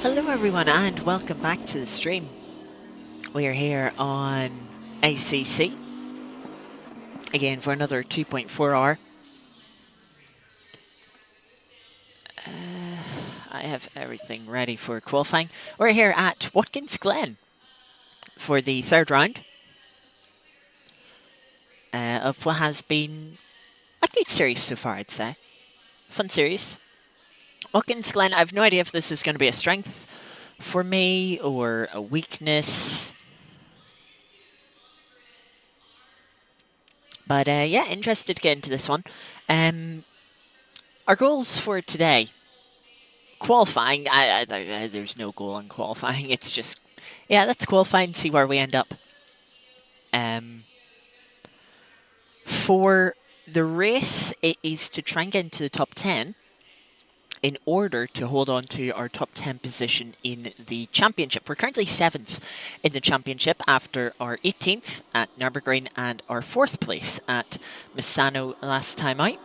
Hello everyone and welcome back to the stream. We are here on ACC again for another 2.4 hour. I have everything ready for qualifying. We're here at Watkins, Glen for the third round of what has been a good series so far, I'd say. Fun series. Watkins, Glen, I have no idea if this is going to be a strength for me or a weakness. But yeah, interested to get into this one. Our goals for today. Qualifying, there's no goal in qualifying. It's just, yeah, let's qualify and see where we end up. For the race, it is to try and get into the top 10 in order to hold on to our top 10 position in the championship. We're currently 7th in the championship after our 18th at Nürburgring and our 4th place at Misano last time out.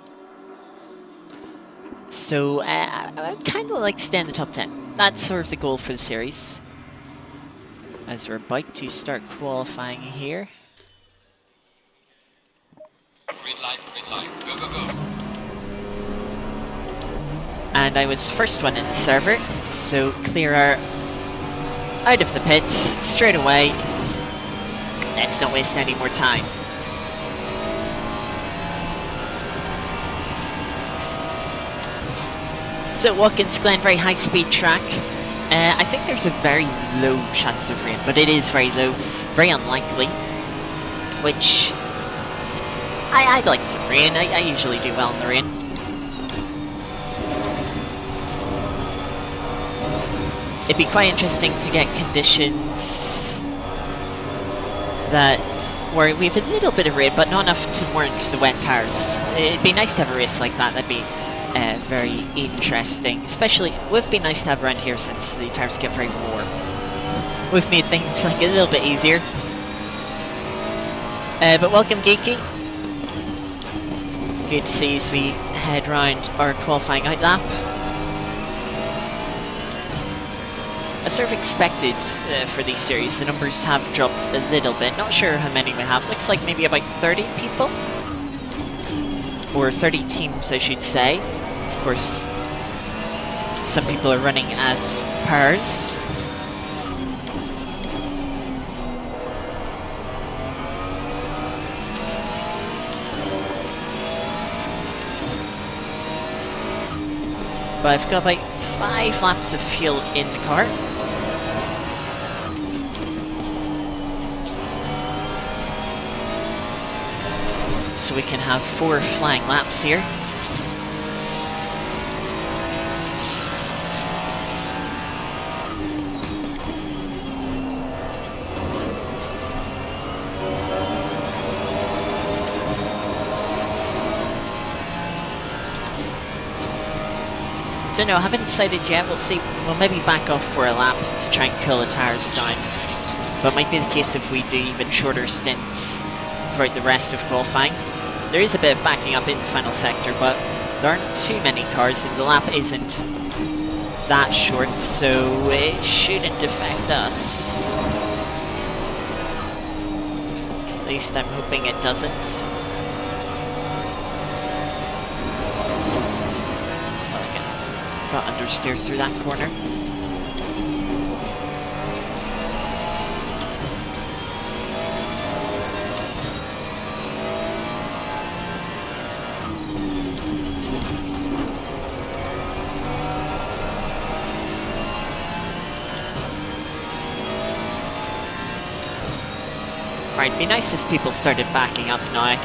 So I'd kind of like to stay in the top 10. That's sort of the goal for the series. As we're about to start qualifying here. Green light, go, go, go. And I was first one in the server, so clearer out of the pits straight away. Let's not waste any more time. So Watkins Glen, very high speed track. I think there's a very low chance of rain, but it is very low, very unlikely. Which I'd like some rain. I usually do well in the rain. It'd be quite interesting to get conditions that where we have a little bit of rain, but not enough to warrant the wet tires. It'd be nice to have a race like that. That'd be very interesting. Especially, would be nice to have around here since the tires get very warm. We've made things like a little bit easier. But welcome, Geeky. Good to see as we head round our qualifying out lap. As sort of expected for these series, the numbers have dropped a little bit. Not sure how many we have. Looks like maybe about 30 people. Or 30 teams, I should say. Of course, some people are running as pairs. But I've got about 5 laps of fuel in the car. So we can have 4 flying laps here. Don't know, I haven't decided yet. We'll see. We'll maybe back off for a lap to try and cool the tires down. But it might be the case if we do even shorter stints throughout the rest of qualifying. There is a bit of backing up in the final sector, but there aren't too many cars and the lap isn't that short, so it shouldn't affect us. At least I'm hoping it doesn't. Got understeer through that corner. Right, be nice if people started backing up now.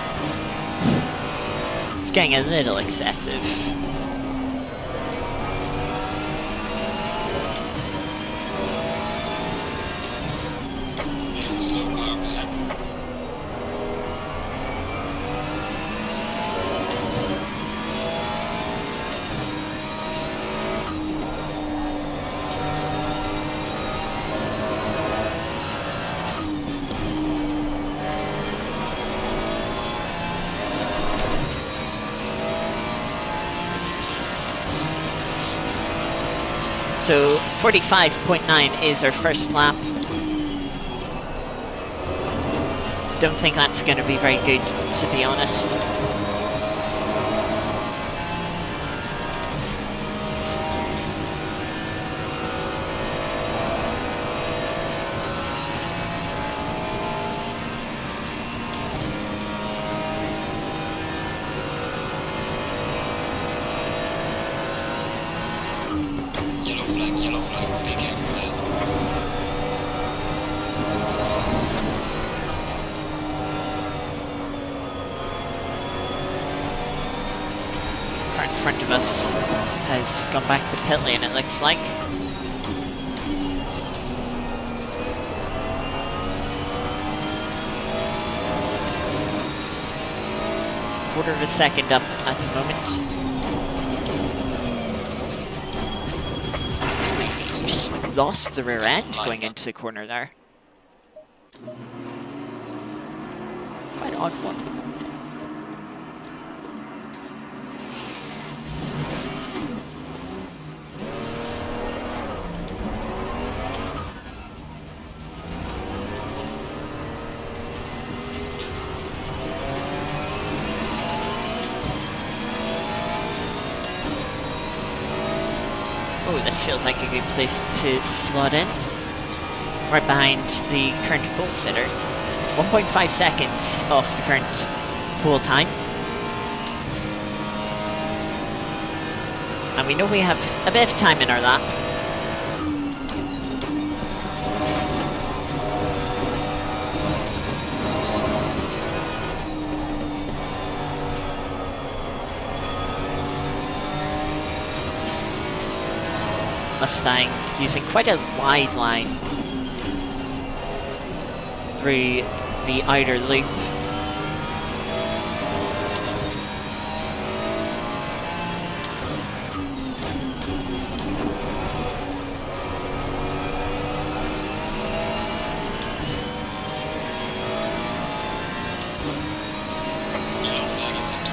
It's getting a little excessive. So 45.9 is our first lap. Don't think that's going to be very good, to be honest. Yellow flag, be careful there. Car in front of us has gone back to pit lane, it looks like. Quarter of a second up at the moment. Just lost the rear end going into the corner there. Quite an odd one. Oh, this feels like a good place to slot in. Right behind the current pole sitter. 1.5 seconds off the current pole time. And we know we have a bit of time in our lap. Mustang using quite a wide line through the outer loop. Yellow flag acceptable.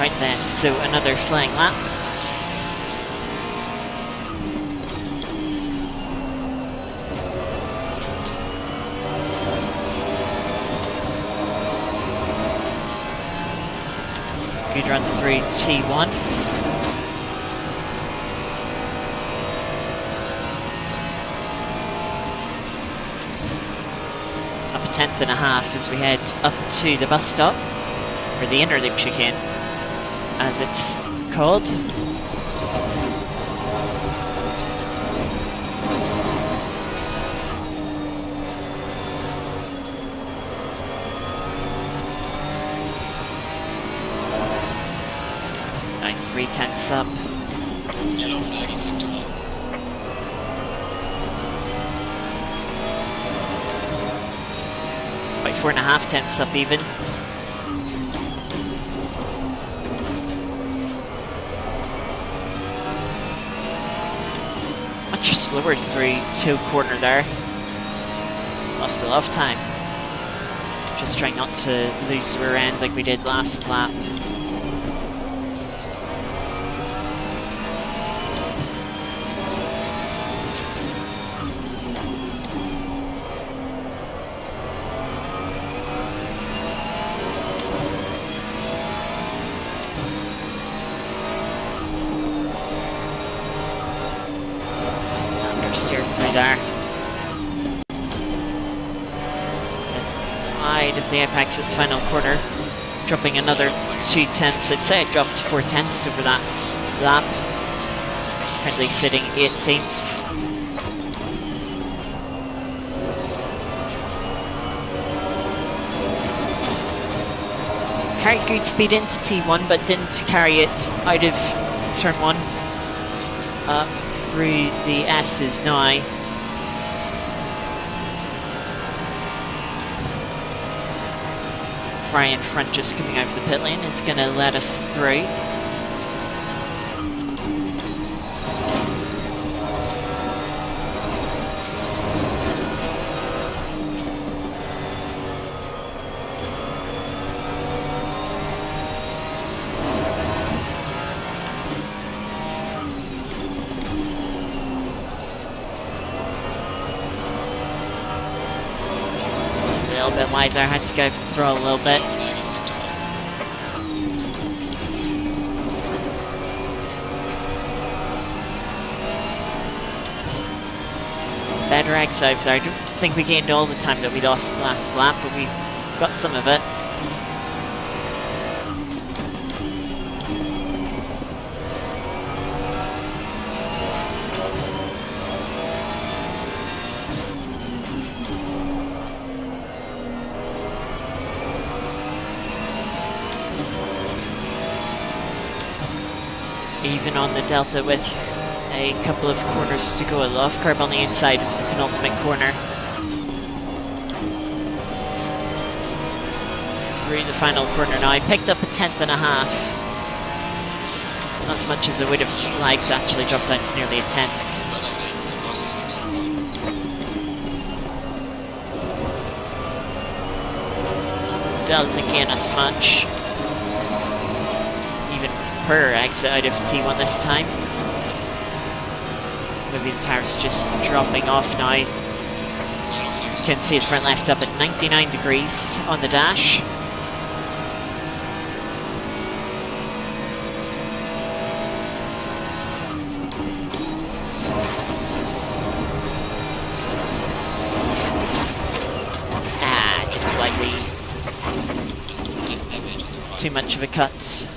Right then, so another flying lap. Good run through T1. Up a tenth and a half as we head up to the bus stop, or the inner loop chicane, as it's called. Now 3/10 up. Yellow flag acceptable. By 4.5 up even. Much slower through two corner there. Lost a lot of time. Just trying not to lose the rear end like we did last lap. Steer through there. Wide of the apex at the final corner, dropping another 2/10. I'd say I dropped 4/10 over that lap. Currently sitting 18th. Carried good speed into T1, but didn't carry it out of turn 1 up through the S's now. Fry in front just coming out of the pit lane is going to let us through. A little bit wide there, had to go for the throttle a little bit. Better exit out there. I don't think we gained all the time that we lost last lap, but we got some of it. Even on the Delta with a couple of corners to go. A lot of curb on the inside of the penultimate corner. Through the final corner now. I picked up a 10th and a half. Not as much as I would have liked, actually dropped down to nearly a 10th. Doesn't gain us much. Even per exit out of T1 this time. Maybe the tire's just dropping off now. You can see the front left up at 99 degrees on the dash. Just slightly too much of a cut.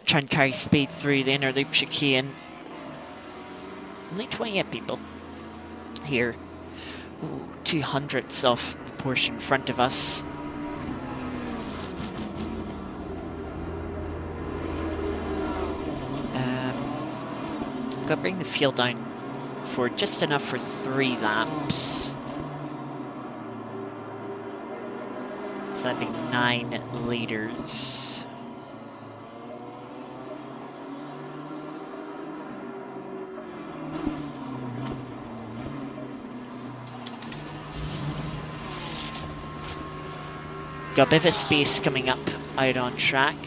Try and carry speed through the inner loop chicane. Only 28 people here. Ooh, 200ths off the portion in front of us. Gotta bring the fuel down for just enough for 3 laps. So that'd be 9 liters. Got a bit of a space coming up out on track.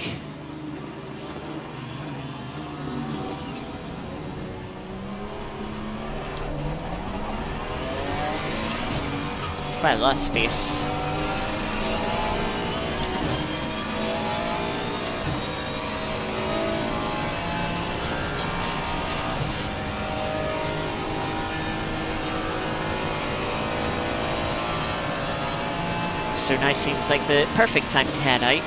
Quite a lot of space. So now seems like the perfect time to head out.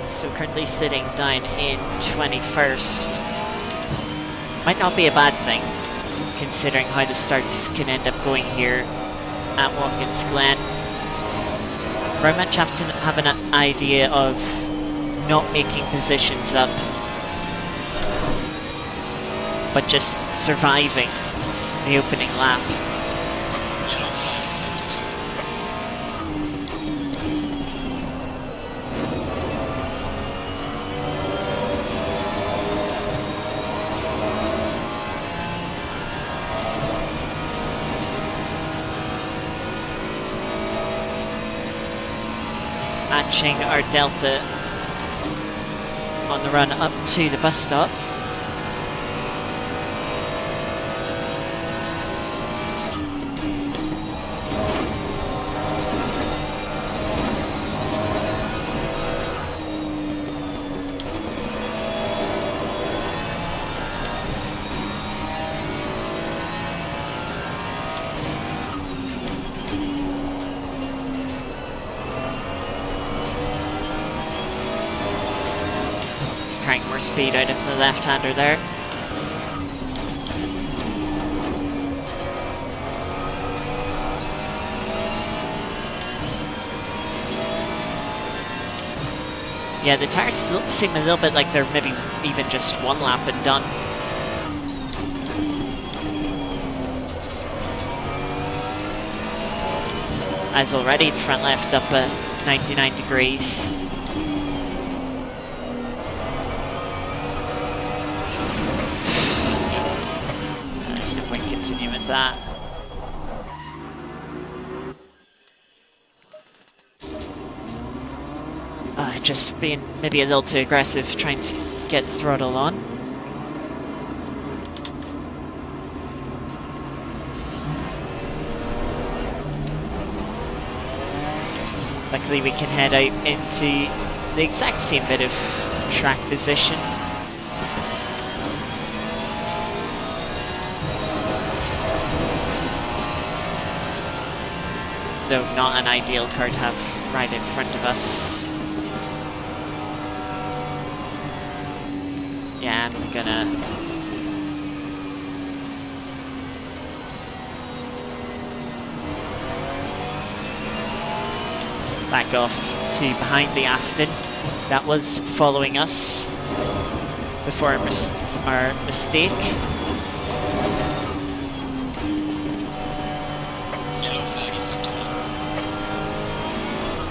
So currently sitting down in 21st. Might not be a bad thing, considering how the starts can end up going here at Watkins Glen. Very much have to have an idea of not making positions up, but just surviving the opening lap. matching our delta on the run up to the bus stop. Crank more speed out of the left-hander there. Yeah, the tires seem a little bit like they're maybe even just one lap and done. As already the front left up at 99 degrees. There's no point continuing with that. Just being maybe a little too aggressive, trying to get throttle on. Luckily we can head out into the exact same bit of track position. Though not an ideal car to have right in front of us. Yeah, I'm gonna back off to behind the Aston that was following us before our mistake. Yellow flag in sector 1.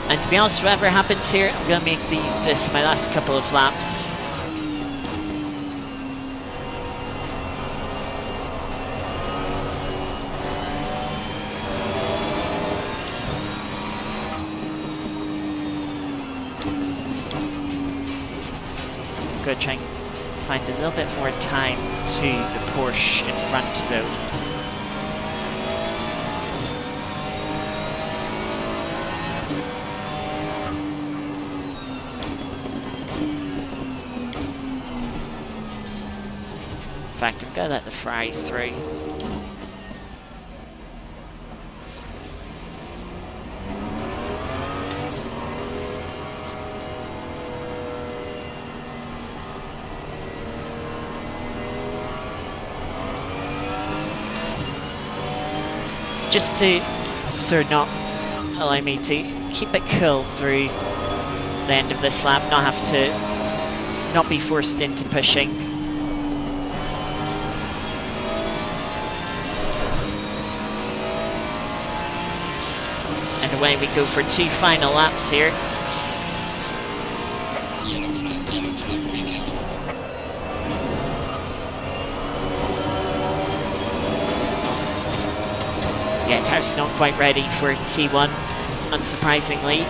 And to be honest, whatever happens here, I'm gonna make this my last couple of laps. Go try and find a little bit more time to the Porsche in front though. In fact, I'm gonna let the fry through. Just to sort of not allow me to keep it cool through the end of this lap, not be forced into pushing. And away we go for 2 final laps here. Yellow flag, be careful. Yeah, tire's not quite ready for T1, unsurprisingly.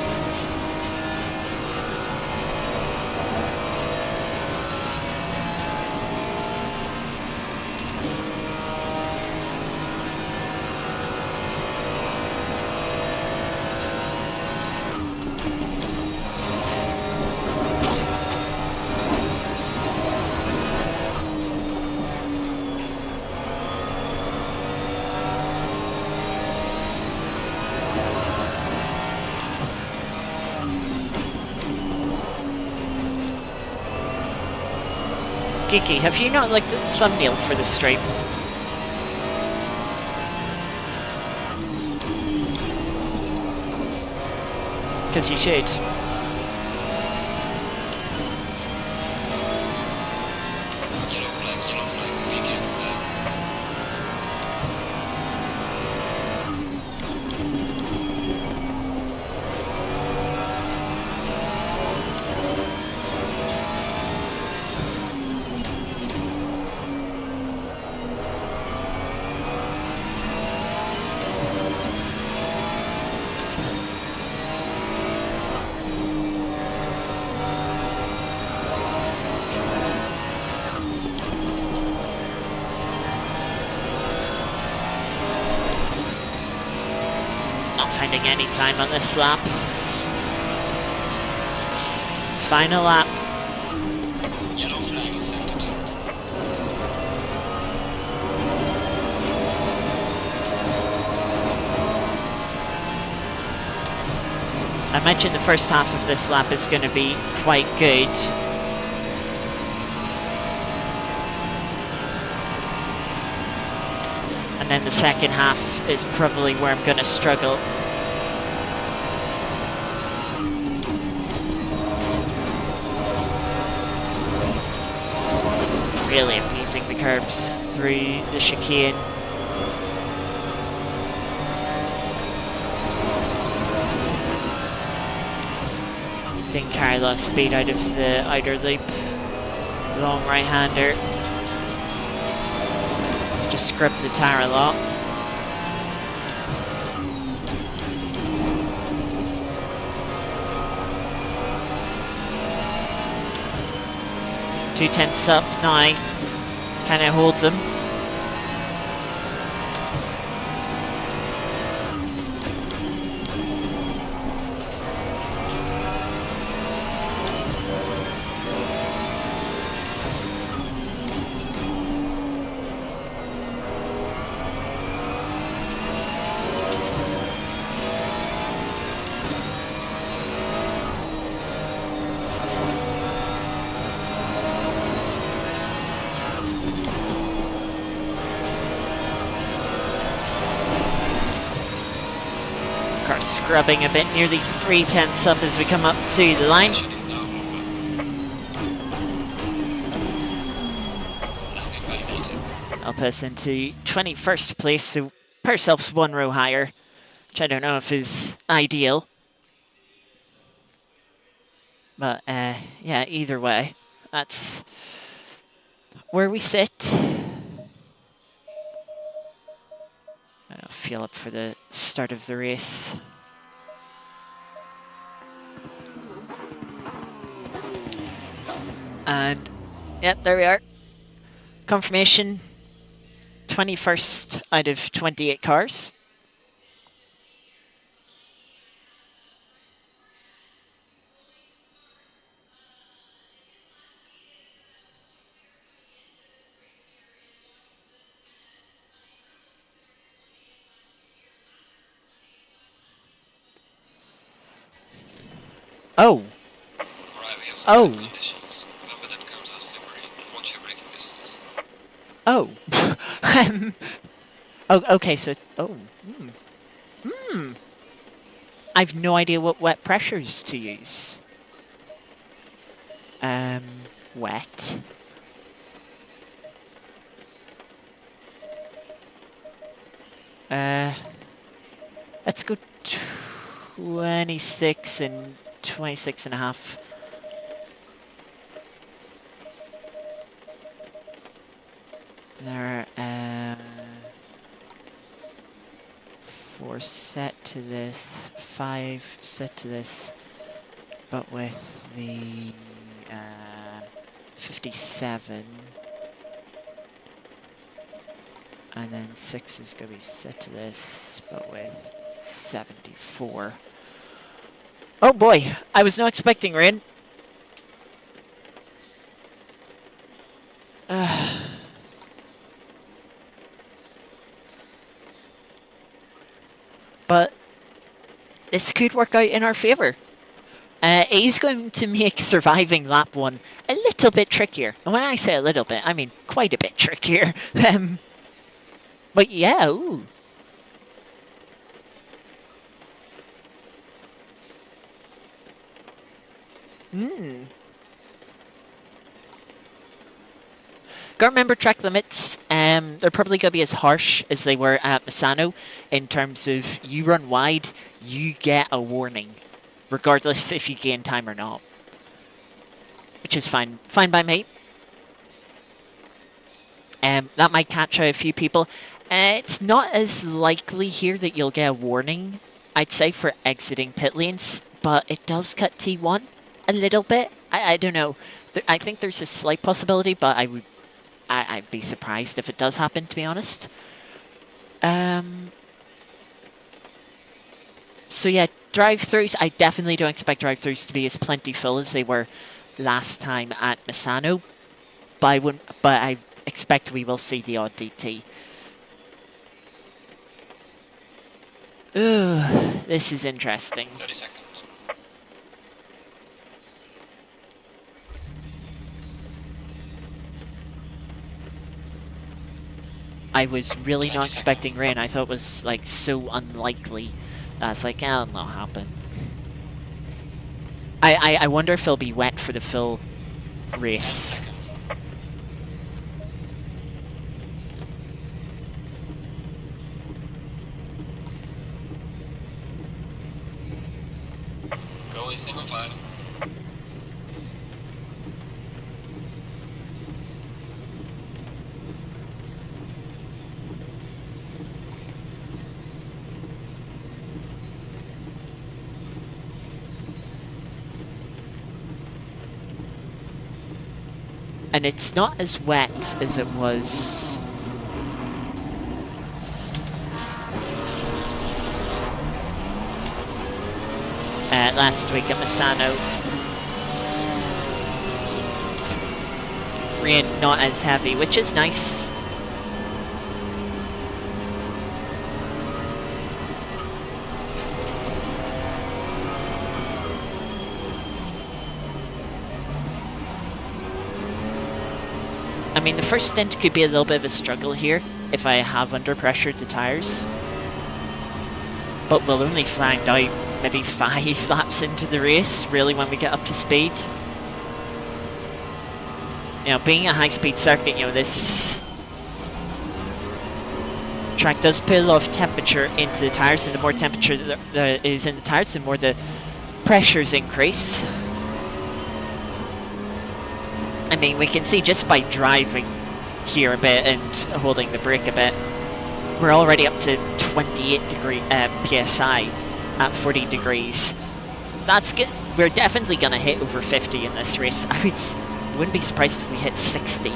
Geeky, have you not liked the thumbnail for the stream? Because you should. Yellow flag, be careful there. finding any time on this lap. Final lap. Yellow flag in sector 2. I mentioned the first half of this lap is going to be quite good. And then the second half is probably where I'm going to struggle. Really abusing the curbs through the chicane. Didn't carry a lot of speed out of the outer loop. Long right-hander. Just scrubbed the tyre a lot. Two tenths up now. Can I hold them? Car scrubbing a bit, nearly 3 tenths up as we come up to the line. Session is now over. Landing validated. I'll put us into 21st place, so put ourselves 1 row higher, which I don't know if is ideal. But yeah, either way, that's where we sit. I'll feel up for the start of the race. And yep, there we are. Confirmation, 21st out of 28 cars. Oh. Alright, we have some conditions. Remember that curbs are slippery. Watch your braking distance. Oh. Oh, okay, so... Oh. I've no idea what wet pressures to use. Wet. Let's go 26 and 26 and a half. There, 4 set to this, 5 set to this, but with the 57, and then 6 is going to be set to this, but with 74. Oh boy, I was not expecting rain. But this could work out in our favour. It is going to make surviving lap 1 a little bit trickier. And when I say a little bit, I mean quite a bit trickier. But yeah, ooh. Gotta remember track limits. They're probably gonna be as harsh as they were at Misano in terms of you run wide, you get a warning, regardless if you gain time or not. Which is fine by me. That might catch out a few people. It's not as likely here that you'll get a warning, I'd say, for exiting pit lanes, but it does cut T1 a little bit. I don't know. I think there's a slight possibility, but I'd be surprised if it does happen, to be honest. So yeah, drive-throughs, I definitely don't expect drive-throughs to be as plentiful as they were last time at Misano, but I expect we will see the odd DT. Ooh, this is interesting. 30 seconds. I was really not expecting rain. I thought it was like so unlikely. That's like, it'll not happen. I wonder if it'll be wet for the full race. Go in single file. And it's not as wet as it was last week at Misano. Rain not as heavy, which is nice. I mean, the first stint could be a little bit of a struggle here if I have under pressured the tyres. But we'll only find out maybe 5 laps into the race, really, when we get up to speed. You know, being a high-speed circuit, you know, this track does put a lot of temperature into the tyres, and the more temperature that is in the tyres, the more the pressures increase. I mean, we can see just by driving here a bit and holding the brake a bit, we're already up to 28 PSI at 40 degrees. That's good. We're definitely going to hit over 50 in this race. Wouldn't be surprised if we hit 60.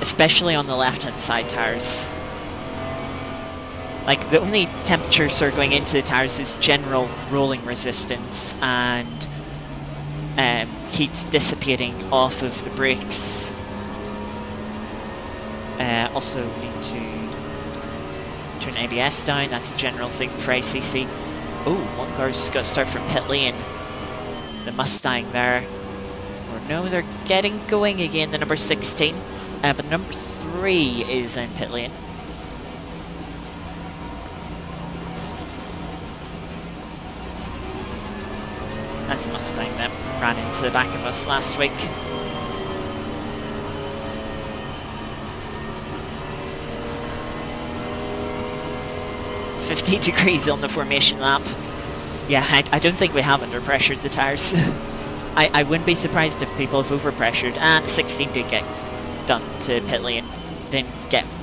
Especially on the left-hand side tyres. Like, the only temperatures that are going into the tyres is general rolling resistance and heat dissipating off of the brakes. Also need to turn ABS down, that's a general thing for ACC. Oh, one car's got to start from pit lane. The Mustang there. Or no, they're getting going again, the number 16. But number 3 is in pit lane. That's a Mustang that ran into the back of us last week. "50 degrees on the formation lap." Yeah, I don't think we have under-pressured the tyres. I wouldn't be surprised if people have over-pressured. And 16 did get done to pit lane. Didn't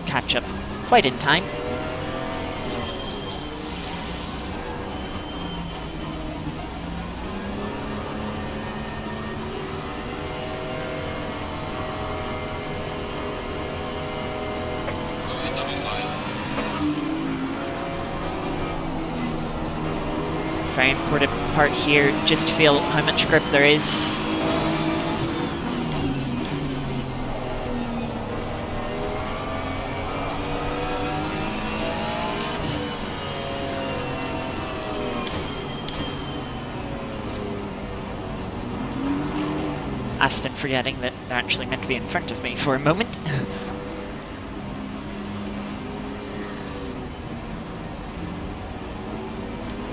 catch up quite in time. Very important part here, just to feel how much grip there is. Aston forgetting that they're actually meant to be in front of me for a moment.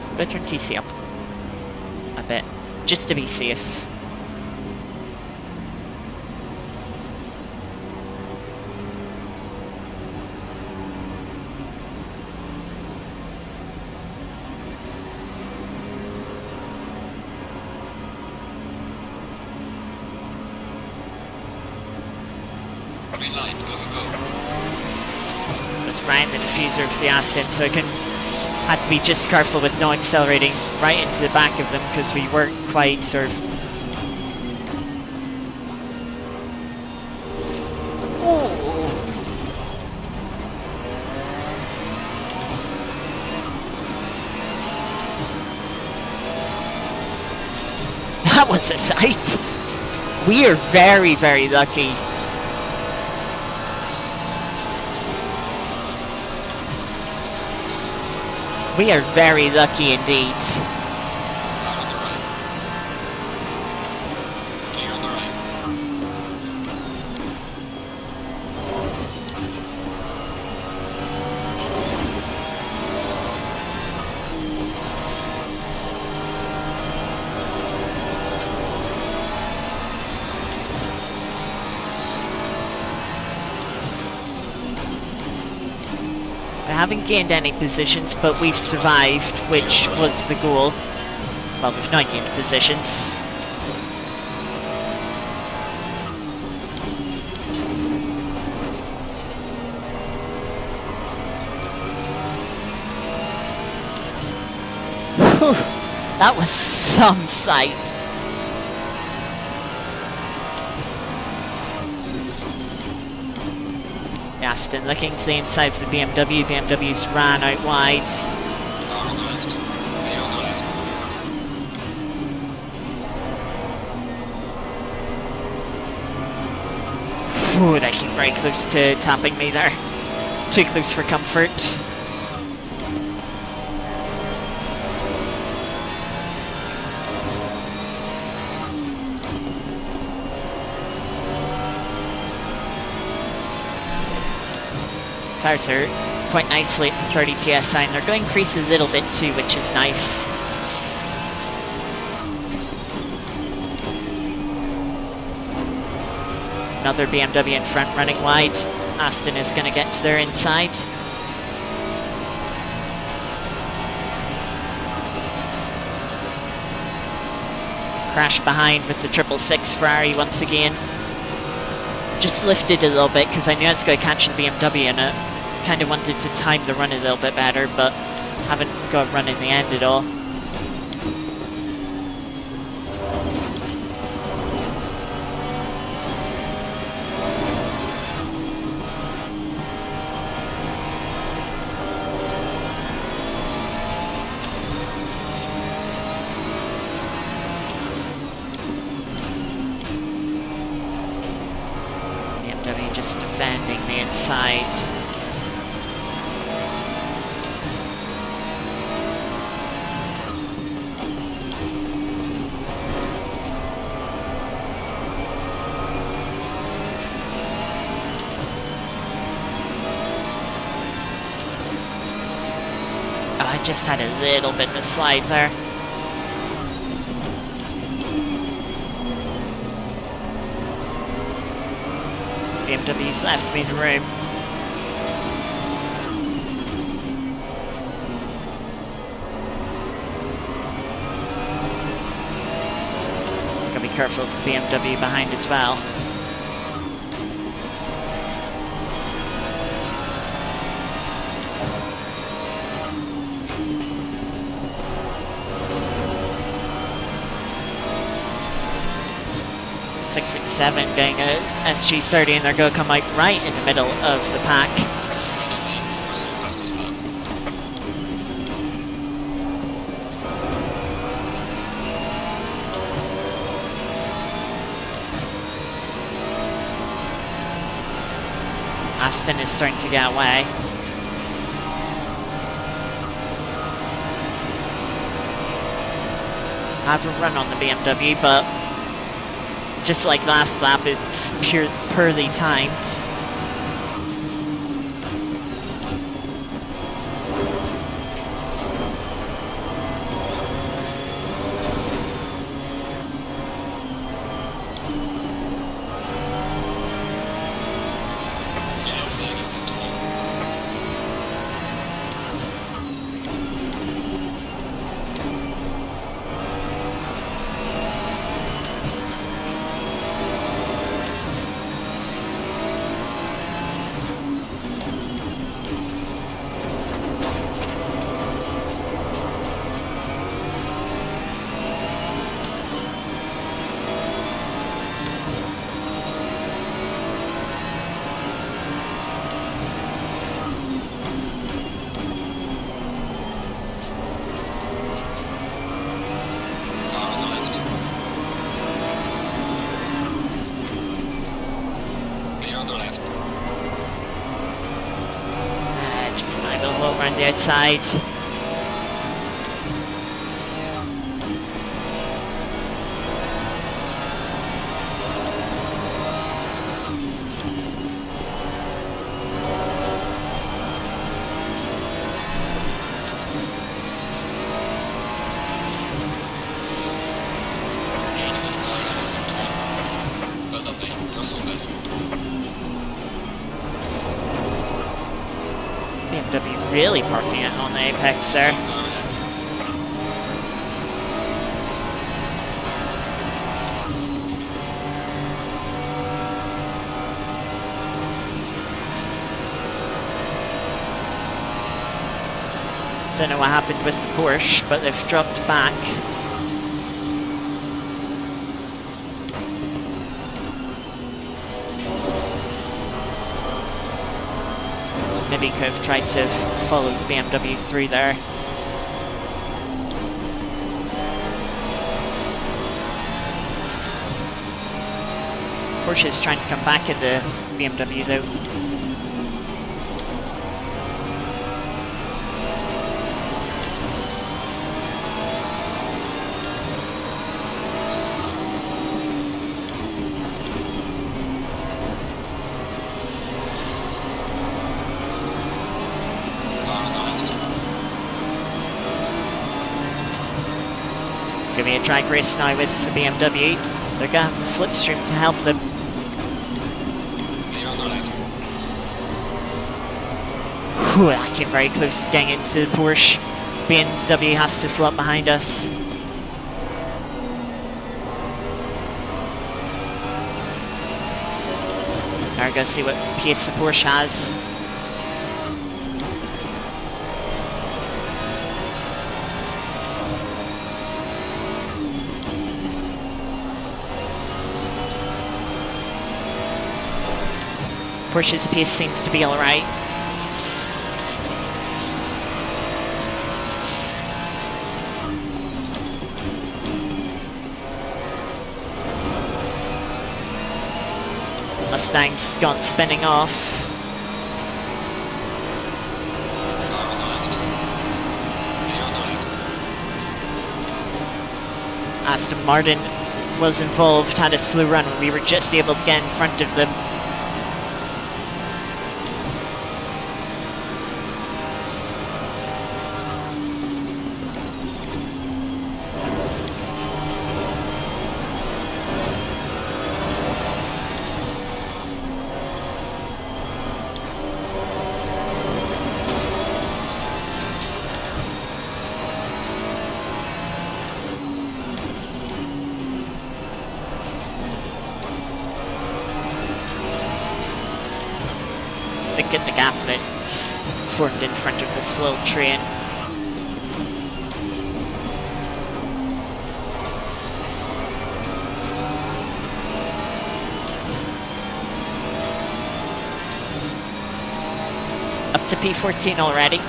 I'm going to turn TC up a bit, just to be safe. Green light, go, go, go. Just ran the diffuser of the Aston, so I had to be just careful with not accelerating right into the back of them because we weren't quite sort of Ooh. That was a sight. We are very, very lucky. We are very lucky indeed. Car on the right. Gear on the right. We haven't gained any positions, but we've survived, which was the goal. Well, we've not gained positions. Whew, that was some sight. Aston looking to the inside for the BMW. BMW's ran out wide. Car on the left. Gear on the left. Ooh, they came very close to tapping me there. Too close for comfort. Tires are quite nicely at the 30 psi, and they're going to increase a little bit too, which is nice. Another BMW in front running wide. Aston is going to get to their inside. Crash behind with the 666 Ferrari once again. Just lifted a little bit because I knew I was going to catch the BMW, and I kind of wanted to time the run a little bit better, but haven't got run in the end at all. BMW just defending the inside. Oh, I just had a little bit of a slide there. BMW's left me the room. Gotta be careful of the BMW behind as well. .667 getting a SG30, and they're going to come out right in the middle of the pack. That's the fastest lap. Aston is starting to get away. I haven't run on the BMW, but just like last lap, it's purely timed. Yellow flag is set to 1. on the left. Just an idle low around the outside. Well done, mate. Russell best. BMW really parking it on the apex there. Don't know what happened with the Porsche, but they've dropped back. Maybe could have tried to follow the BMW through there. Porsche is trying to come back at the BMW though. Give me a drag race now with the BMW. They're going to have the slipstream to help them. Whew, that came very close to getting into the Porsche. BMW has to slow up behind us. Now we're going to see what pace the Porsche has. Porsche's pace seems to be alright. Mustang's gone spinning off. Aston Martin was involved, had a slow run. We were just able to get in front of them. At the gap that's formed in front of this little train. Up to P14 already.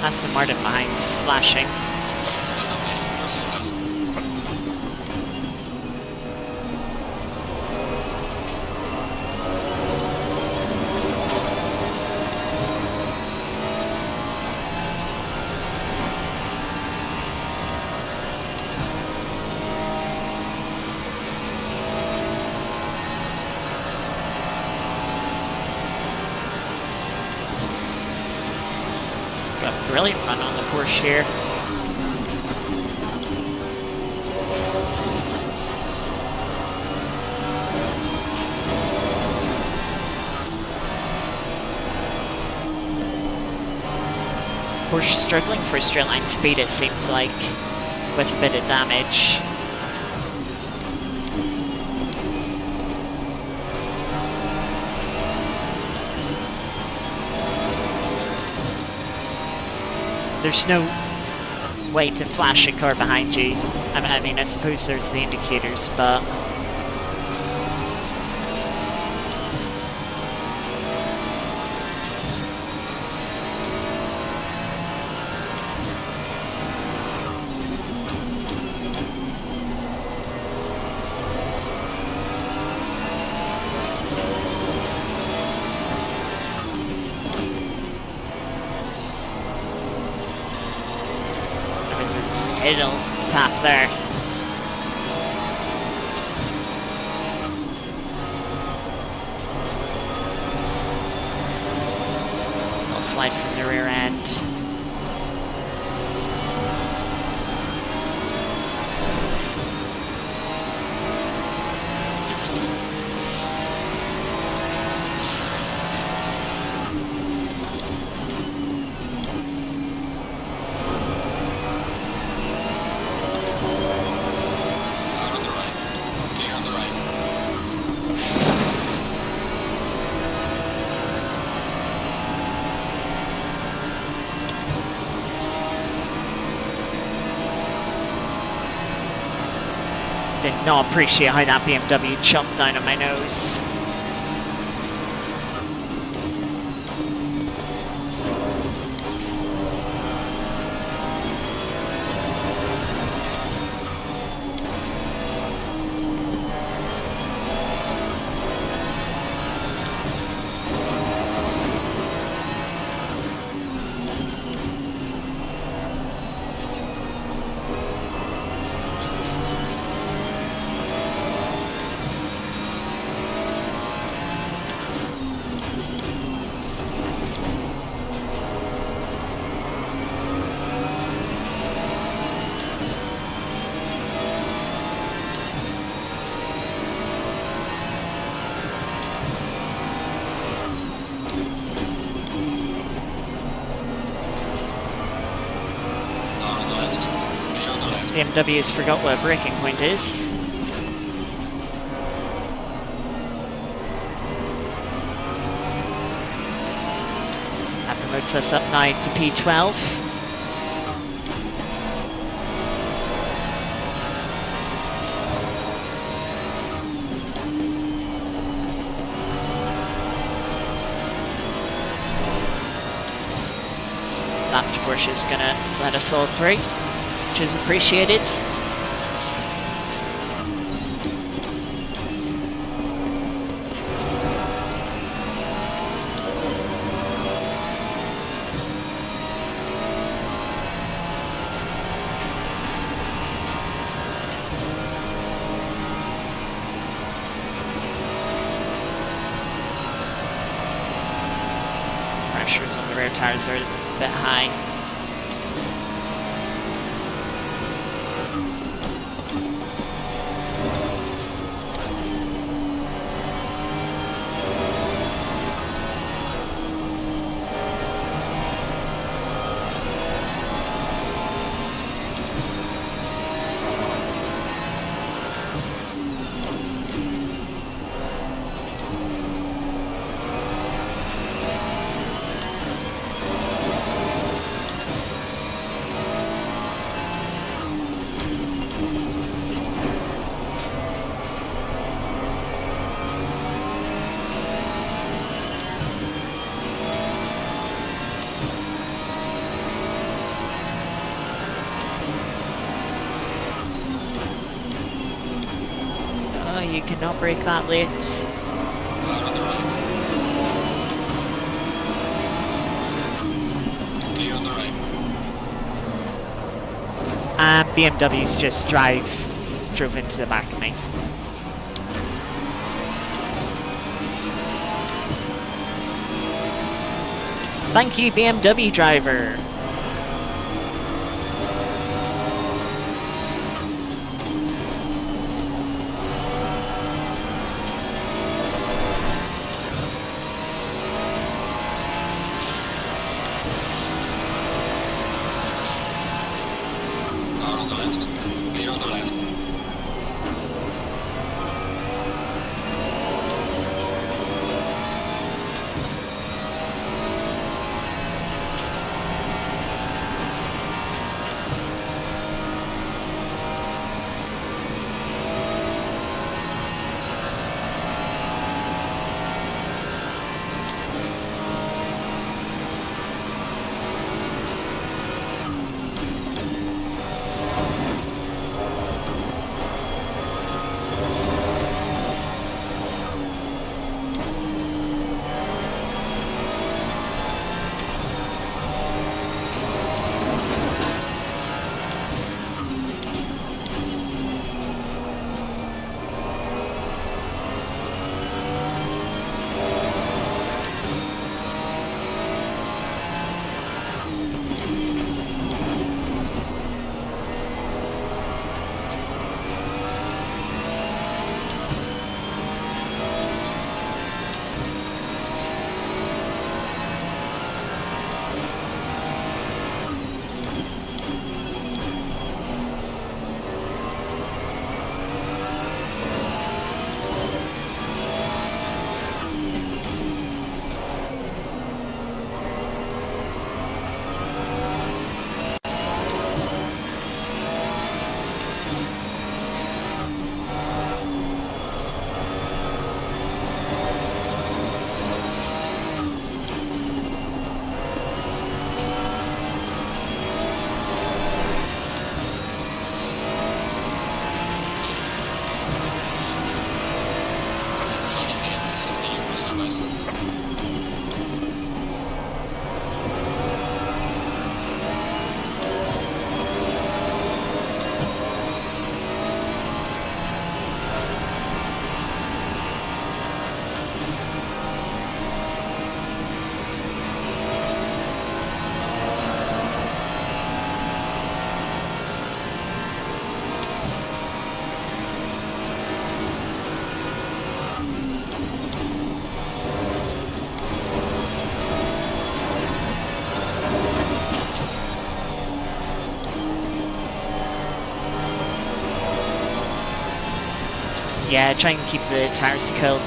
Aston Martin behind's flashing. Got a brilliant run on the Porsche here. Porsche struggling for straight line speed, it seems like. with a bit of damage. There's no way to flash a car behind you. I mean, I suppose there's the indicators, but... It'll tap there. I'll slide from the rear end. Did not appreciate how that BMW jumped down on my nose. BMW's forgot what a braking point is. That promotes us up now to P12. That Porsche is gonna let us all through, which is appreciated. Pressures on the rear tires are a bit high. You cannot brake that late. Car on the right. Clear on the right. And BMW's just drove into the back of me. Thank you, BMW driver. Car on the left. on the left. Yeah, try and keep the tires cool.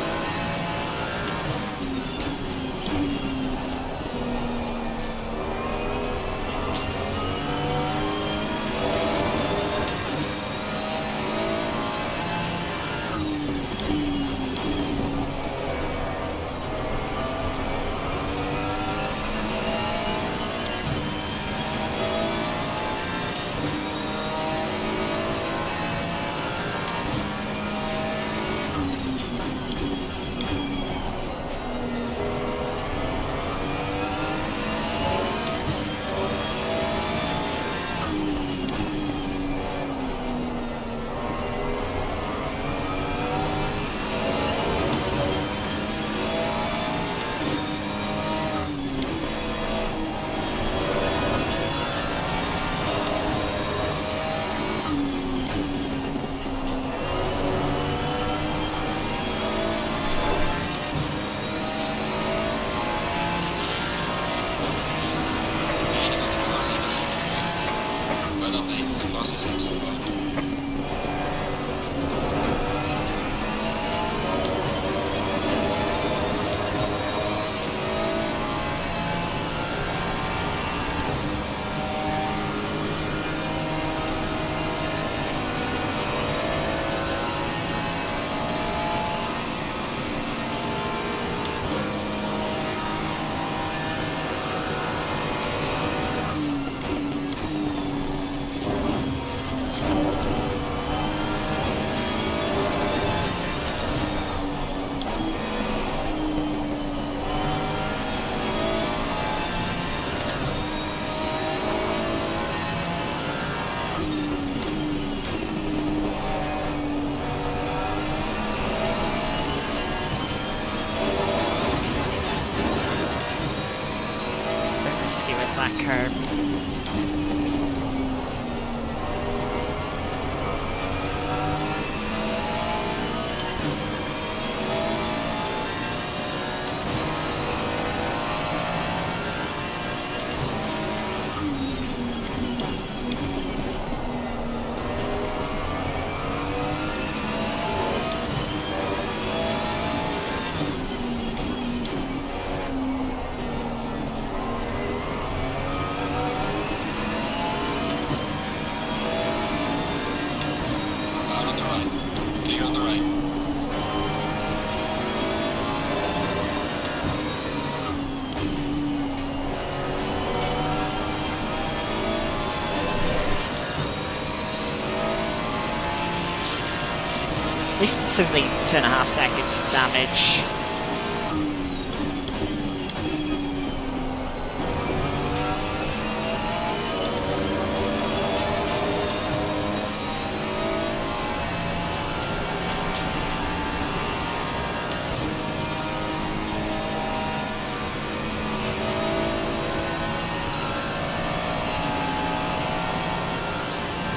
That curb. car on the right. Clear on the right. At least it's only 2.5 seconds of damage.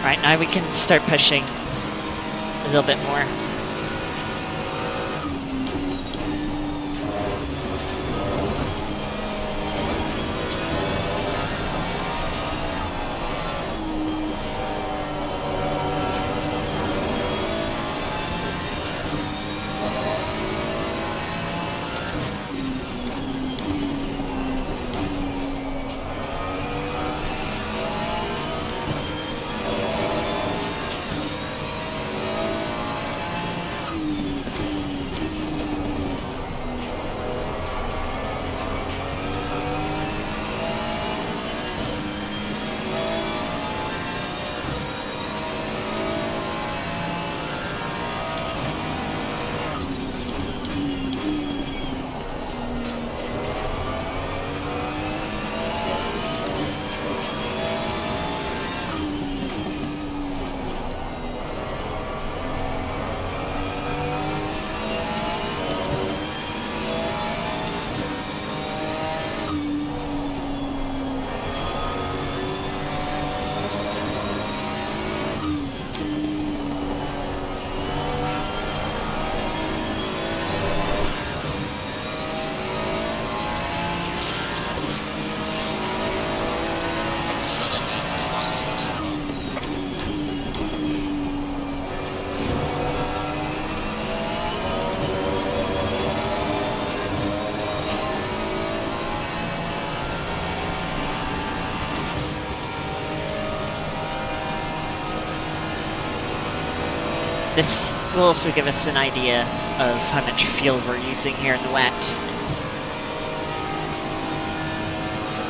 Right, now we can start pushing a little bit more. This will also give us an idea of how much fuel we're using here in the wet.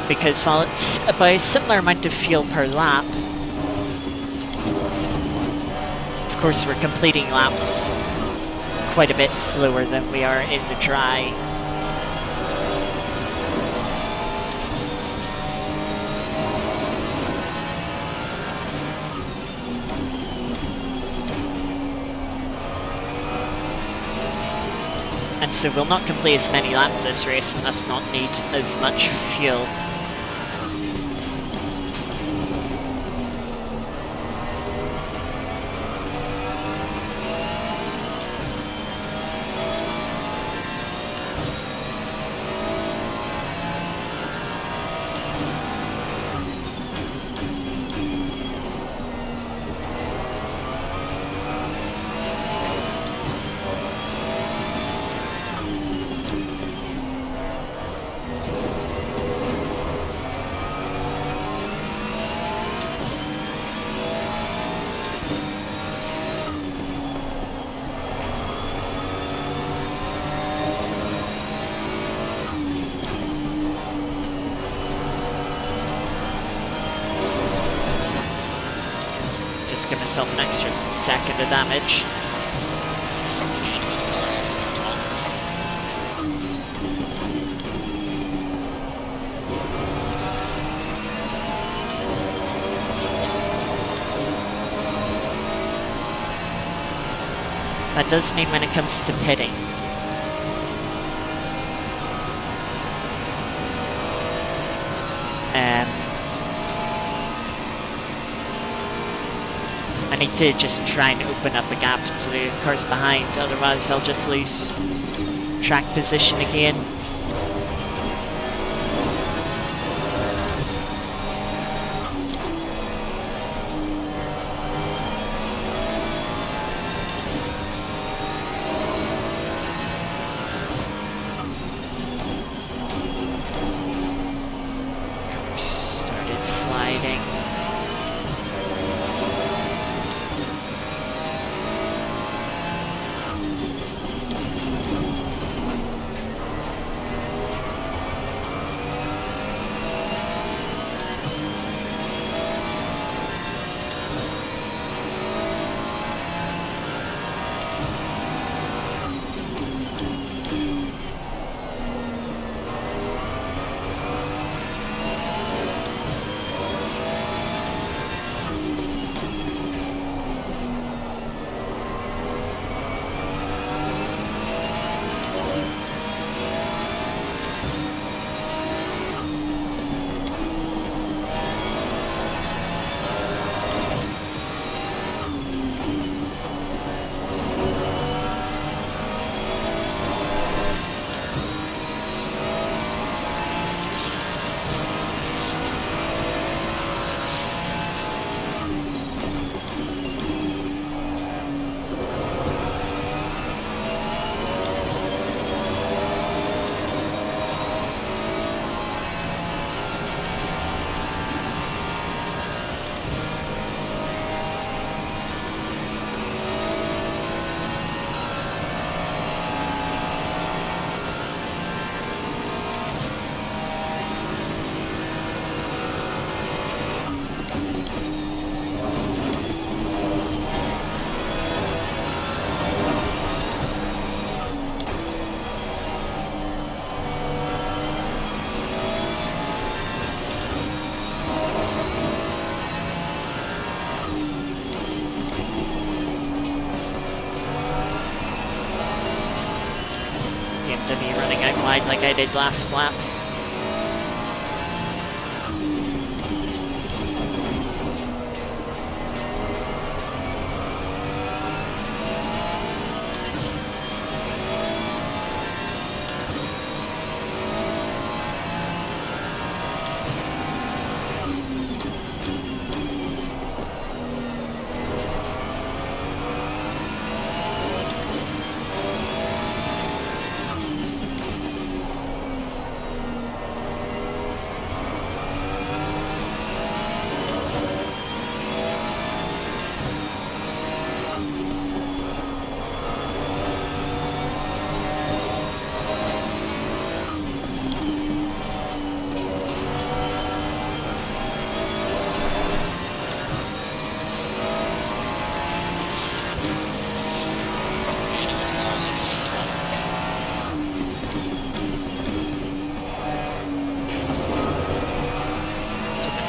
Because while it's about a similar amount of fuel per lap, of course we're completing laps quite a bit slower than we are in the dry. And so we'll not complete as many laps this race and thus not need as much fuel. Just give myself an extra second of damage. That does mean when it comes to pitting, I need to just try and open up the gap to the cars behind, otherwise I'll just lose track position again. Cars started sliding. running out wide like I did last lap.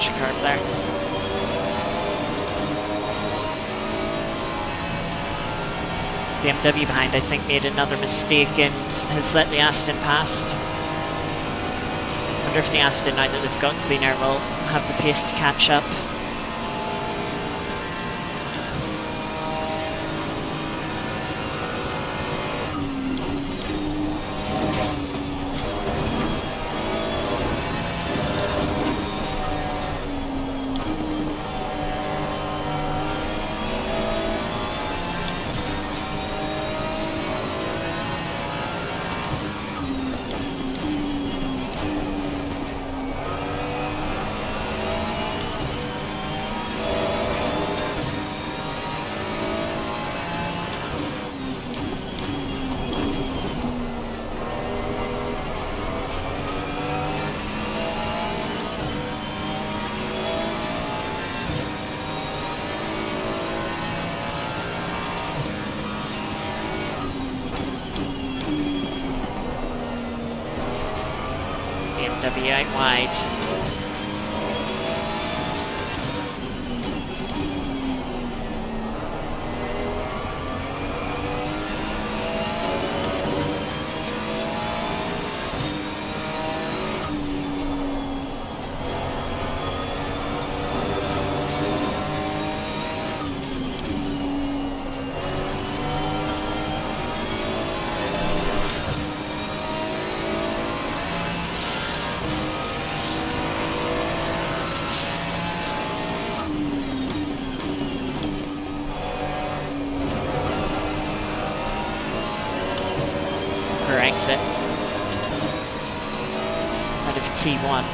Curve there. BMW behind, I think, made another mistake and has let the Aston past. Wonder if the Aston, now that they've got cleaner, will have the pace to catch up. BMW out wide. Exit out of T1.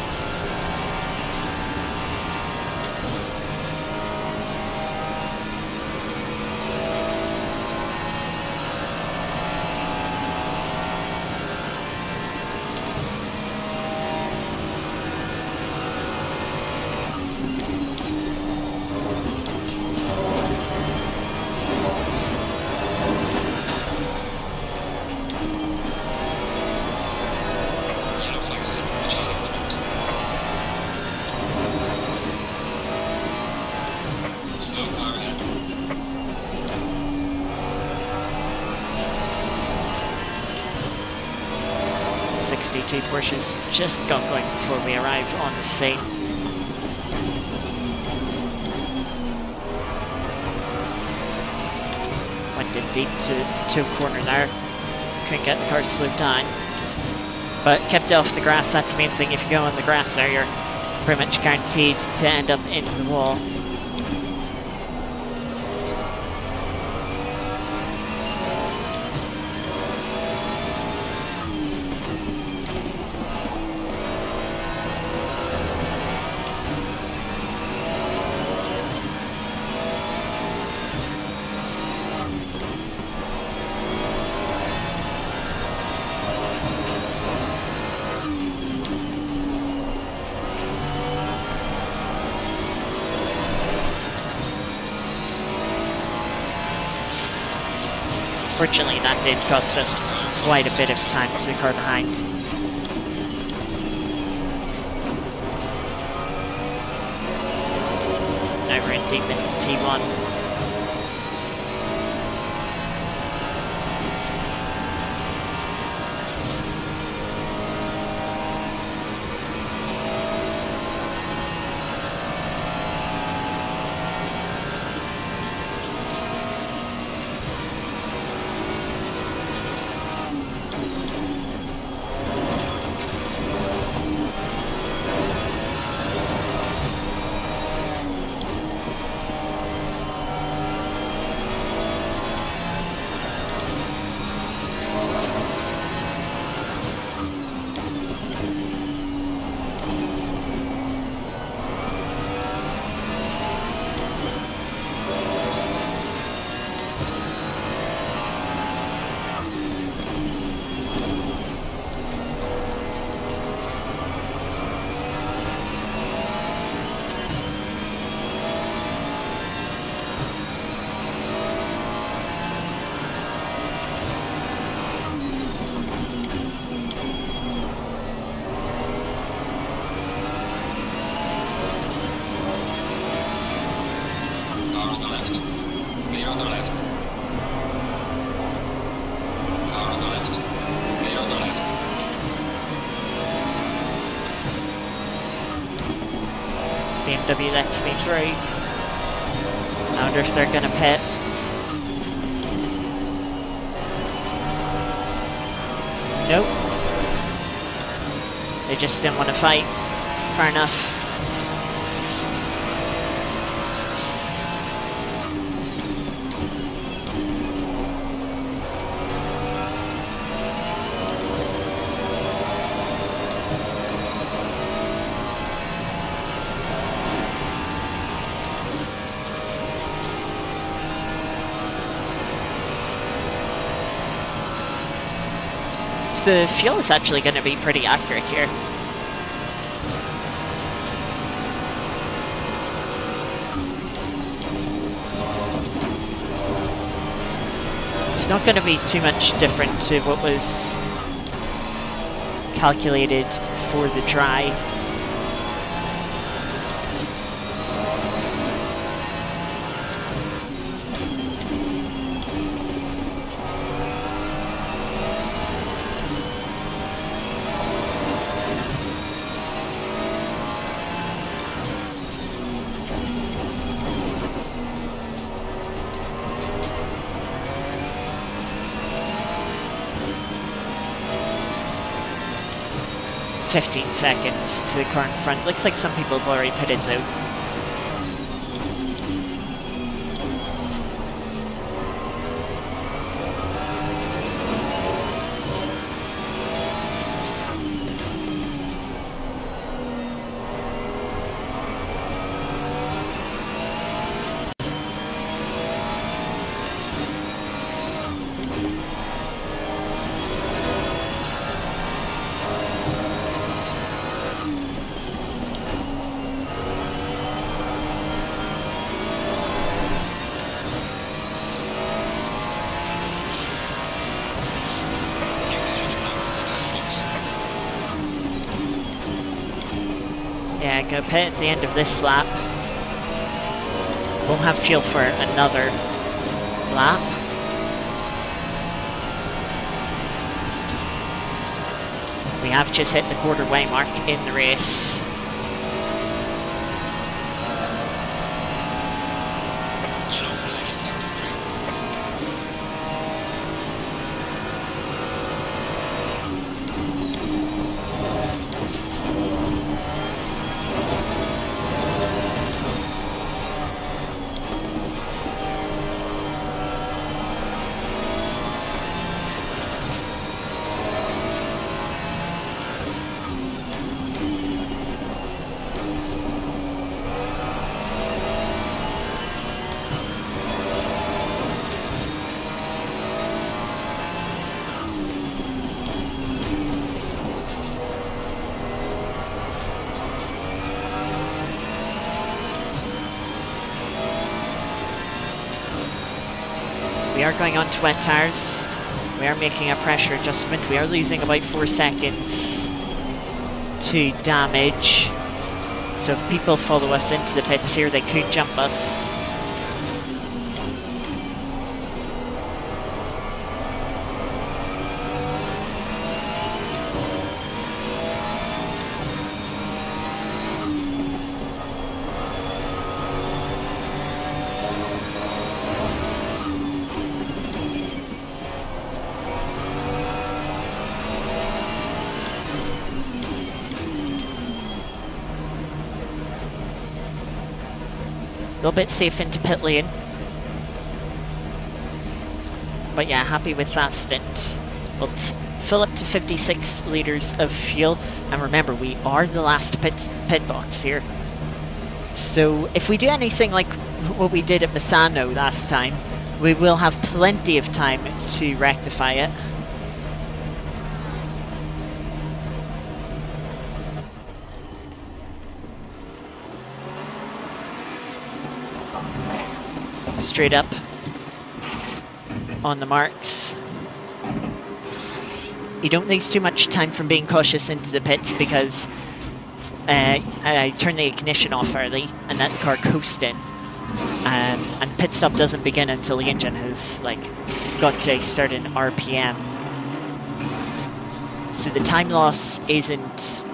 Slow car ahead. 62 Porsches just got going before we arrive on the scene. Went in deep to a corner there. Couldn't get the car slowed down. But kept it off the grass, that's the main thing. If you go on the grass there, you're pretty much guaranteed to end up in the wall. Fortunately, that did cost us quite a bit of time to the car behind. Now we're in deep into T1. left. Car on the left. Clear on the left. BMW lets me through. I wonder if they're going to pit. Nope. They just didn't want to fight. Fair enough. The fuel is actually going to be pretty accurate here. It's not going to be too much different to what was calculated for the dry. .15 seconds to the car in front. Looks like some people have already pitted though. Yeah, go pit at the end of this lap. Won't have fuel for another lap. We have just hit the quarter-way mark in the race. Yellow flag in sector 3. We are going on to wet tires. We are making a pressure adjustment. We are losing about 4 seconds to damage. So if people follow us into the pits here, they could jump us. A little bit safe into pit lane. But yeah, happy with that stint. We'll fill up to 56 litres of fuel. And remember, we are the last pit box here. So if we do anything like what we did at Misano last time, we will have plenty of time to rectify it. Straight up on the marks. You don't lose too much time from being cautious into the pits because I turned the ignition off early and let the car coast in. And pit stop doesn't begin until the engine has like got to a certain RPM. So the time loss isn't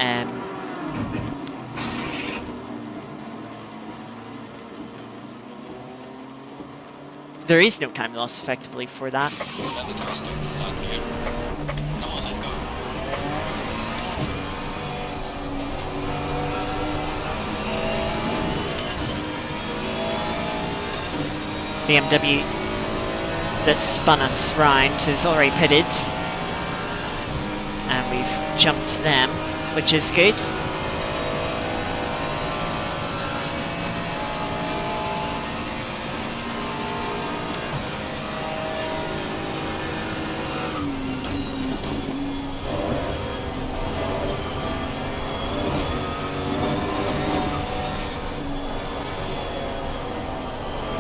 there is no time loss effectively for that. Let the tire stop and start clear. Come on, let's go. BMW that spun us round is already pitted. And we've jumped them, which is good.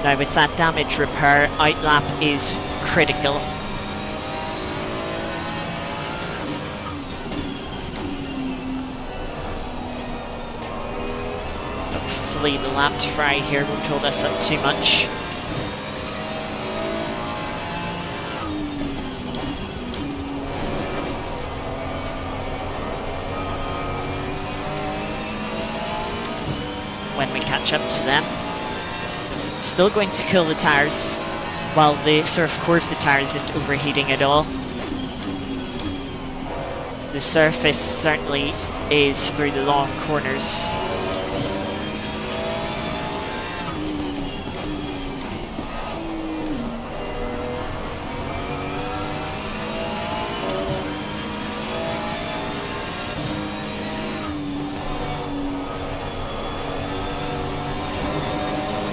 Now with that damage repair, outlap is critical. Hopefully the lapped fry here won't hold us up too much. When we catch up to them. Still going to cool the tyres while the sort of core of the tyre isn't overheating at all. The surface certainly is through the long corners.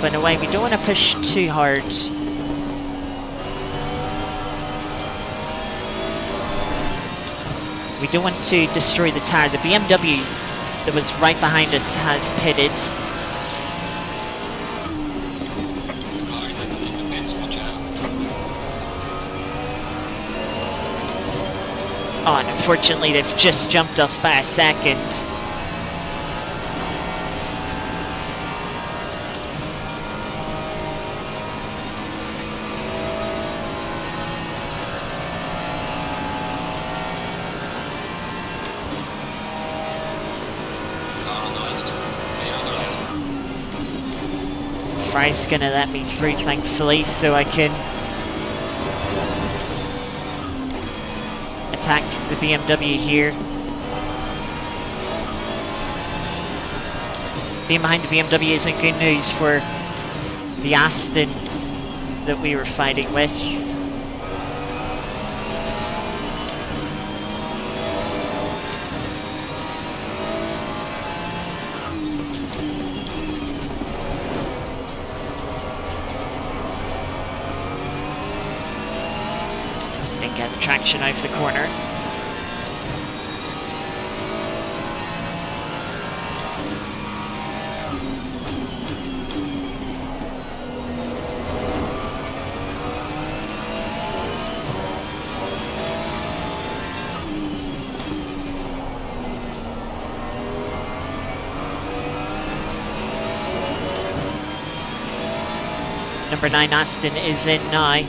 But in a way, we don't want to push too hard. We don't want to destroy the tyre. The BMW that was right behind us has pitted. Cars exiting the pits, watch out. Oh, and unfortunately, they've just jumped us by a second. Fry's gonna let me through, thankfully, so I can attack the BMW here. Being behind the BMW isn't good news for the Aston that we were fighting with. Get the traction out of the corner. Number 9 Aston is in now.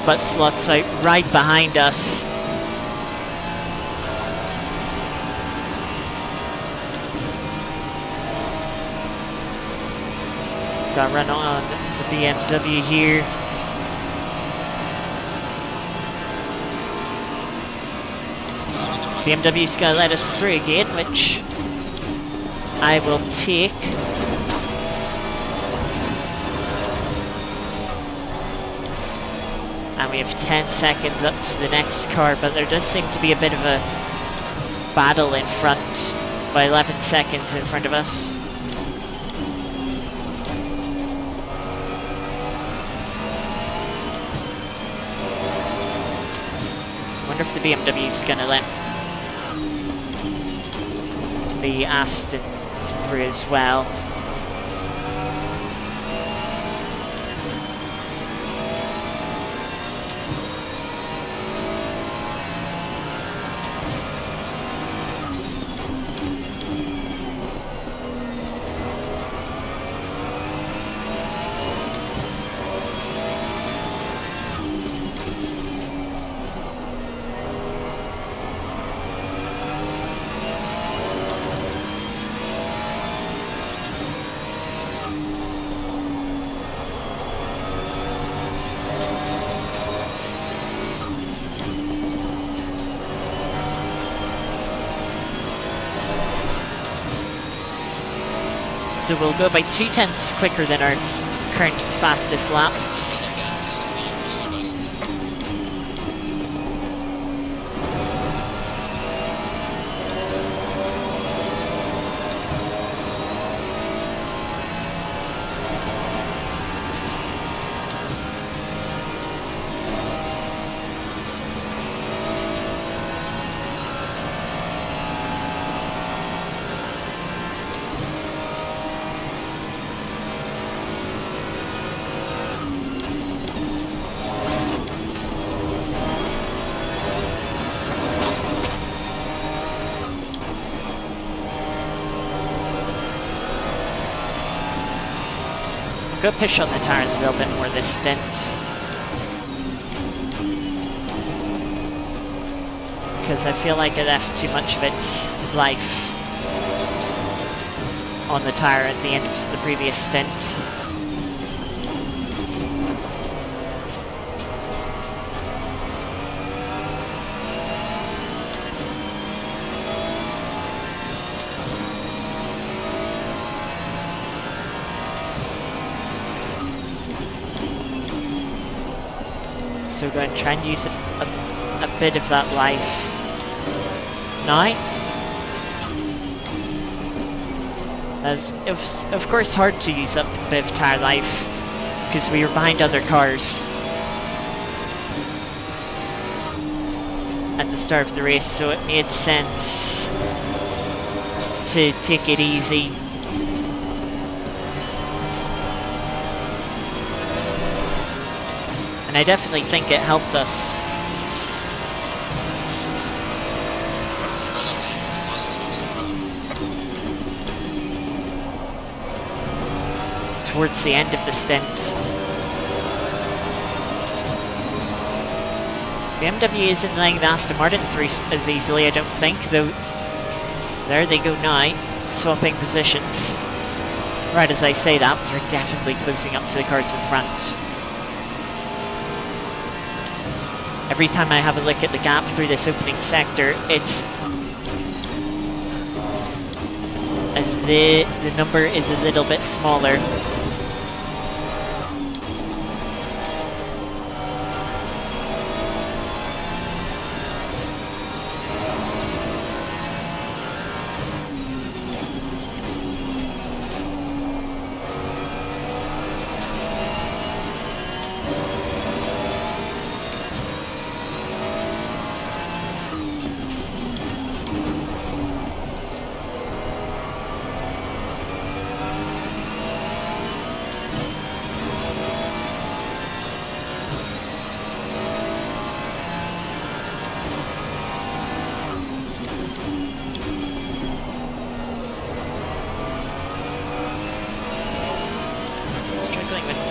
But slots out right behind us. Got run on the BMW here. BMW's gonna let us through again, which I will take. And we have 10 seconds up to the next car, but there does seem to be a bit of a battle in front, by 11 seconds in front of us. the BMW's gonna let the Aston through as well. So we'll go by 0.2 quicker than our current fastest lap. This is me, also guys. Go push on the tire a little bit more this stint. Because I feel like it left too much of its life on the tire at the end of the previous stint. So we're going to try and use a bit of that life now. As it was, of course, hard to use up a bit of tire life because we were behind other cars at the start of the race, so it made sense to take it easy. And I definitely think it helped us. Towards the end of the stint. BMW isn't letting the Aston Martin through as easily, I don't think, though. There they go now, swapping positions. Right as I say that, you're definitely closing up to the cars in front. Every time I have a look at the gap through this opening sector, it's... the number is a little bit smaller.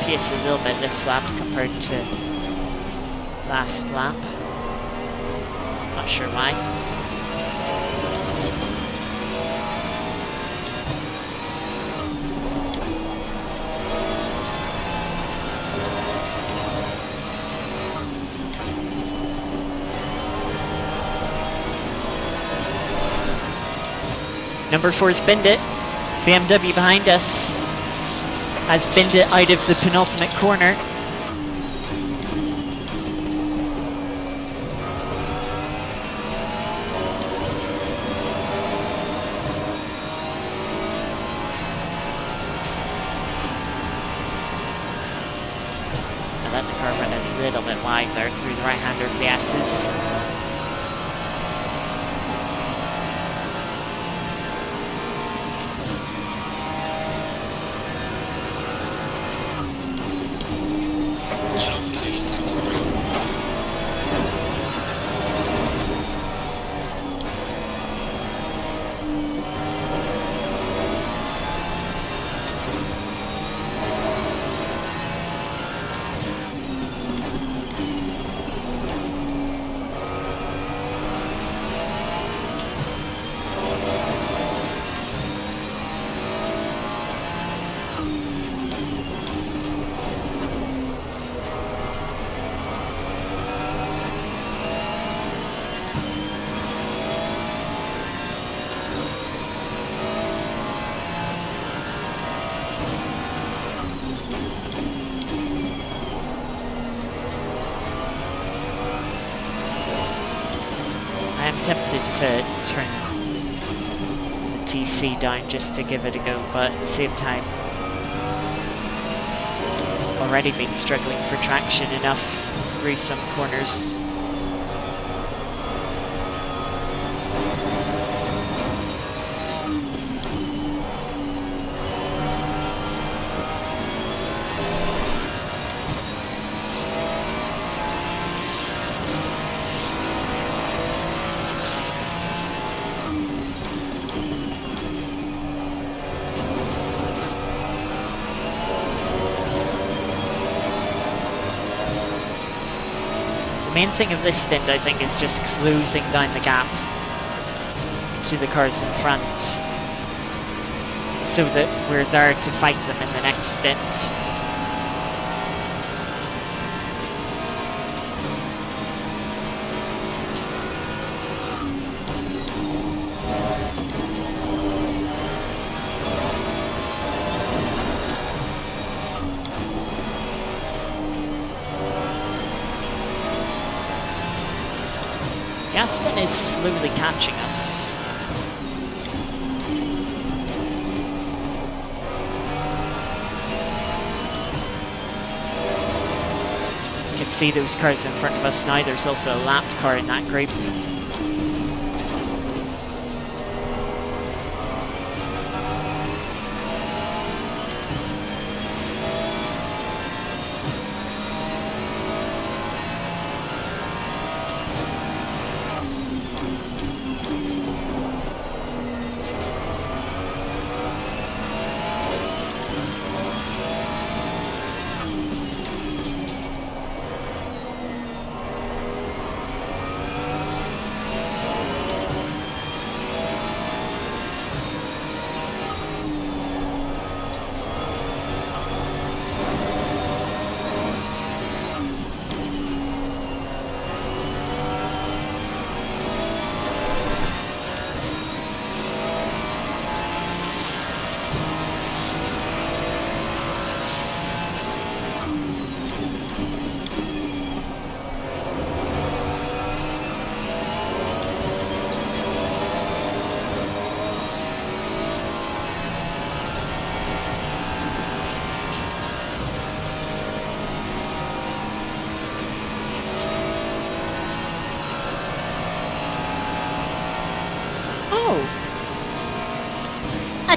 Pace a little bit this lap compared to last lap. Not sure why. Number 4's binned it. BMW behind us has binned it out of the penultimate corner. I let the car run a little bit wide there through the right-hander of the S's. to turn the TC down just to give it a go, but at the same time, already been struggling for traction enough through some corners. The main thing of this stint, I think, is just closing down the gap to the cars in front so that we're there to fight them in the next stint. Aston is slowly catching us. You can see those cars in front of us now. There's also a lapped car in that group.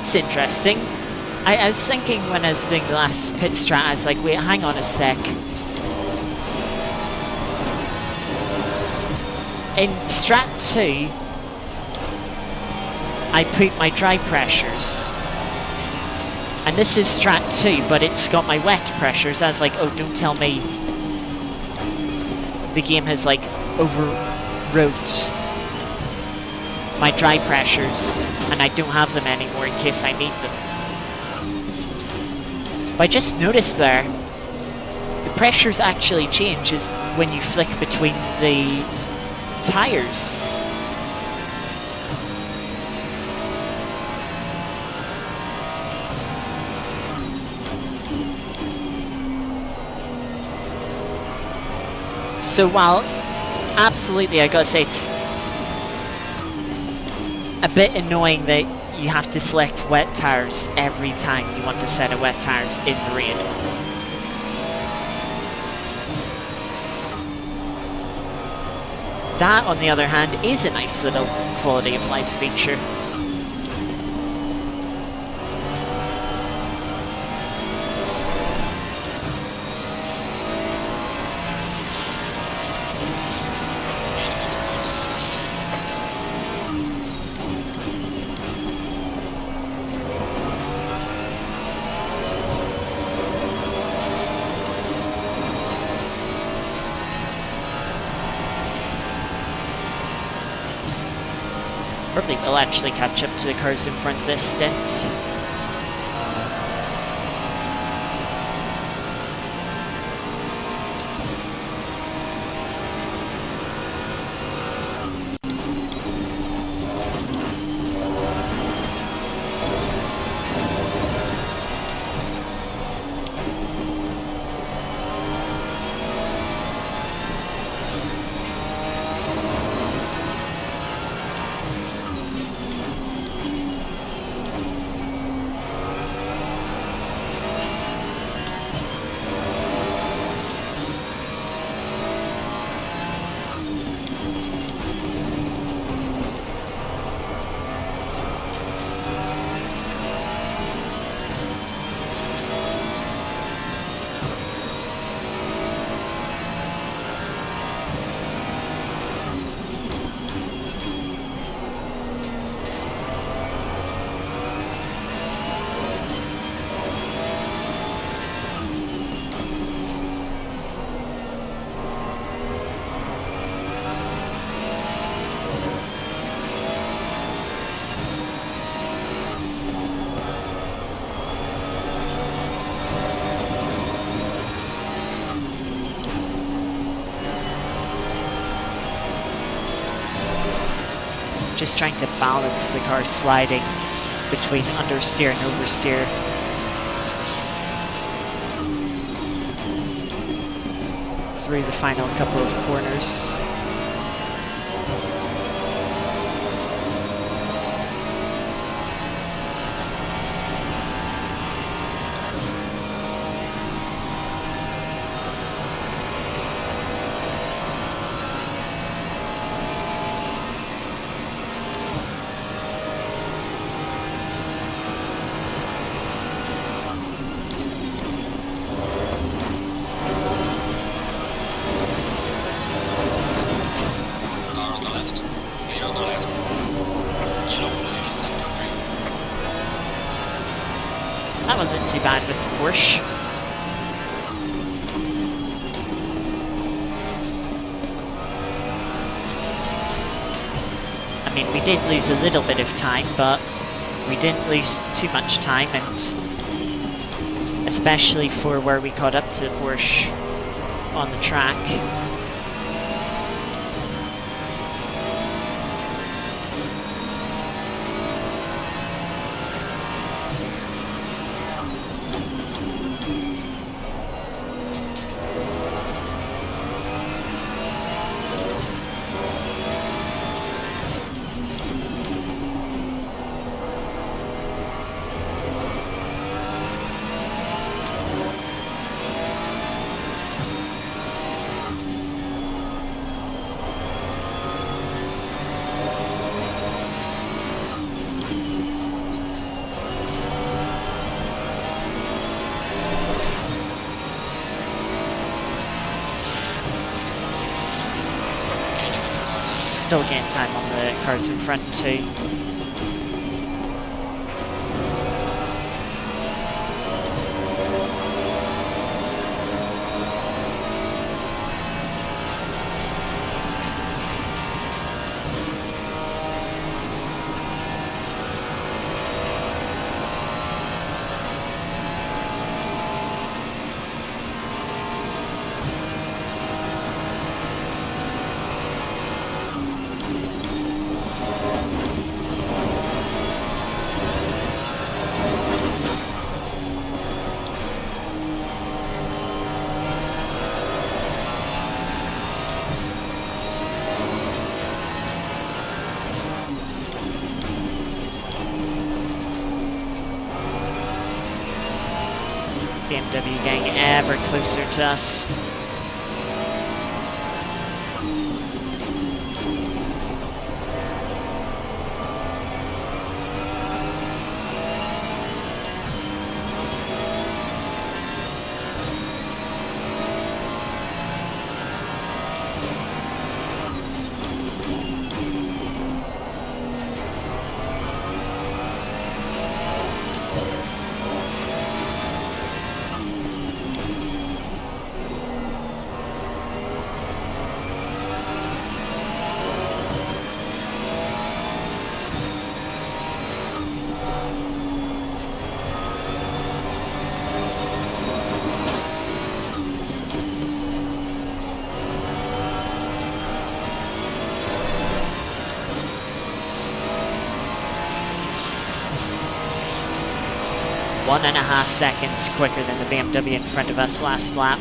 That's interesting. I was thinking when I was doing the last pit strat, I was like, wait, hang on a sec. In strat 2, I put my dry pressures. And this is strat 2, but it's got my wet pressures. I was like, oh, don't tell me the game has like overwrote my dry pressures and I don't have them anymore in case I need them. But I just noticed there, the pressures actually change is when you flick between the tires. So while absolutely I gotta say it's a bit annoying that you have to select wet tires every time you want to set a wet tires in the rain. That, on the other hand, is a nice little quality of life feature. Probably will actually catch up to the cars in front this stint. just trying to balance the car sliding between understeer and oversteer. Through the final couple of corners. That wasn't too bad with Porsche. I mean, we did lose a little bit of time, but we didn't lose too much time, and especially for where we caught up to Porsche on the track. Still getting time on the cars in front too. BMW getting ever closer to us. One and a half seconds quicker than the BMW in front of us last lap.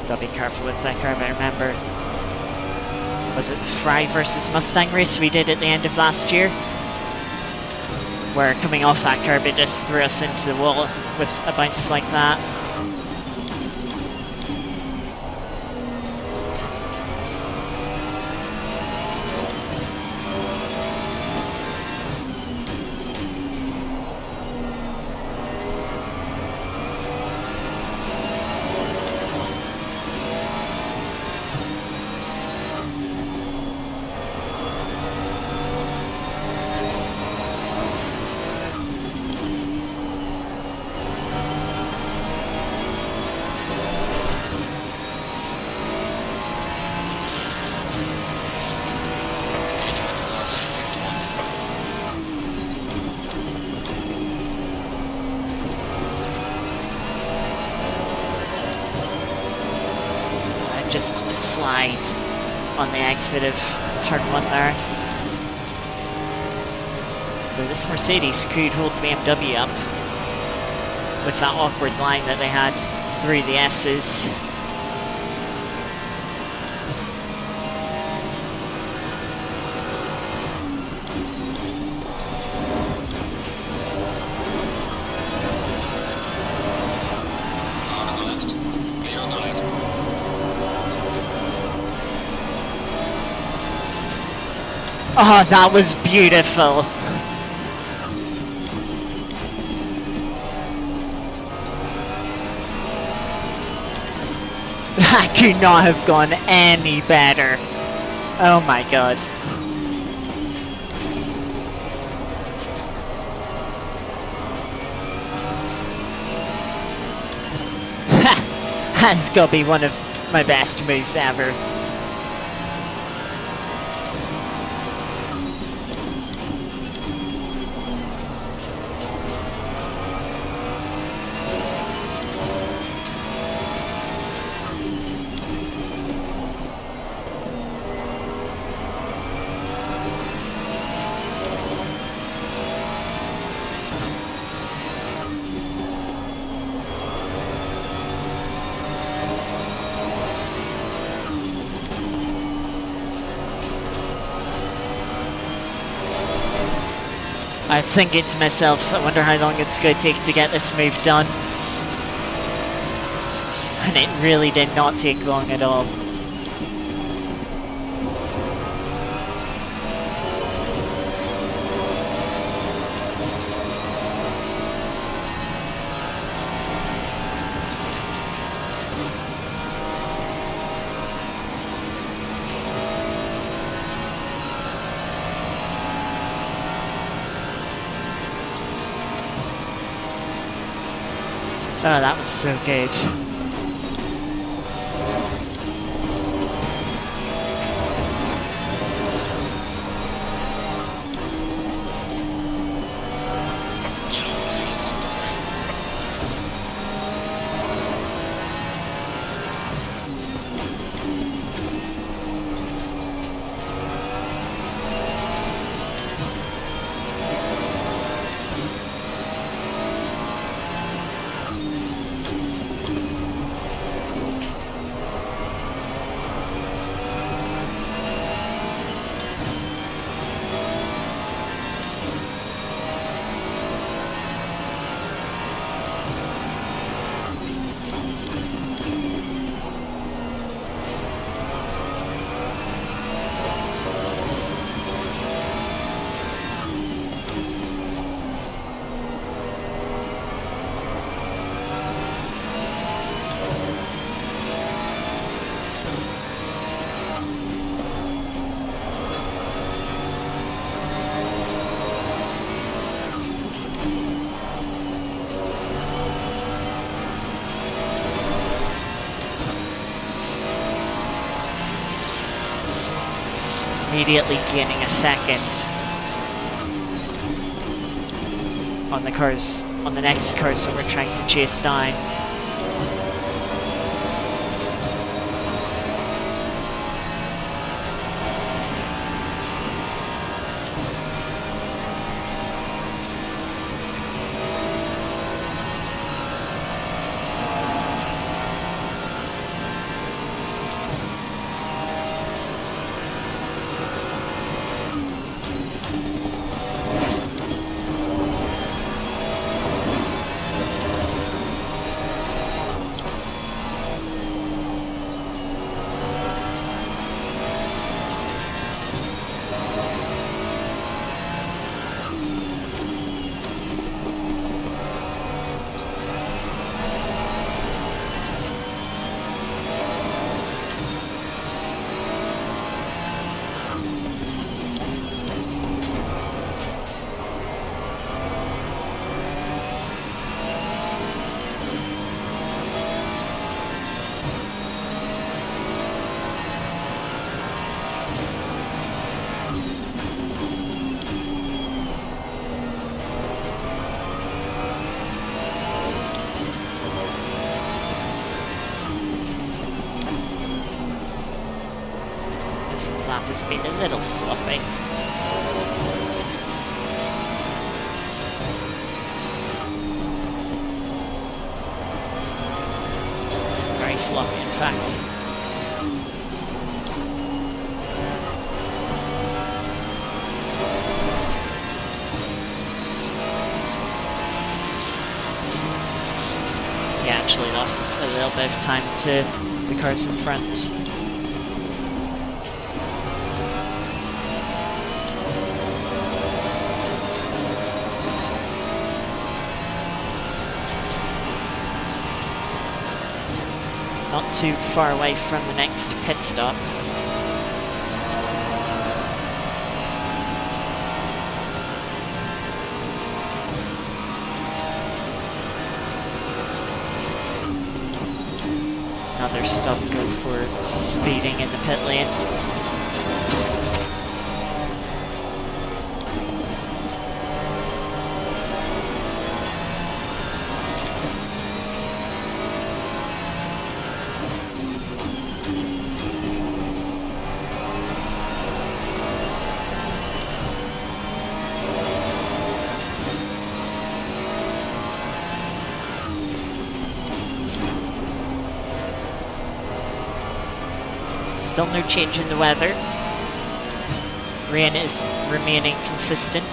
Gotta be careful with that car, but remember, was it the Fry versus Mustang race we did at the end of last year? where coming off that curb it just threw us into the wall with a bounce like that. Just a slide on the exit of turn 1 there. But this Mercedes could hold the BMW up with that awkward line that they had through the S's. Oh, that was beautiful. That could not have gone any better. Oh my god. That's gotta be one of my best moves ever. I was thinking to myself, I wonder how long it's going to take to get this move done. And it really did not take long at all. Oh, that was so good. Immediately gaining a second on the cars, on the next cars that we're trying to chase down. lap has been a little sloppy. Very sloppy, in fact. Yeah, actually lost a little bit of time to the cars in front. Not too far away from the next pit stop. Another stop go for speeding in the pit lane. Still no change in the weather. Rain is remaining consistent.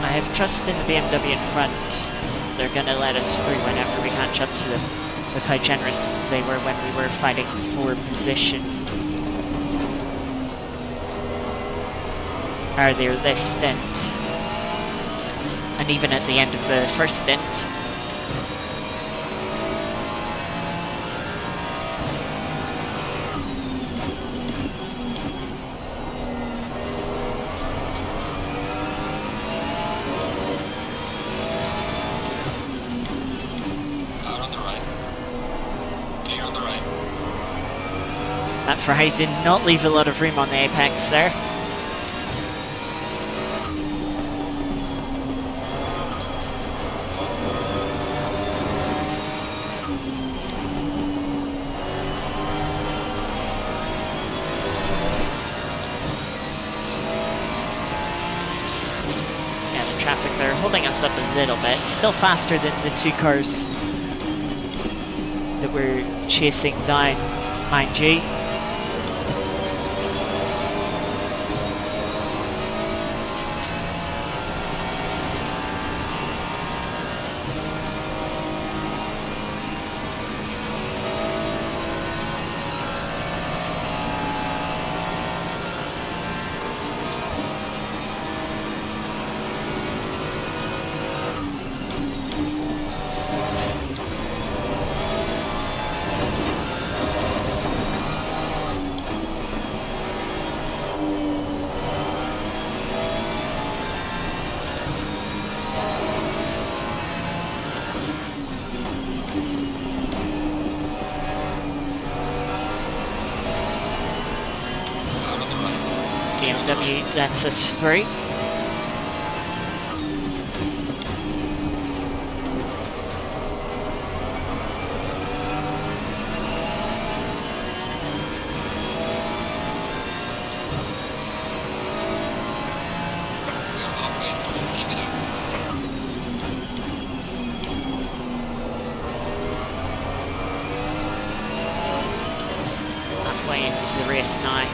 I have trust in the BMW in front. They're gonna let us through whenever we catch up to them. That's how generous they were when we were fighting for position. Earlier this stint. And even at the end of the first stint. That Ferrari did not leave a lot of room on the apex there. Yeah, the traffic there holding us up a little bit. Still faster than the two cars that we're chasing down, mind you. BMW lets us through. We are halfway through, keep it up. Halfway into the race now.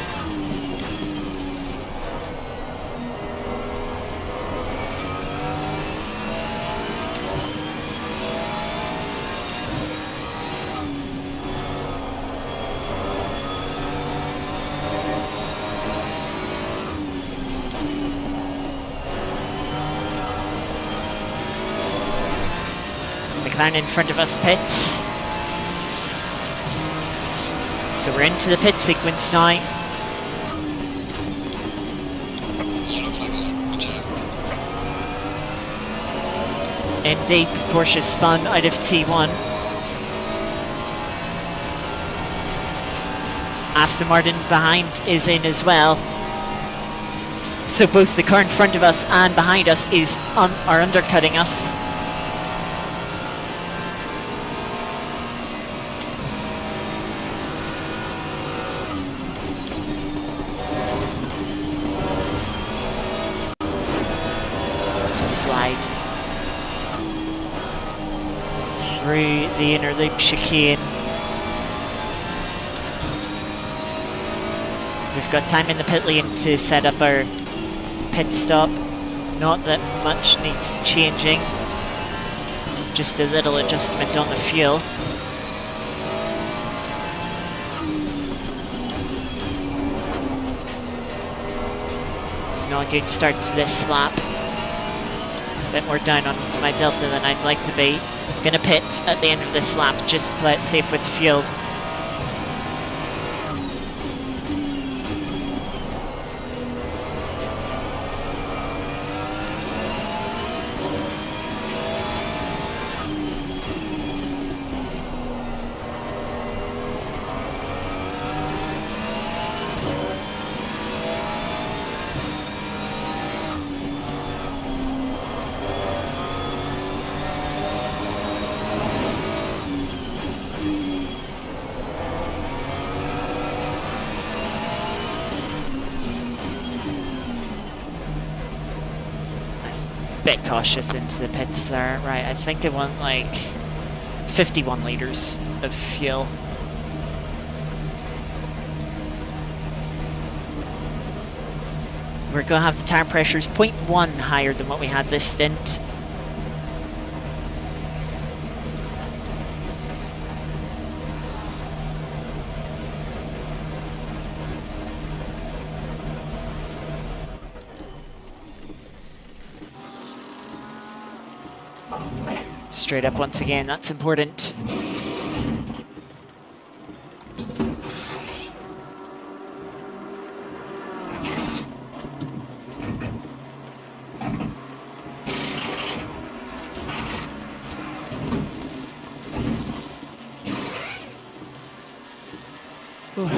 McLaren in front of us pits. So we're into the pit sequence now. Yellow flag on, watch out. In deep, Porsche spun out of T1. Aston Martin behind is in as well. So both the car in front of us and behind us are undercutting us. Slide through the inner loop chicane. We've got time in the pit lane to set up our pit stop. Not that much needs changing. Just a little adjustment on the fuel. It's not a good start to this lap. A bit more down on my delta than I'd like to be. I'm gonna pit at the end of this lap just to play it safe with fuel. Bit cautious into the pits there. Right, I think I want like 51 litres of fuel. We're going to have the tyre pressures 0.1 higher than what we had this stint. Straight up once again, that's important. Ooh.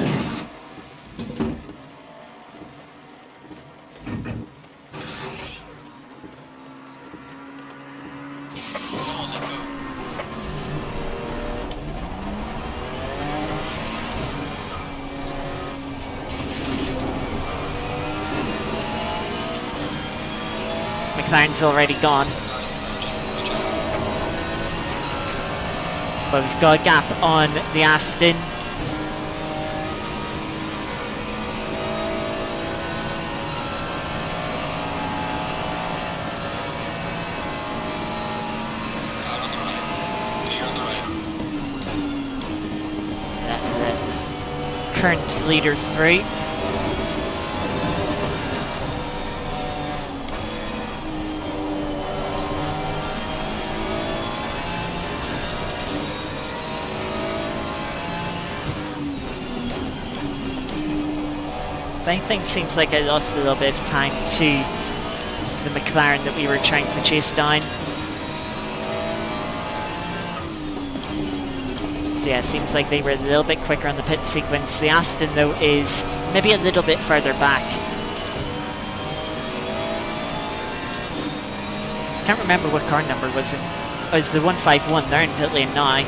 McLaren's already gone. But we've got a gap on the Aston. Current leader through. I think seems like I lost a little bit of time to the McLaren that we were trying to chase down. So yeah, seems like they were a little bit quicker on the pit sequence. The Aston though is maybe a little bit further back. Can't remember what car number was it. Oh, it's the 151. They're in pit lane now.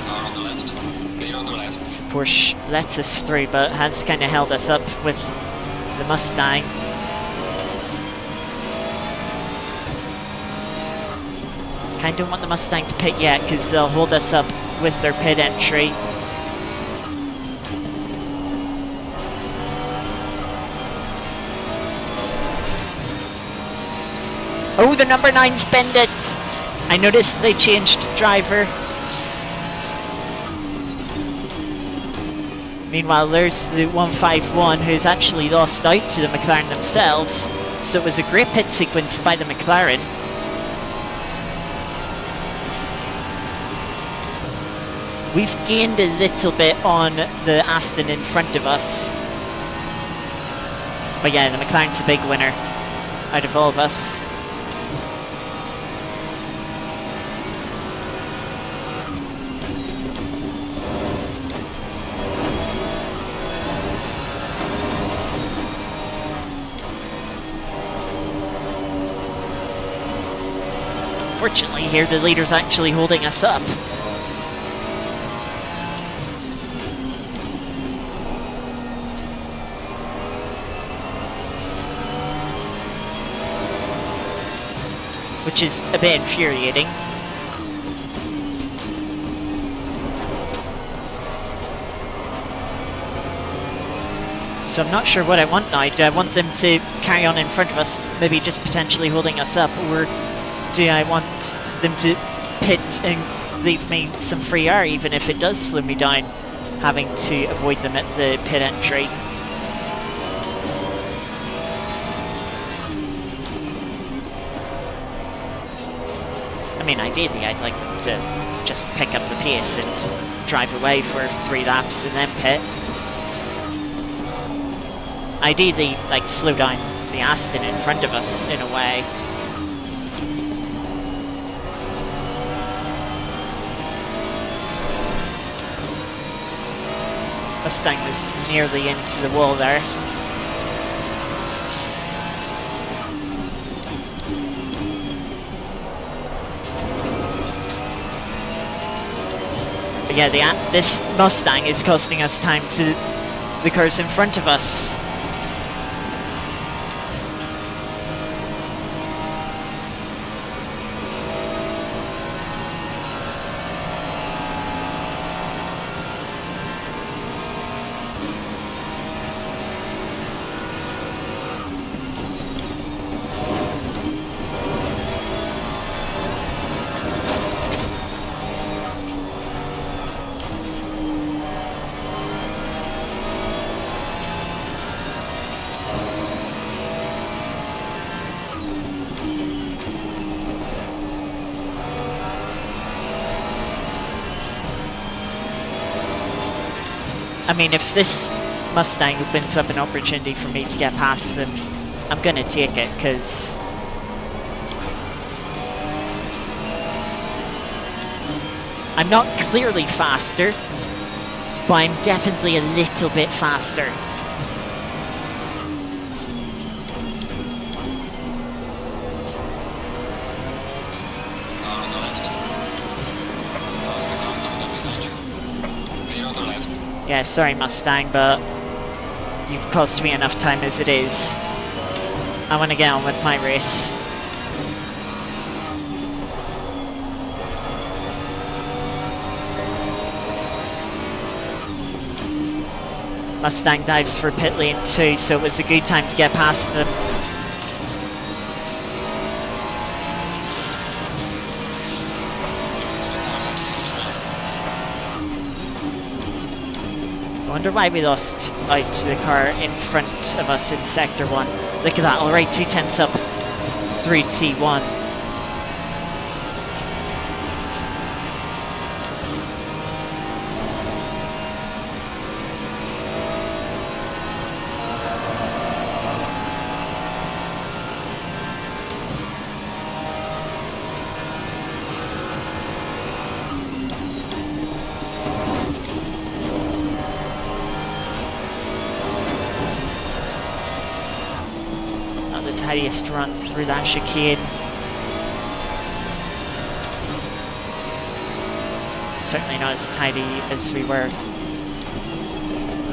Car on the left. Clear on the left. This Porsche lets us through, but has kind of held us up with the Mustang. Kind of don't want the Mustang to pit yet, because they'll hold us up with their pit entry. Oh, the number 9's bend it! I noticed they changed driver. Meanwhile, there's the 151 who's actually lost out to the McLaren themselves. So it was a great pit sequence by the McLaren. We've gained a little bit on the Aston in front of us. But yeah, the McLaren's the big winner out of all of us. Fortunately here, the leader's actually holding us up. Which is a bit infuriating. So I'm not sure what I want now. Do I want them to carry on in front of us, maybe just potentially holding us up, or do I want them to pit and leave me some free air, even if it does slow me down, having to avoid them at the pit entry? I mean, ideally, I'd like them to just pick up the pace and drive away for 3 laps and then pit. Ideally, like, slow down the Aston in front of us in a way. Mustang was nearly into the wall there. But yeah, this Mustang is costing us time to the cars in front of us. I mean, if this Mustang opens up an opportunity for me to get past them, I'm gonna take it, because I'm not clearly faster, but I'm definitely a little bit faster. Car on the left. Faster car coming up behind you. Clear on the left. Yeah, sorry Mustang, but you've cost me enough time as it is. I want to get on with my race. Mustang dives for pit lane 2, so it was a good time to get past them. Losing to the car ahead is Sector 1. I wonder why we lost out to the car in front of us in Sector 1. Look at that, alright, 2/10 up through T1. tidiest run through that chicane. Certainly not as tidy as we were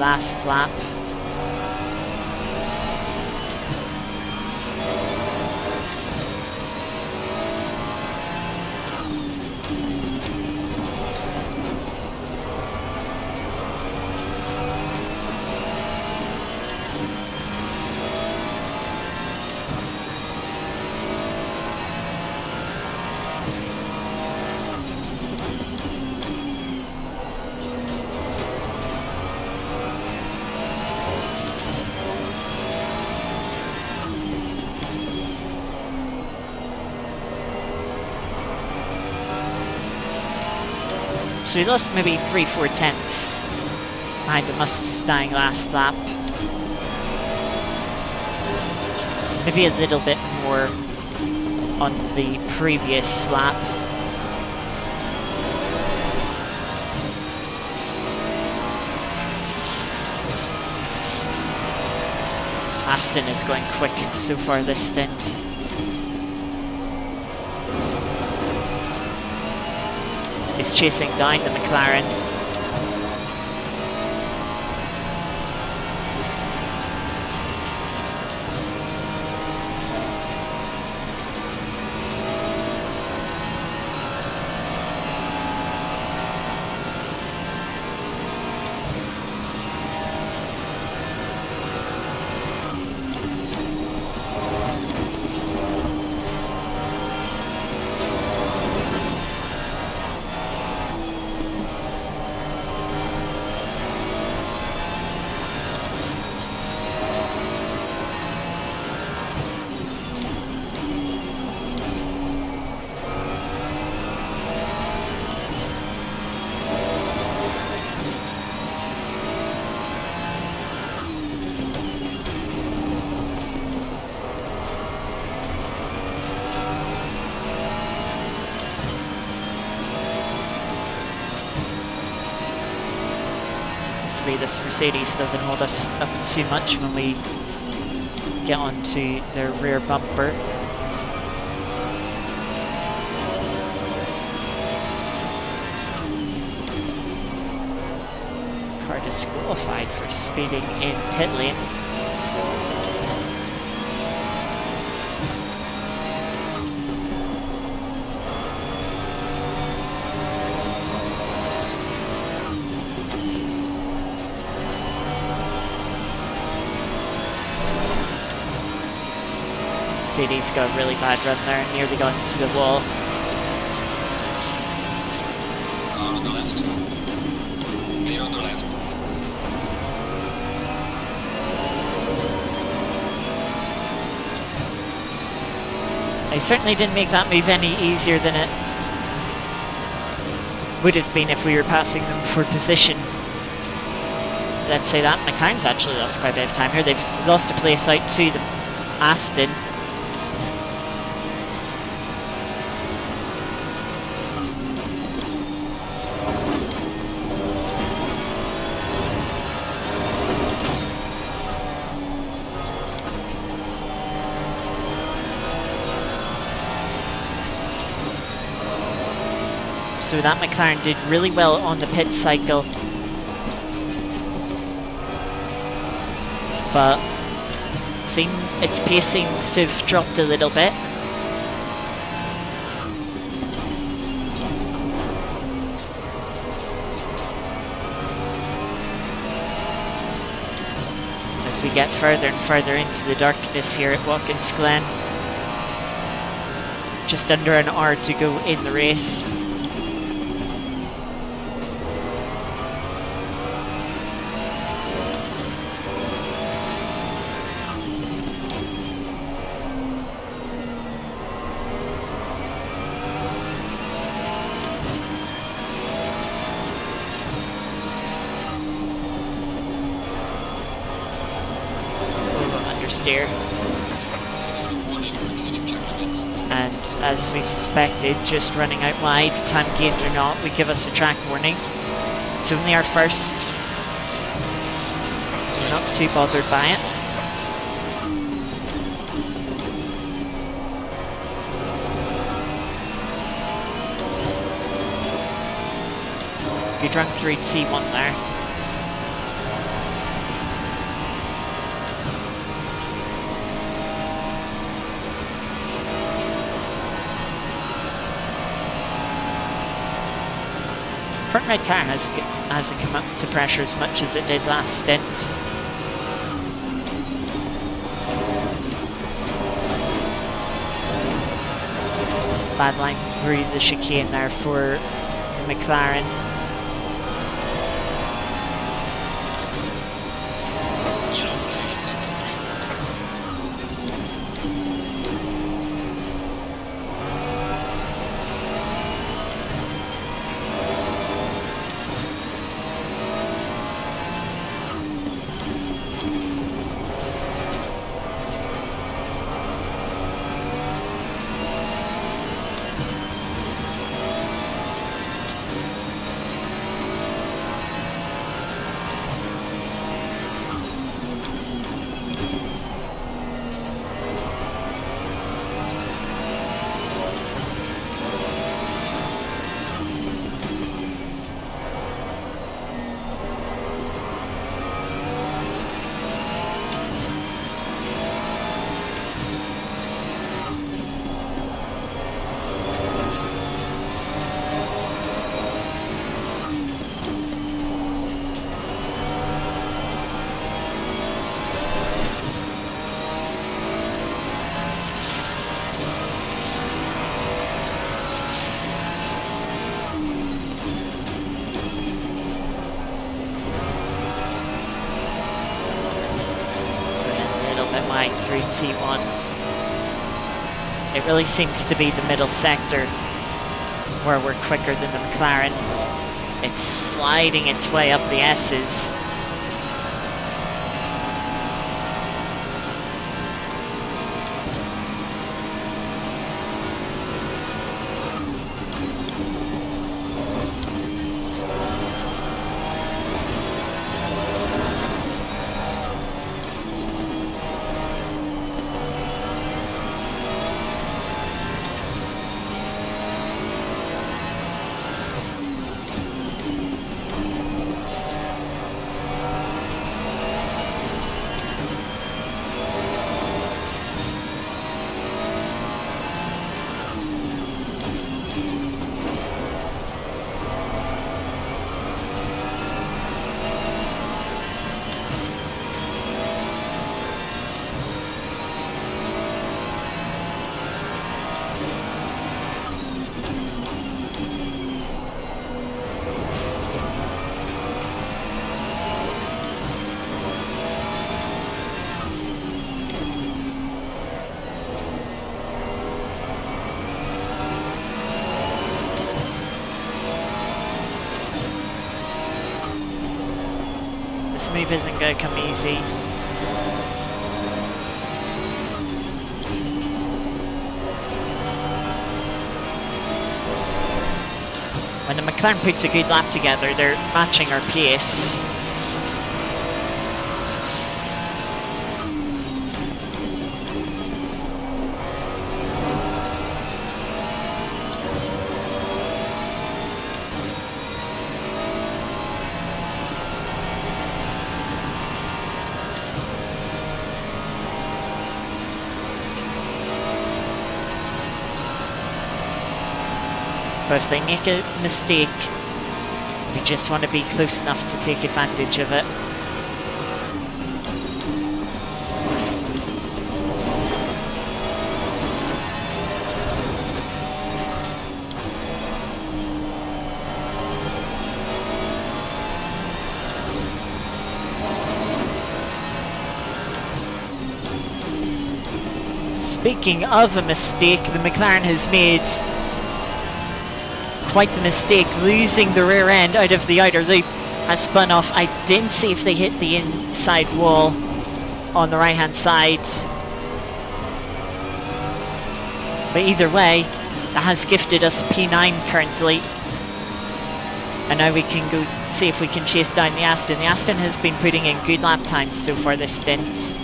last lap. So we lost maybe 3-4 tenths behind the Mustang last lap. Maybe a little bit more on the previous lap. Aston is going quick so far this stint. Is chasing down the McLaren. This Mercedes doesn't hold us up too much when we get onto their rear bumper. Car disqualified for speeding in pit lane. Mercedes got a really bad run there, nearly got into the wall. On the left. Clear on the left. They certainly didn't make that move any easier than it would have been if we were passing them for position. Let's say that. McLaren's actually lost quite a bit of time here. They've lost a place out to the Aston. So that McLaren did really well on the pit cycle. But its pace seems to have dropped a little bit. As we get further and further into the darkness here at Watkins Glen. Just under an hour to go in the race. Understeer. And as we suspected, just running out wide, time gained or not, would give us a track warning. It's only our first, so we're not too bothered by it. Good run through T1 there. Front right tyre hasn't come up to pressure as much as it did last stint. Bad line through the chicane there for the McLaren. Yellow flag in sector 3. Wide through T1. It really seems to be the middle sector where we're quicker than the McLaren. It's sliding its way up the S's. This move isn't going to come easy. When the McLaren puts a good lap together, they're matching our pace. But if they make a mistake, we just want to be close enough to take advantage of it. Speaking of a mistake, the McLaren has made quite the mistake, losing the rear end out of the outer loop. Has spun off. I didn't see if they hit the inside wall on the right hand side, but either way, that has gifted us P9 currently, and now we can go see if we can chase down the Aston. The Aston has been putting in good lap times so far this stint.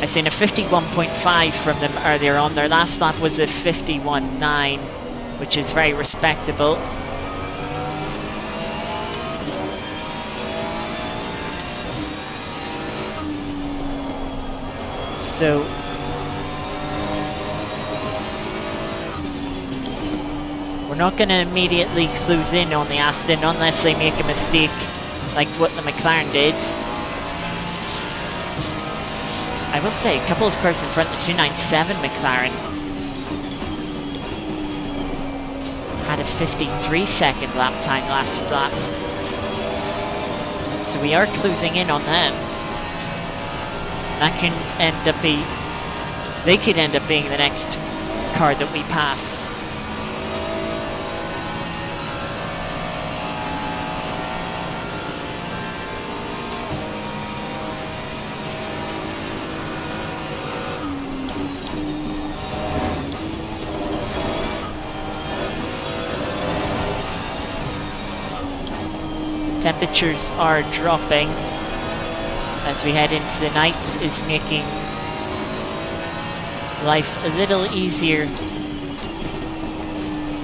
I seen a 51.5 from them earlier on. Their last lap was a 51.9. which is very respectable. So we're not going to immediately close in on the Aston unless they make a mistake like what the McLaren did. I will say, a couple of cars in front, the 297 McLaren had a 53-second lap time last lap. So we are closing in on them. That can end up they could end up being the next car that we pass. Temperatures are dropping as we head into the night, is making life a little easier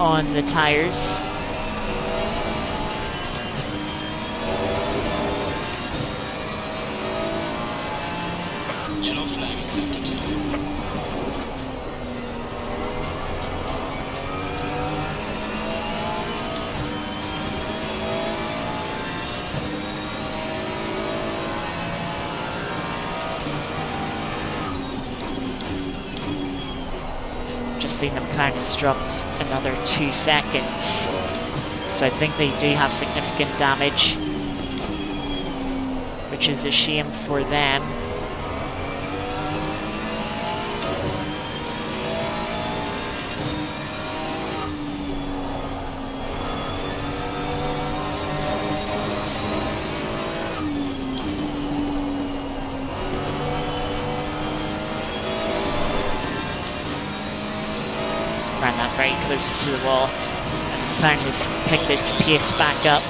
on the tires. Yellow flag accepted. Seen the McLaren has dropped another 2 seconds, so I think they do have significant damage, which is a shame for them. Ran that very close to the wall, and McLaren has picked its pace back up.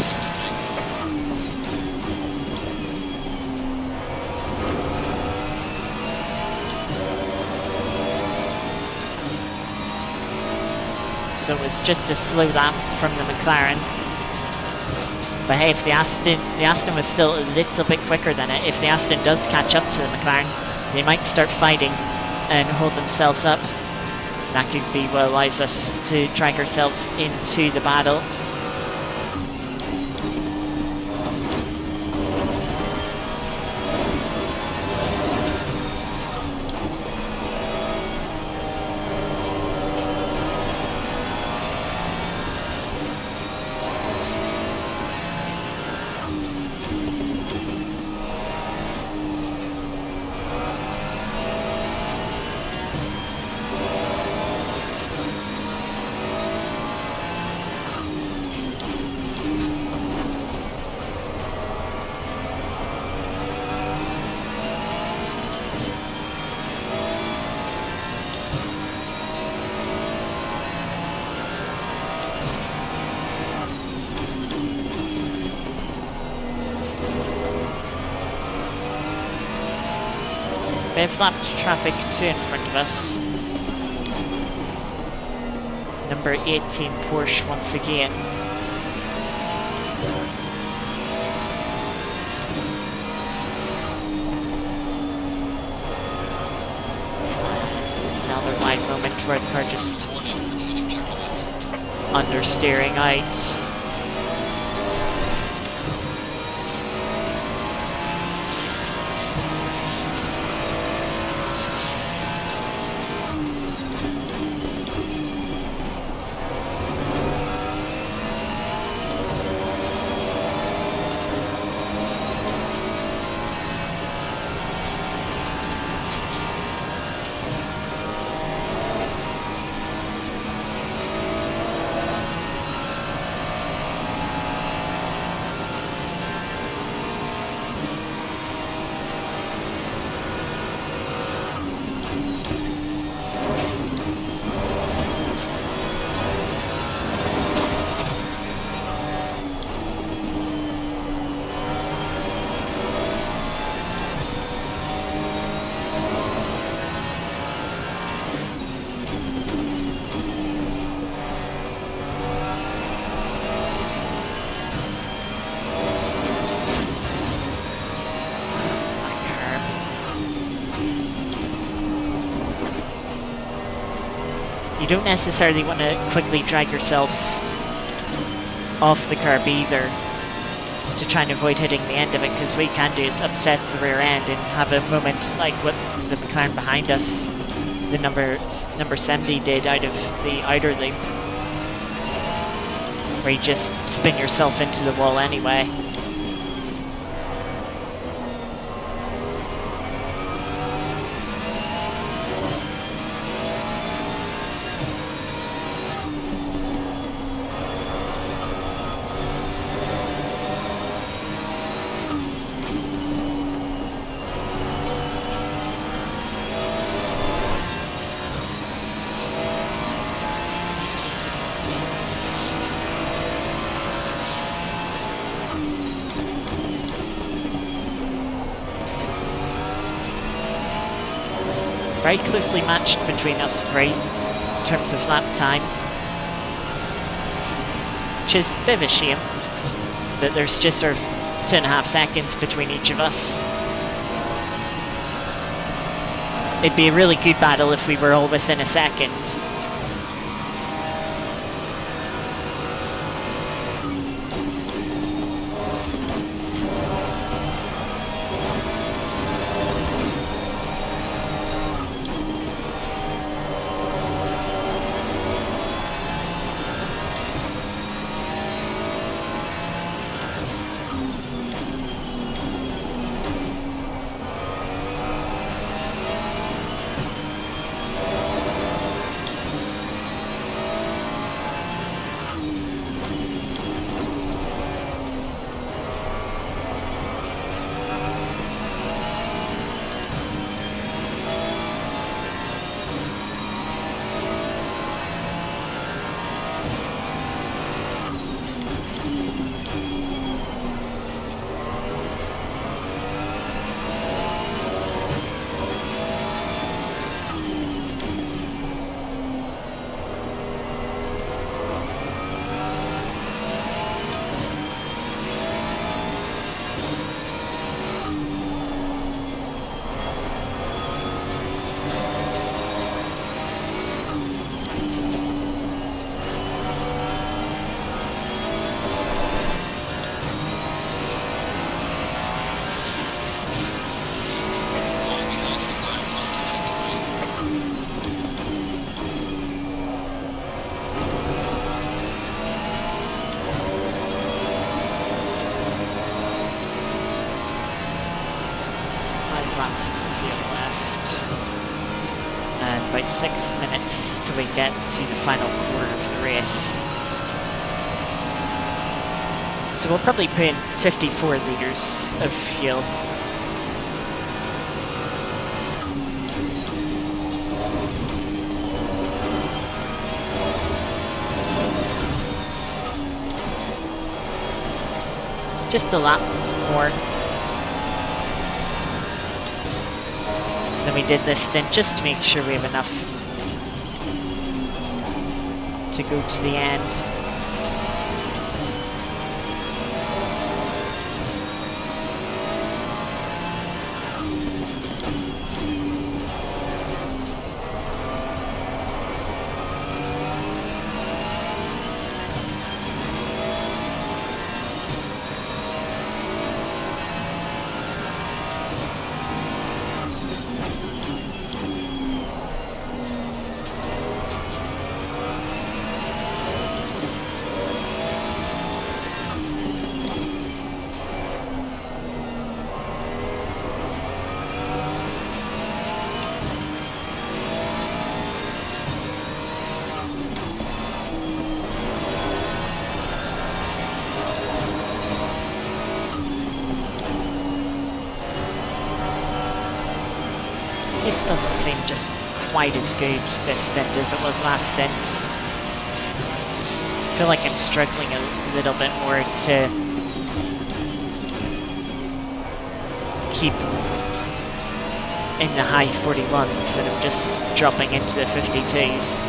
So it was just a slow lap from the McLaren. But hey, if the Aston was still a little bit quicker than it, if the Aston does catch up to the McLaren, they might start fighting and hold themselves up. That could be what allows us to drag ourselves into the battle. They've lapped traffic 2 in front of us. Number 18 Porsche once again. Another wide moment where the car just understeering out. don't necessarily want to quickly drag yourself off the curb either to try and avoid hitting the end of it, because what you can do is upset the rear end and have a moment like what the McLaren behind us, the number 70 did out of the outer loop, where you just spin yourself into the wall anyway. Very closely matched between us three in terms of lap time, which is a bit of a shame that there's just sort of 2.5 seconds between each of us. It'd be a really good battle if we were all within a second. Laps of fuel left, and about 6 minutes till we get to the final quarter of the race. So we'll probably put in 54 litres of fuel. Just a lap more than we did this stint, just to make sure we have enough to go to the end. This doesn't seem just quite as good this stint as it was last stint. I feel like I'm struggling a little bit more to keep in the high 41s, and I'm just dropping into the 52s.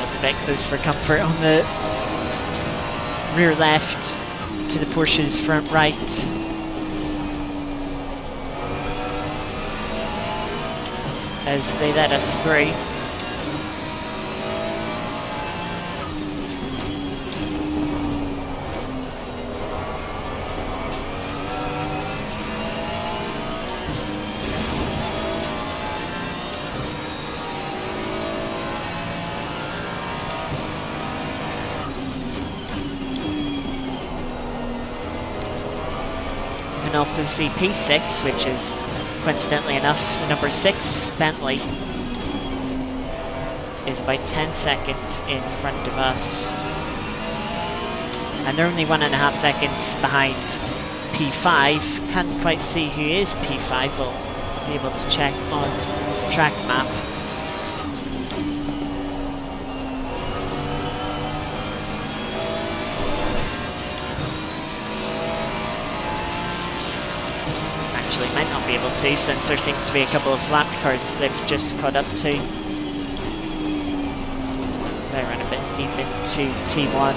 was a bit close for comfort on the rear left to the Porsche's front right. As they let us through. You can also see P6, which is coincidentally enough number 6 Bentley, is about 10 seconds in front of us, and they're only 1.5 seconds behind P5. Can't quite see who is P5. We'll be able to check on track map. Actually might not be able to, since there seems to be a couple of lapped cars that they've just caught up to. So I run a bit deep into T1.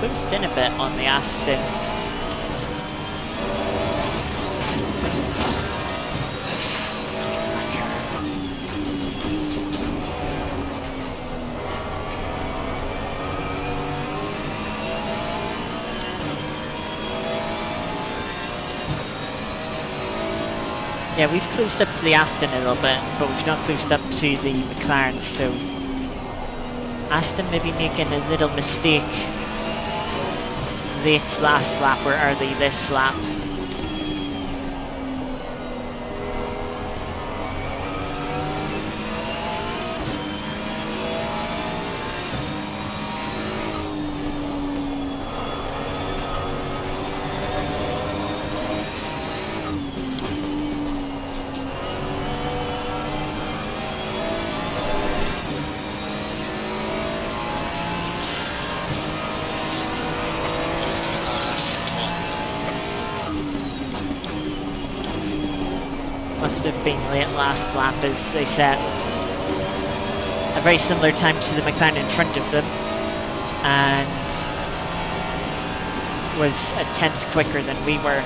Closed in a bit on the Aston. Yeah, we've closed up to the Aston a little bit, but we've not closed up to the McLaren, so Aston maybe making a little mistake late last lap or early this lap. Must have been late last lap, as they set a very similar time to the McLaren in front of them and was a 10th quicker than we were.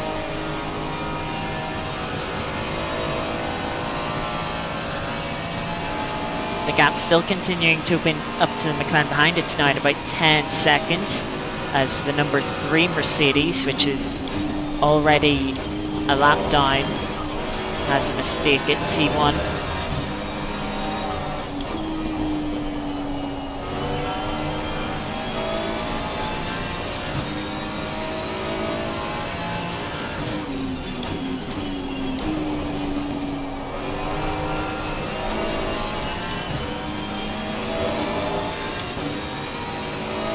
The gap still continuing to open up to the McLaren behind. It's now at about 10 seconds as the number 3 Mercedes, which is already a lap down, has a mistake at T1.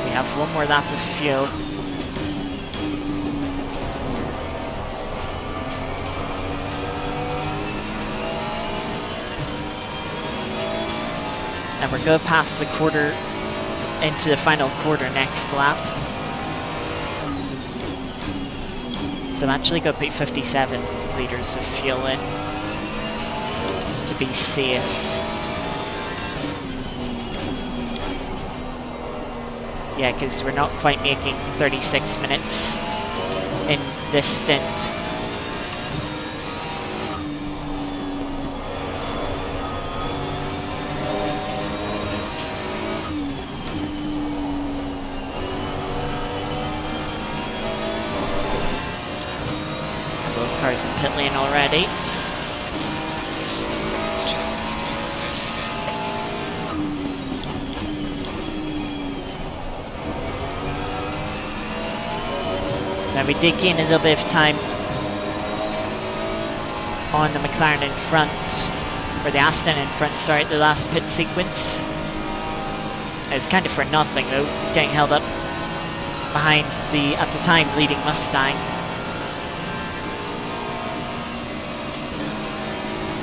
We have one more lap of fuel. And we're going to pass the quarter into the final quarter next lap. So I'm actually going to put 57 litres of fuel in to be safe. Yeah, because we're not quite making 36 minutes in this stint. Cars in pit lane already. Now we did gain a little bit of time on the McLaren in front, or the Aston in front, sorry, the last pit sequence. It's kind of for nothing though, getting held up behind the, at the time, leading Mustang.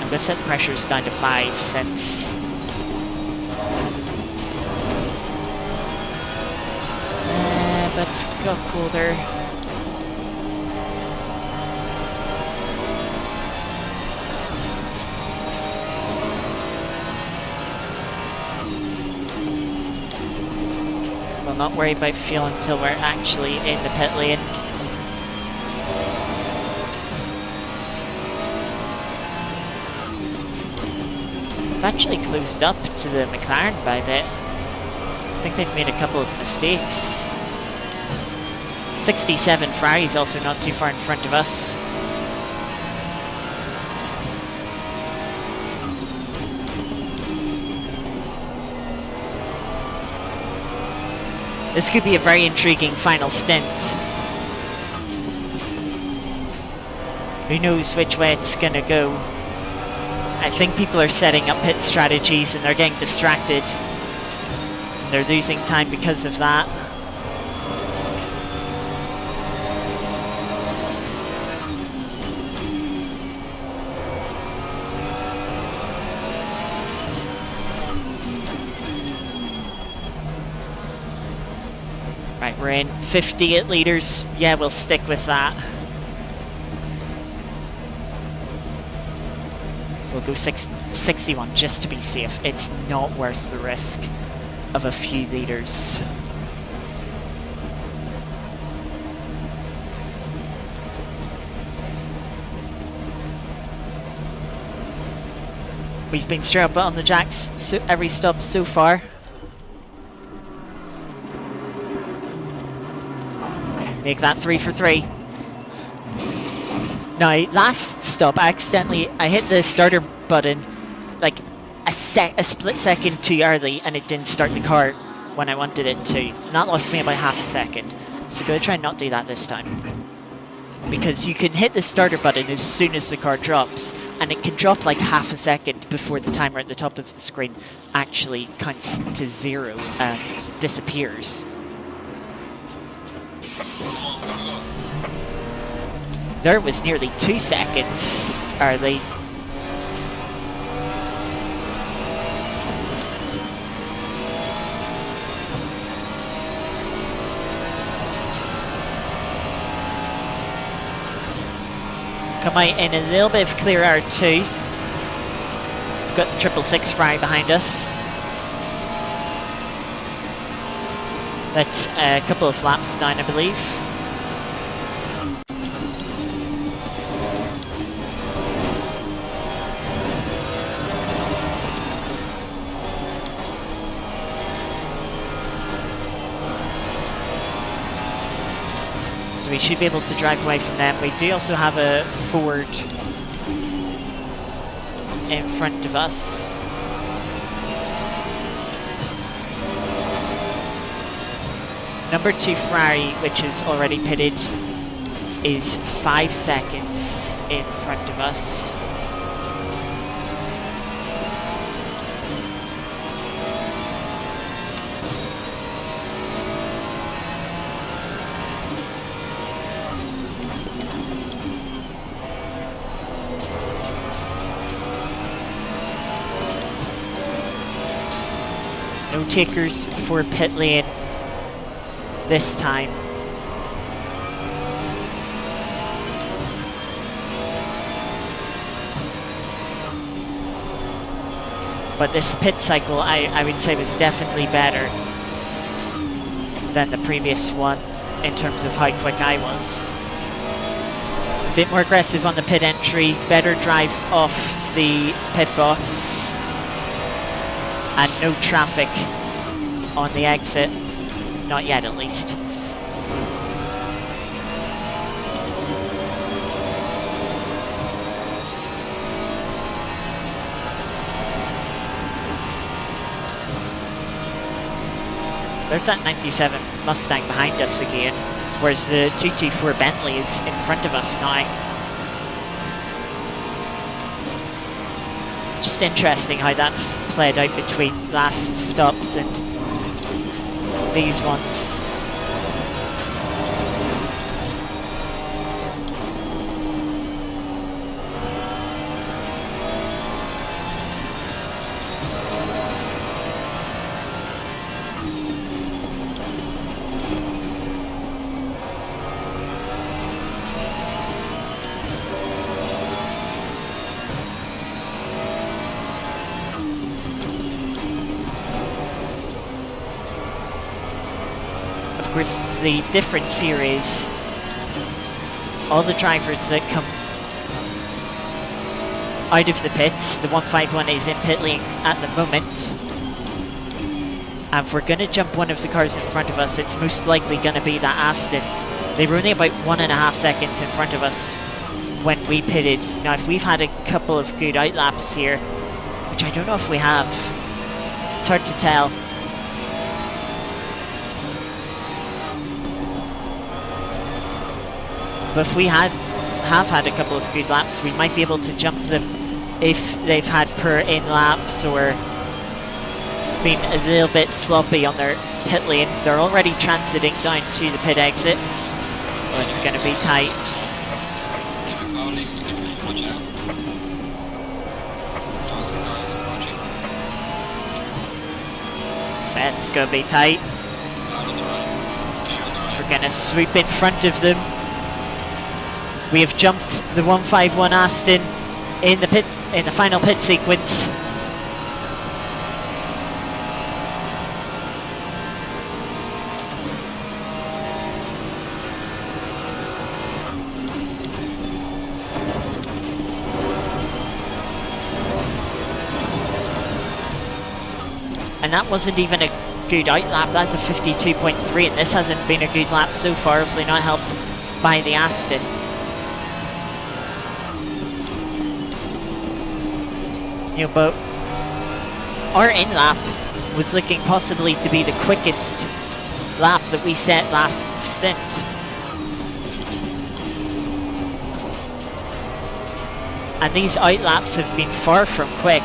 I'm going to set the pressures down to 5 since but it's got colder. We'll not worry about fuel until we're actually in the pit lane. We've actually closed up to the McLaren by a bit. I think they've made a couple of mistakes. 67 Ferrari's also not too far in front of us. This could be a very intriguing final stint. Who knows which way it's gonna go. I think people are setting up pit strategies and they're getting distracted. They're losing time because of that. Right, we're in 58 litres. Yeah, we'll stick with that. We'll go 61 just to be safe. It's not worth the risk of a few litres. We've been straight up on the jacks every stop so far. Make that 3 for 3. Now, last stop, I hit the starter button like a split second too early, and it didn't start the car when I wanted it to. And that lost me about half a second. So I'm going to try and not do that this time. Because you can hit the starter button as soon as the car drops, and it can drop like half a second before the timer at the top of the screen actually counts to 0 and disappears. There was nearly 2 seconds early. Come out in a little bit of clear air too. We've got the 666 Ferrari behind us. That's a couple of laps down, I believe. So we should be able to drive away from them. We do also have a Ford in front of us. Number 2 Ferrari, which is already pitted, is 5 seconds in front of us. No takers for pit lane this time. But this pit cycle, I would say, was definitely better than the previous one in terms of how quick I was. A bit more aggressive on the pit entry, better drive off the pit box, and no traffic on the exit. Not yet, at least. There's that 97 Mustang behind us again. whereas the 224 Bentley is in front of us now. Just interesting how that's played out between last stops and these ones. Of course, the difference here is all the drivers that come out of the pits, the 151 is in pit lane at the moment, and if we're going to jump one of the cars in front of us, it's most likely going to be that Aston. They were only about 1.5 seconds in front of us when we pitted. Now if we've had a couple of good outlaps here, which I don't know if we have, it's hard to tell. But if we have had a couple of good laps, we might be able to jump them if they've had poor in laps or been a little bit sloppy on their pit lane. They're already transiting down to the pit exit. Oh, it's going to be tight. There's a car leaving the pit lane, watch out. Faster cars approaching. So it's going to be tight. Car on the right. Clear on the right. We're going to swoop in front of them. We have jumped the 151 Aston in the final pit sequence. And that wasn't even a good outlap, that's a 52.3, and this hasn't been a good lap so far, obviously not helped by the Aston. You know, but our in lap was looking possibly to be the quickest lap that we set last stint. And these out laps have been far from quick.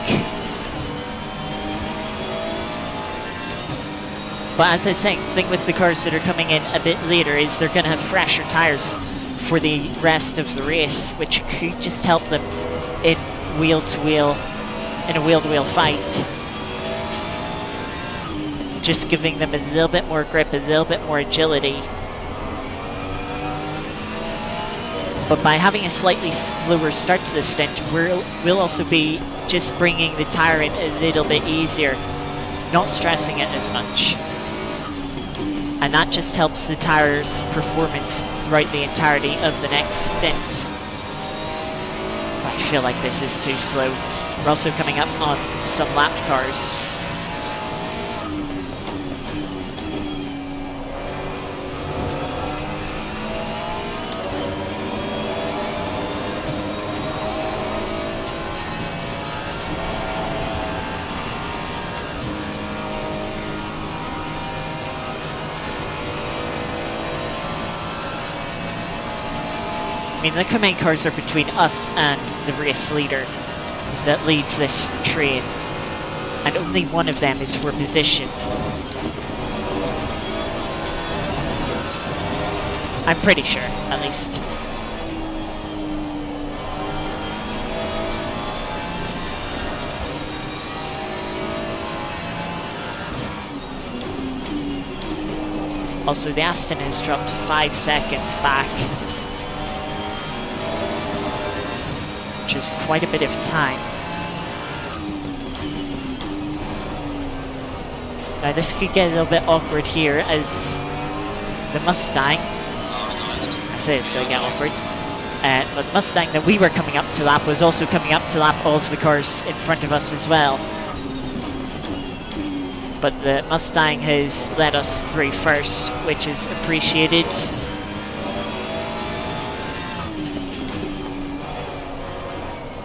But as I was saying, the thing with the cars that are coming in a bit later is they're going to have fresher tyres for the rest of the race, which could just help them in a wheel-to-wheel fight. Just giving them a little bit more grip, a little bit more agility. But by having a slightly slower start to the stint, we'll also be just bringing the tyre in a little bit easier, not stressing it as much. And that just helps the tyre's performance throughout the entirety of the next stint. I feel like this is too slow. We're also coming up on some lapped cars. I mean, the command cars are between us and the race leader that leads this train, and only one of them is for position. I'm pretty sure, at least. Also, the Aston has dropped 5 seconds back, which is quite a bit of time. Now this could get a little bit awkward here as the Mustang, I say it's going to get awkward, but the Mustang that we were coming up to lap was also coming up to lap all of the cars in front of us as well. But the Mustang has let us through first, which is appreciated.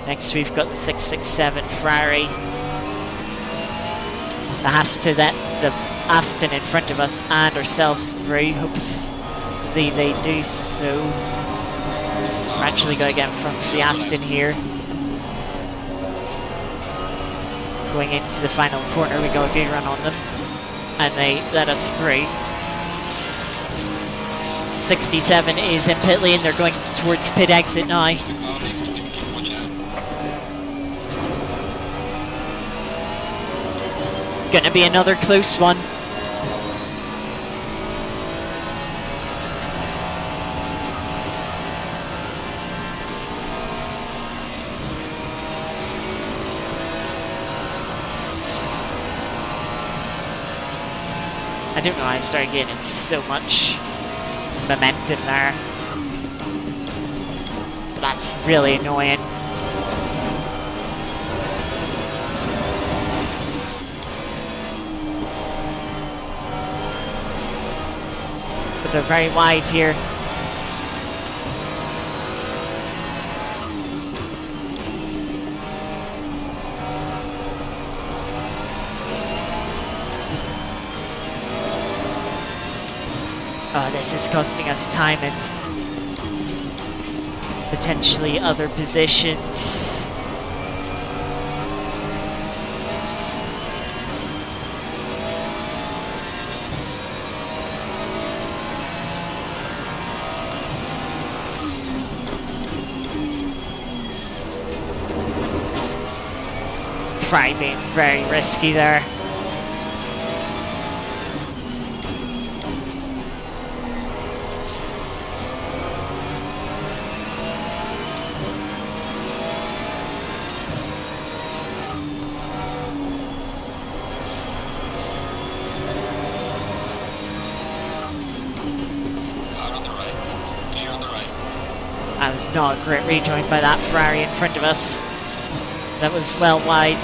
Next we've got the 667 Ferrari. That has to let the Aston in front of us and ourselves through. Hopefully they do so. We're actually going to get in front of the Aston here. Going into the final corner, we got a good run on them. And they let us through. 67 is in pit lane, they're going towards pit exit now. Watch out. Gonna be another close one. I don't know how I started getting so much momentum there. But that's really annoying. But they're very wide here. Oh, this is costing us time and potentially other positions. Fry being very risky there. That was not a great rejoin by that Ferrari in front of us. That was well wide.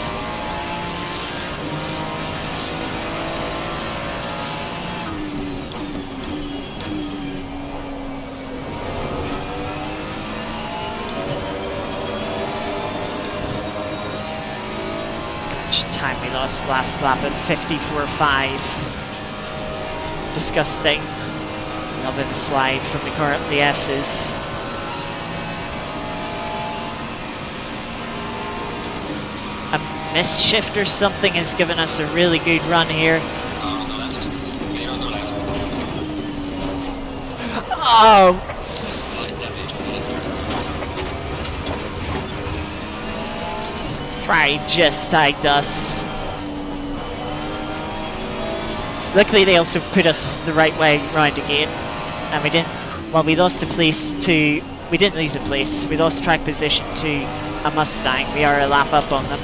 Gosh, time we lost last lap at 54.5. Disgusting. A little bit of a slide from the car up the S's. Miss shift or something has given us a really good run here. Car on the left. Clear on the left. Oh! There's light damage on the left. Fry just tagged us. Luckily they also put us the right way round again. And we didn't, well, we lost a place to, we didn't lose a place. We lost track position to a Mustang. We are a lap up on them.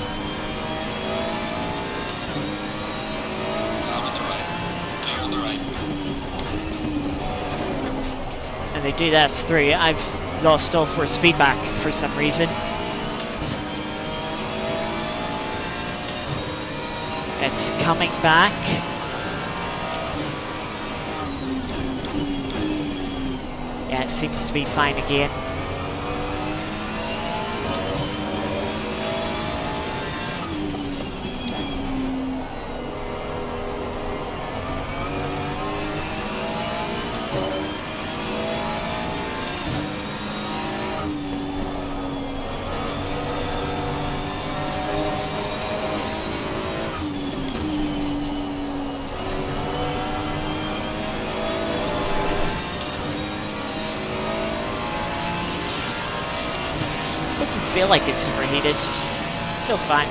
And they do that through. I've lost all force feedback for some reason. It's coming back. Yeah, it seems to be fine again. Feel like it's overheated. Feels fine.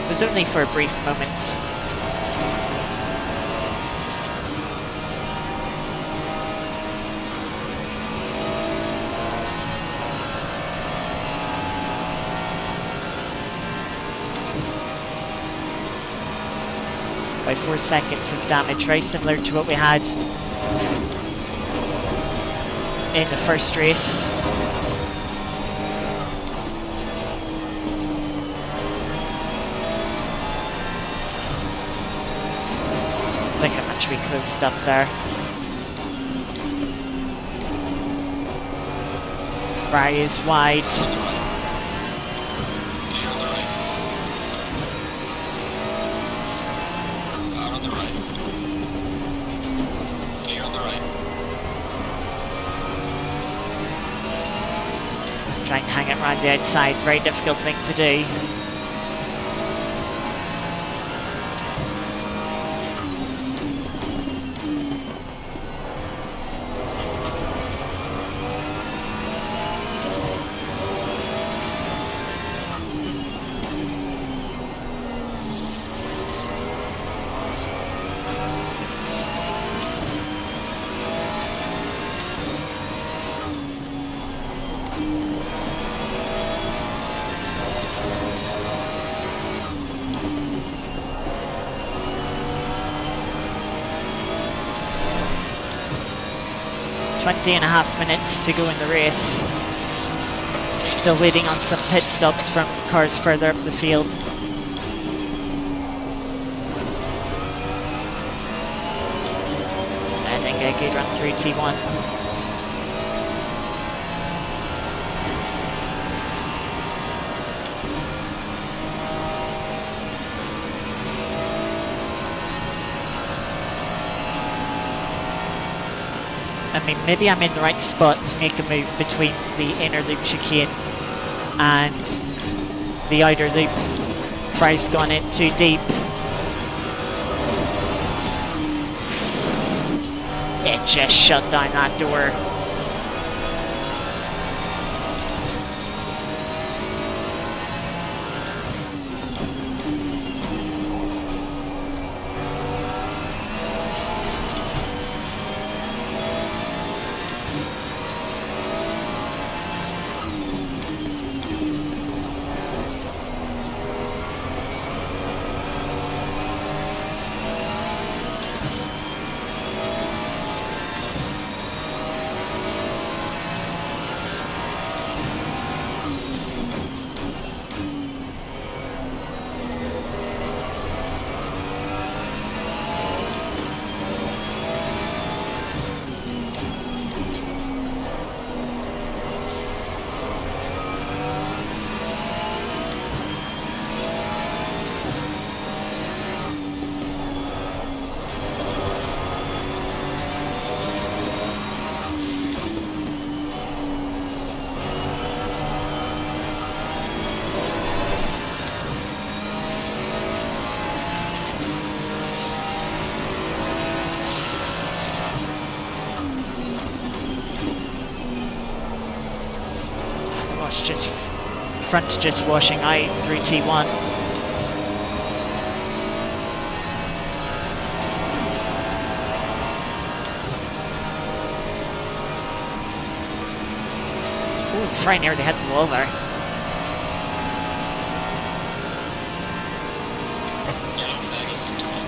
It was only for a brief moment. By 4 seconds of damage, very similar to what we had in the first race. Look how much we closed up there. Fry is wide. around the outside. Very difficult thing to do. And a half minutes to go in the race. Still waiting on some pit stops from cars further up the field. I think a good run through T1. I mean, maybe I'm in the right spot to make a move between the inner loop chicane and the outer loop. Fry's gone in too deep. It just shut down that door. Just front just washing out through T1. Ooh, Fry nearly had the wall there. Yellow flag is into it.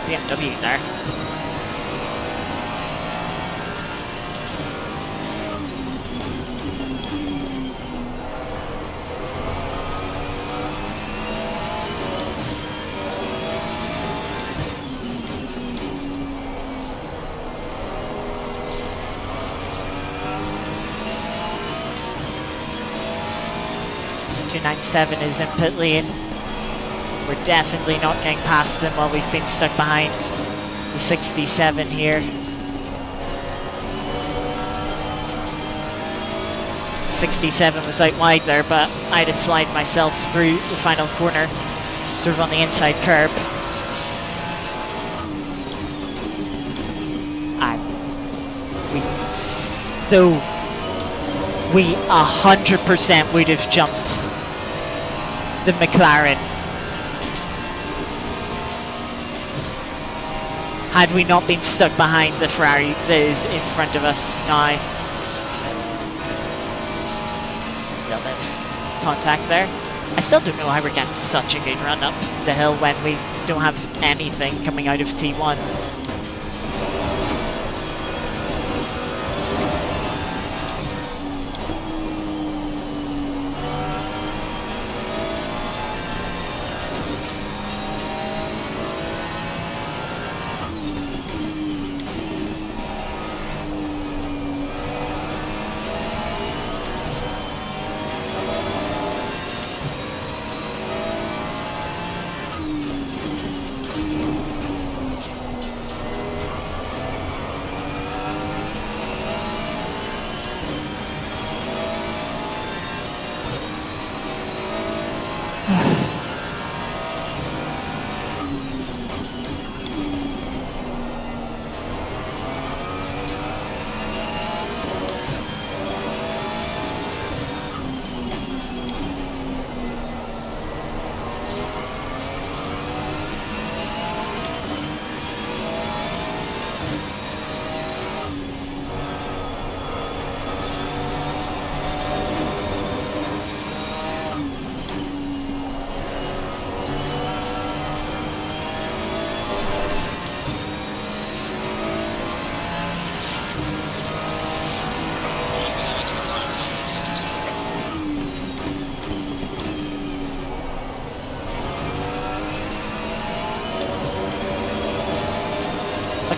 BMW there. .297 is in pit lane. We're definitely not getting past them while we've been stuck behind the 67 here. 67 was out wide there, but I had to slide myself through the final corner, sort of on the inside curb. We 100% would have jumped the McLaren had we not been stuck behind the Ferrari that is in front of us now. They'll have contact there. I still don't know how we're getting such a good run up the hill when we don't have anything coming out of T1.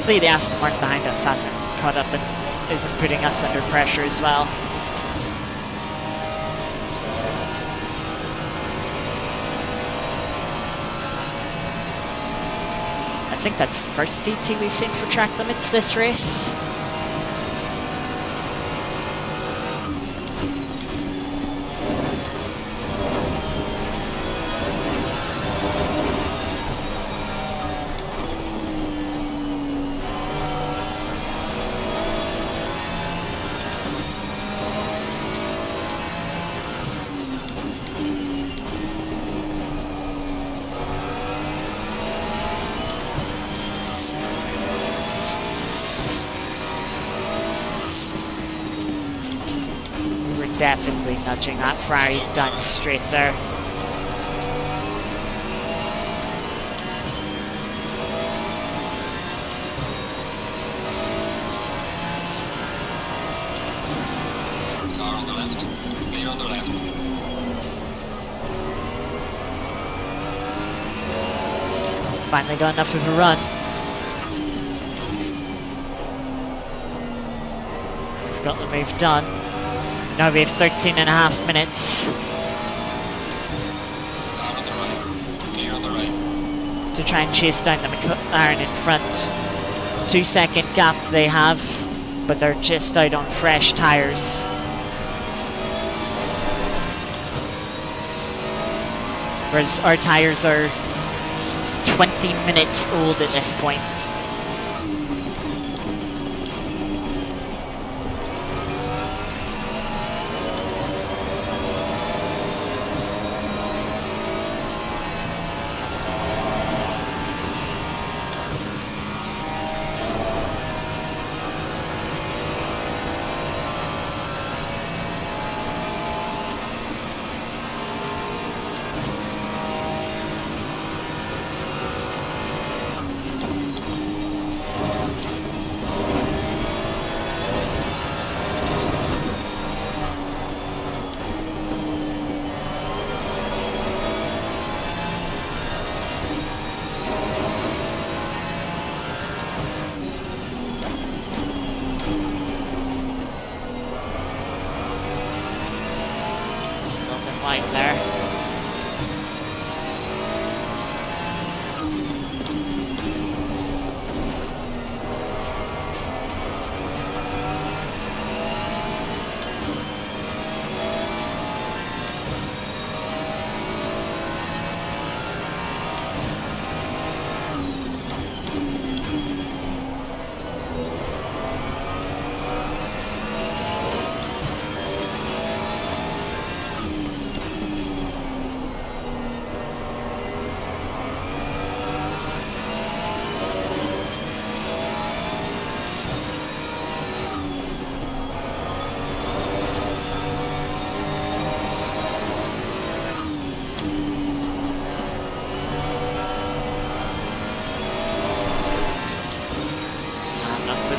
Luckily the Aston Martin behind us hasn't caught up and isn't putting us under pressure as well. I think that's the first DT we've seen for track limits this race. Definitely nudging that Ferrari down the straight there. Car on the left. Clear on the left. Finally got enough of a run. We've got the move done. Now we have 13 and a half minutes Car on the right. Clear on the right. to try and chase down the McLaren in front. 2-second gap they have, but they're just out on fresh tyres. Whereas our tyres are 20 minutes old at this point. Line there.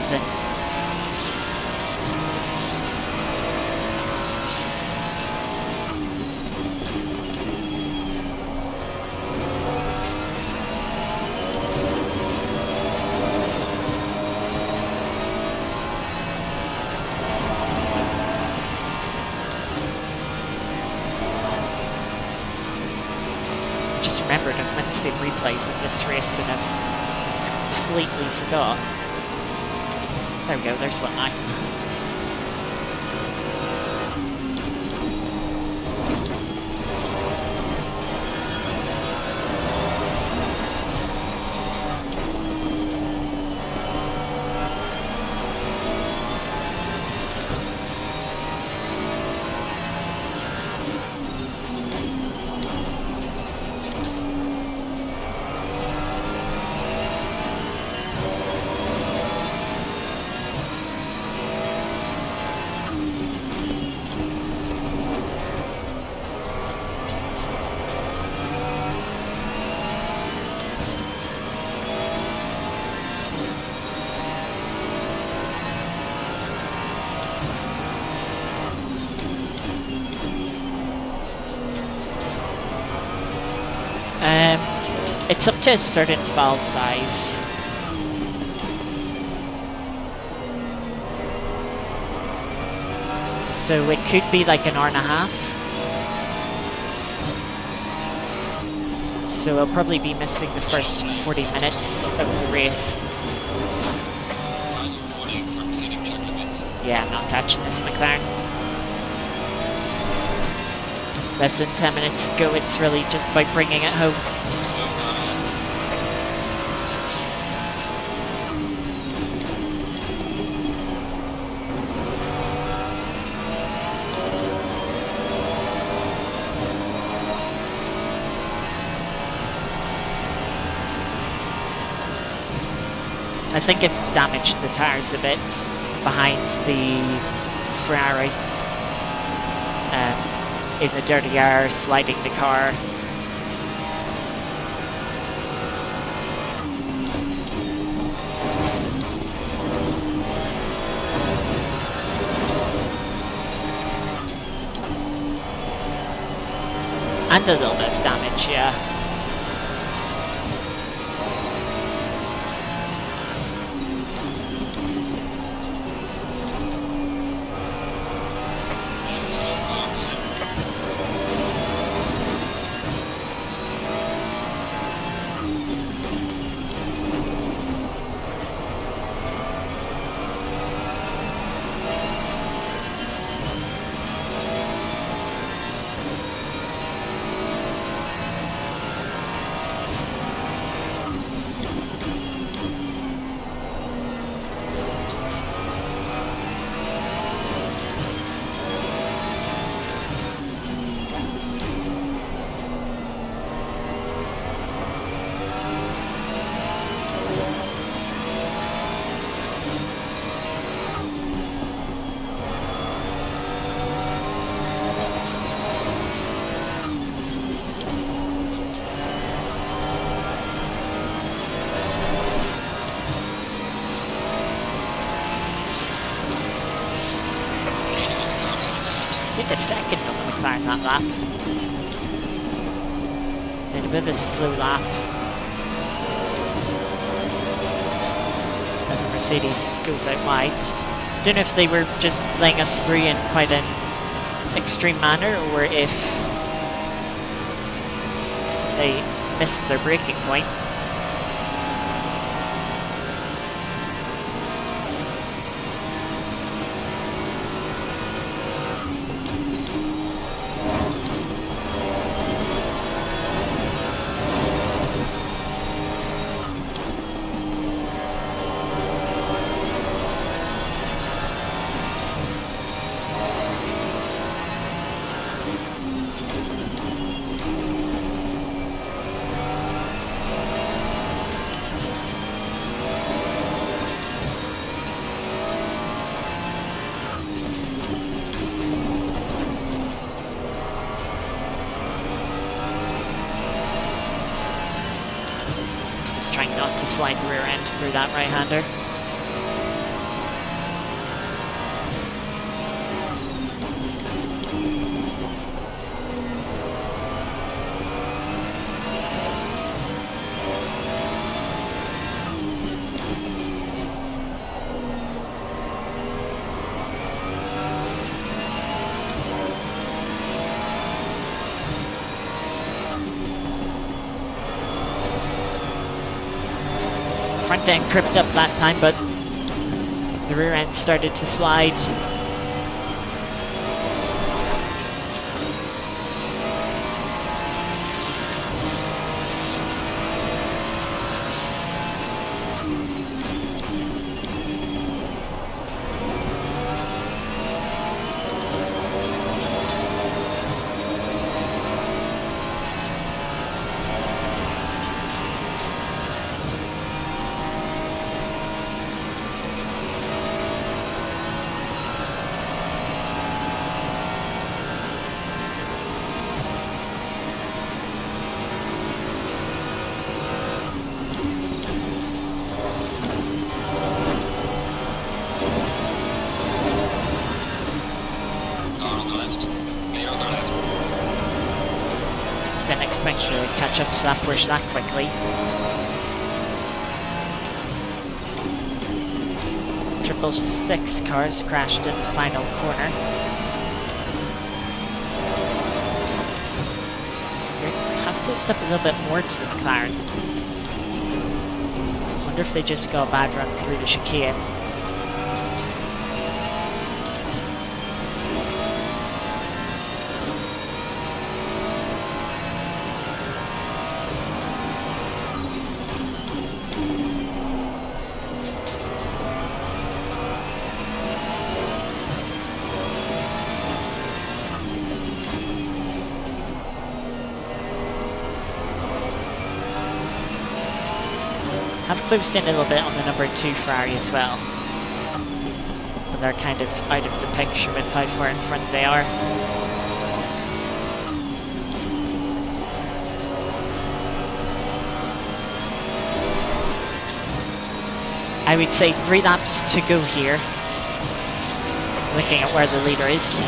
comes in. Just remembered I've meant to save replays of this race and I've completely forgot. There we go, there's one now. It's up to a certain file size. So it could be like an hour and a half. So I'll probably be missing the first 40 minutes of the race. Final warning for exceeding track limits. Yeah, I'm not catching this McLaren. Less than 10 minutes to go, it's really just about bringing it home. Slow car. I think it damaged the tyres a bit behind the Ferrari. In the dirty air, sliding the car. And a little bit of damage, yeah. There's a slow car behind. Did a second on the McLaren that lap. Did a bit of a slow lap. As the Mercedes goes out wide. Don't know if they were just letting us through in quite an extreme manner or if they missed their braking point. Trying not to slide the rear end through that right-hander. didn't crypt up that time, but the rear end started to slide. Car on the left. Clear on the left. Didn't expect to catch up to that push that quickly. 666 cars crashed in the final corner. We have closed up a little bit more to the McLaren. Wonder if they just got a bad run through the chicane. Have closed in a little bit on the number 2 Ferrari as well. But they're kind of out of the picture with how far in front they are. I would say 3 laps to go here. Looking at where the leader is.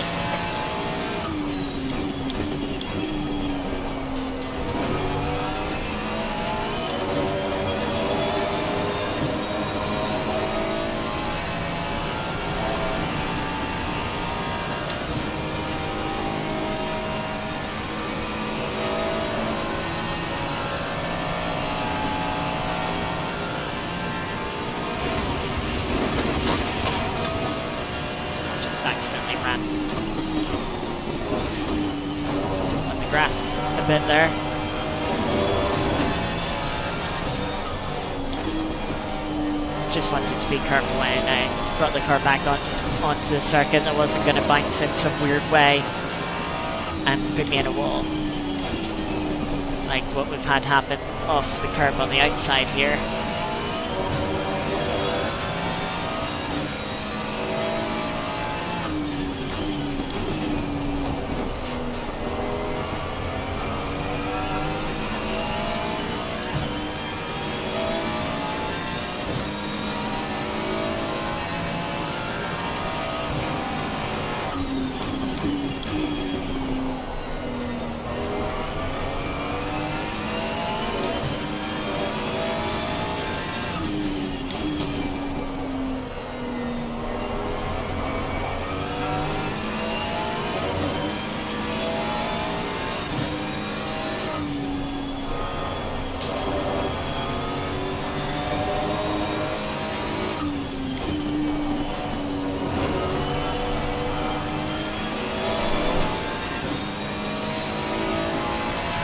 Accidentally ran on the grass a bit there. Just wanted to be careful when I brought the car back onto the circuit that wasn't going to bounce in some weird way and put me in a wall. Like what we've had happen off the curb on the outside here.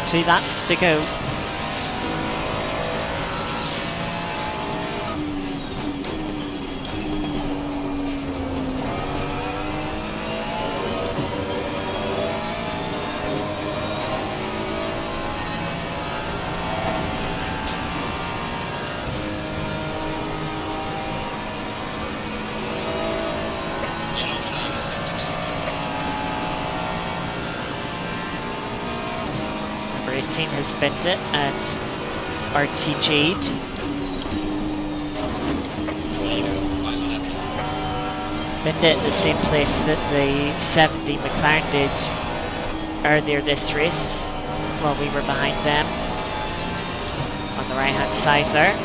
Two laps to go. Yellow flag accepted. Number 18 has bent it and RTG'd. Leaders on 5 on that. Bent it the same place that the 70 McLaren did earlier this race while we were behind them on the right hand side there.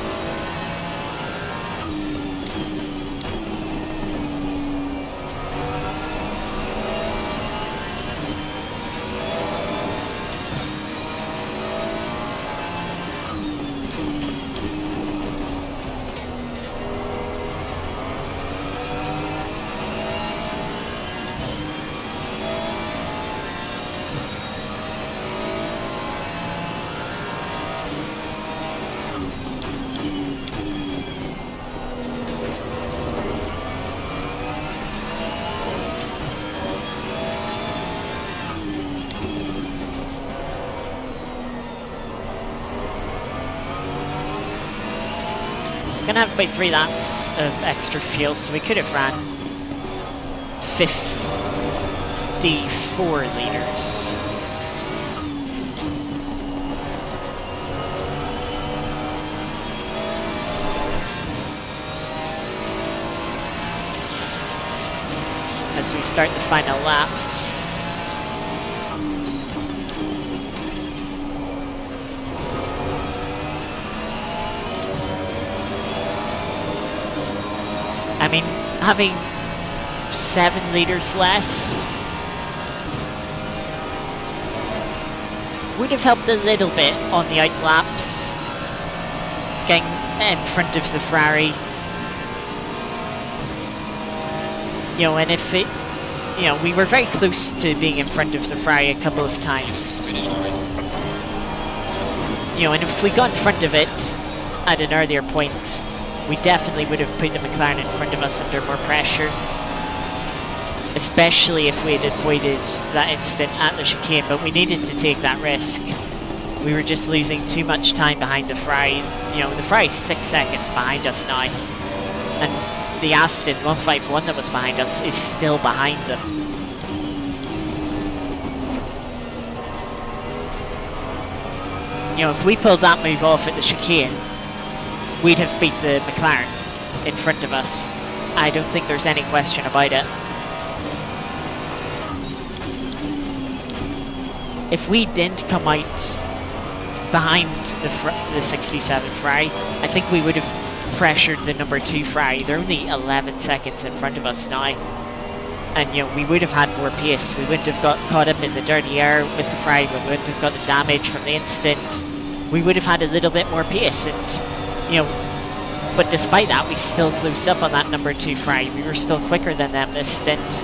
going to have about 3 laps of extra fuel, so we could have ran 54 litres. As we start the final lap. I mean, having 7 litres less would have helped a little bit on the out laps, getting in front of the Ferrari. You know, and if it, you know, we were very close to being in front of the Ferrari a couple of times. You know, and if we got in front of it at an earlier point, we definitely would have put the McLaren in front of us under more pressure. Especially if we had avoided that instant at the chicane, but we needed to take that risk. We were just losing too much time behind the Ferrari. You know, the Ferrari's 6 seconds behind us now. And the Aston 151 that was behind us is still behind them. You know, if we pulled that move off at the chicane, we'd have beat the McLaren in front of us. I don't think there's any question about it. If we didn't come out behind the 67 Ferrari, I think we would have pressured the number 2 Ferrari. They're only 11 seconds in front of us now. And, you know, we would have had more pace. We wouldn't have got caught up in the dirty air with the Ferrari. We wouldn't have got the damage from the instant. We would have had a little bit more pace. And, you know, but despite that, we still closed up on that number 2 Ferrari. We were still quicker than them this stint.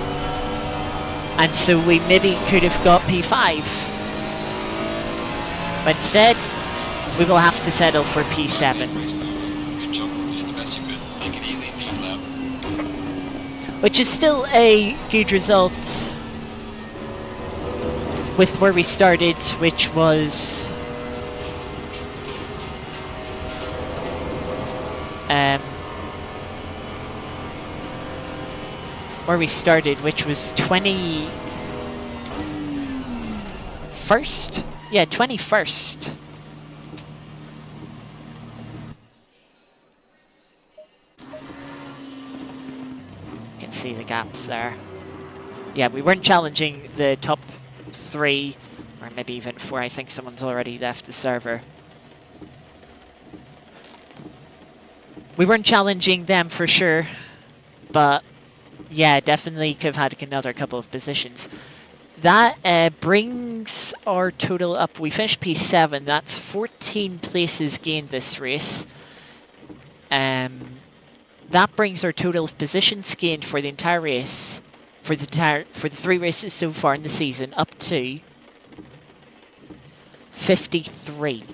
And so we maybe could have got P5. But instead, we will have to settle for P7. Good job, you did the best you could. Take it easy, lead lap. Which is still a good result with where we started, which was where we started, which was 21st? Yeah, 21st. You can see the gaps there. Yeah, we weren't challenging the top 3, or maybe even 4. I think someone's already left the server. We weren't challenging them for sure, but yeah, definitely could have had another couple of positions. That brings our total up. We finished P7. That's 14 places gained this race. That brings our total of positions gained for the entire race, for the 3 races so far in the season, up to 53.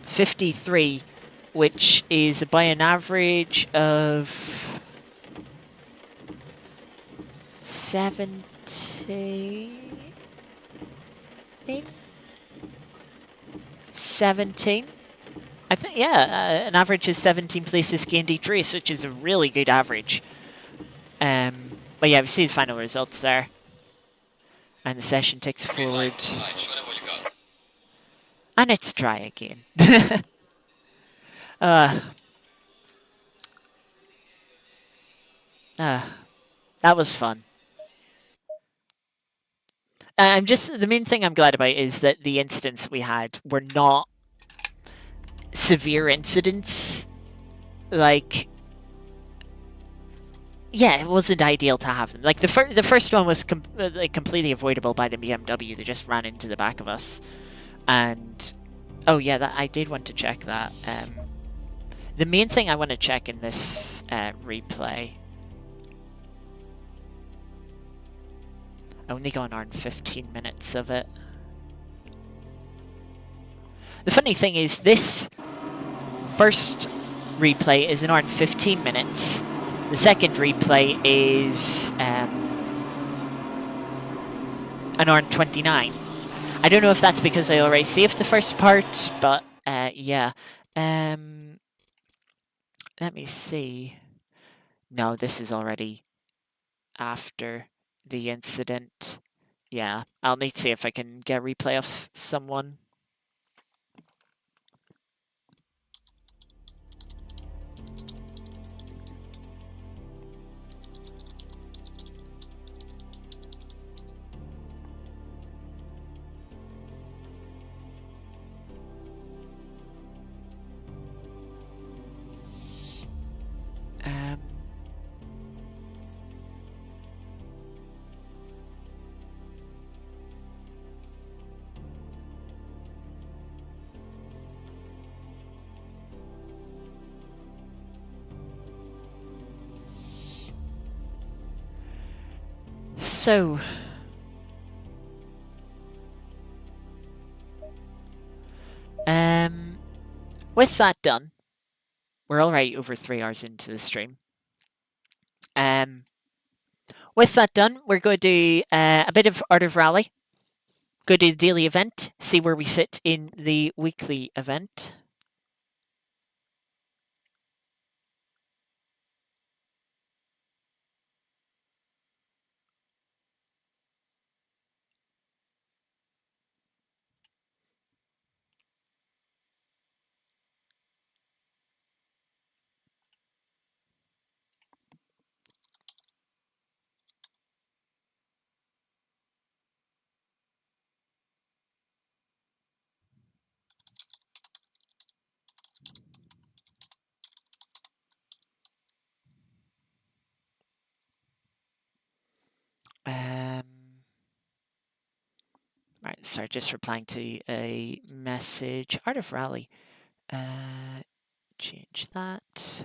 53, which is by an average of 17. I think, yeah, an average of 17 places gained each race, which is a really good average. But yeah, we see the final results there. And the session ticks forward. Show them what you got. And it's dry again. That was fun. The main thing I'm glad about is that the incidents we had were not severe incidents. Like, yeah, it wasn't ideal to have them. Like, the first one was completely avoidable by the BMW. They just ran into the back of us. And, oh yeah, I did want to check that. The main thing I want to check in this replay... Only gone on 15 minutes of it. The funny thing is, this first replay is an hour and 15 minutes. The second replay is an hour and 29. I don't know if that's because I already saved the first part, but yeah. Let me see. No, this is already after the incident. Yeah, I'll need to see if I can get a replay of someone. Um, so, with that done, we're already over 3 hours into the stream. With that done, we're going to do a bit of Art of Rally. Go to the daily event, see where we sit in the weekly event. Right, sorry, just replying to a message. Art of Rally. Change that.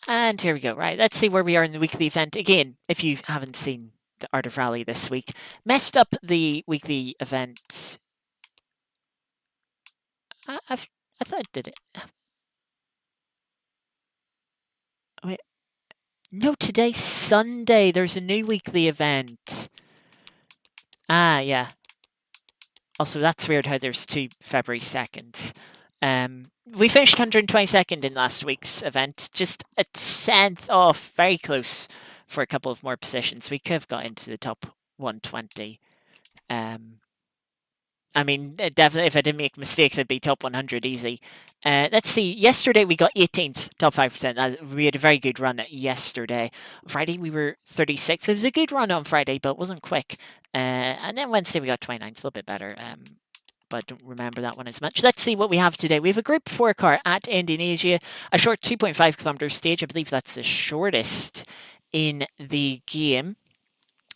And here we go. Right, let's see where we are in the weekly event. Again, if you haven't seen the Art of Rally this week, messed up the weekly event. I thought I did it. Wait. No, today's Sunday. There's a new weekly event. Ah, yeah. Also, that's weird how there's 2 February 2nds. We finished 122nd in last week's event, just a 10th off, very close for a couple of more positions. We could have got into the top 120. I mean, definitely, if I didn't make mistakes, I'd be top 100 easy. Let's see. Yesterday, we got 18th, top 5%. We had a very good run yesterday. Friday, we were 36th. It was a good run on Friday, but it wasn't quick. And then Wednesday, we got 29th, a little bit better. But I don't remember that one as much. Let's see what we have today. We have a Group 4 car at Indonesia, a short 2.5 kilometer stage. I believe that's the shortest in the game.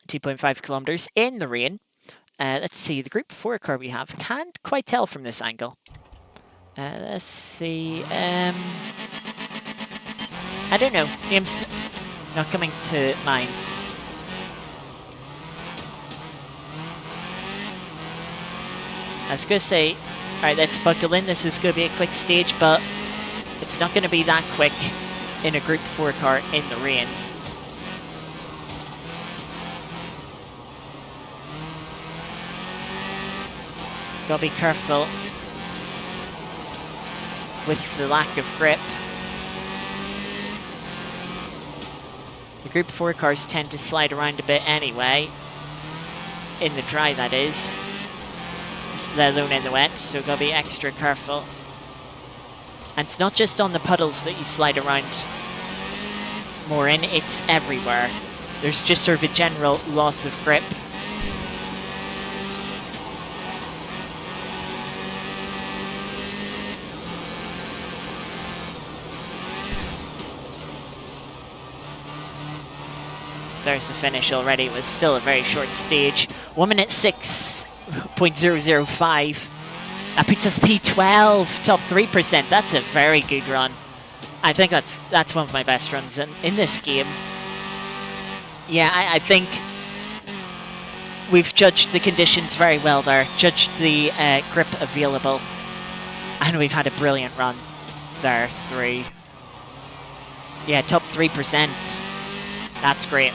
2.5 kilometers in the rain. Let's see, the Group 4 car we have. Can't quite tell from this angle. Let's see. I don't know. Name's not coming to mind. I was going to say, alright, let's buckle in. This is going to be a quick stage, but it's not going to be that quick in a Group 4 car in the rain. Gotta be careful with the lack of grip. The Group 4 cars tend to slide around a bit anyway. In the dry, that is. Let alone in the wet, so gotta be extra careful. And it's not just on the puddles that you slide around more in, it's everywhere. There's just sort of a general loss of grip. There's the finish already. It was still a very short stage. 1 minute 6.005. That puts us P12, top 3%. That's a very good run. I think that's one of my best runs in this game. Yeah, I think we've judged the conditions very well there, judged the grip available, and we've had a brilliant run there through. Yeah, top 3%. That's great.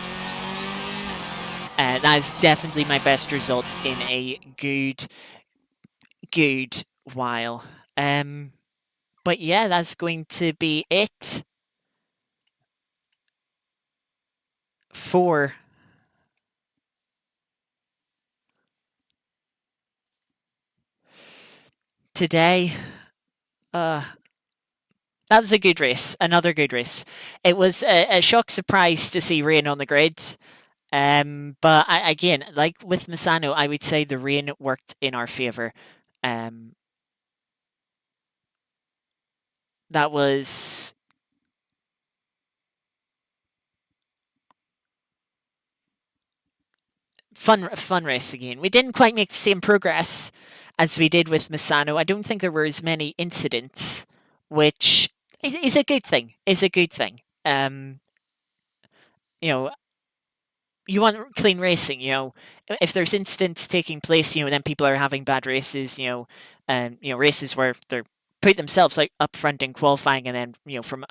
That is definitely my best result in a good while. But yeah, that's going to be it for today. That was a good race. Another good race. It was a shock surprise to see rain on the grid. But again, like with Misano, I would say the rain worked in our favor. That was fun race again. We didn't quite make the same progress as we did with Misano. I don't think there were as many incidents, which is a good thing. Is a good thing. You know, you want clean racing. You know, if there's incidents taking place, you know, then people are having bad races. You know, races where they're put themselves like up front in qualifying, and then from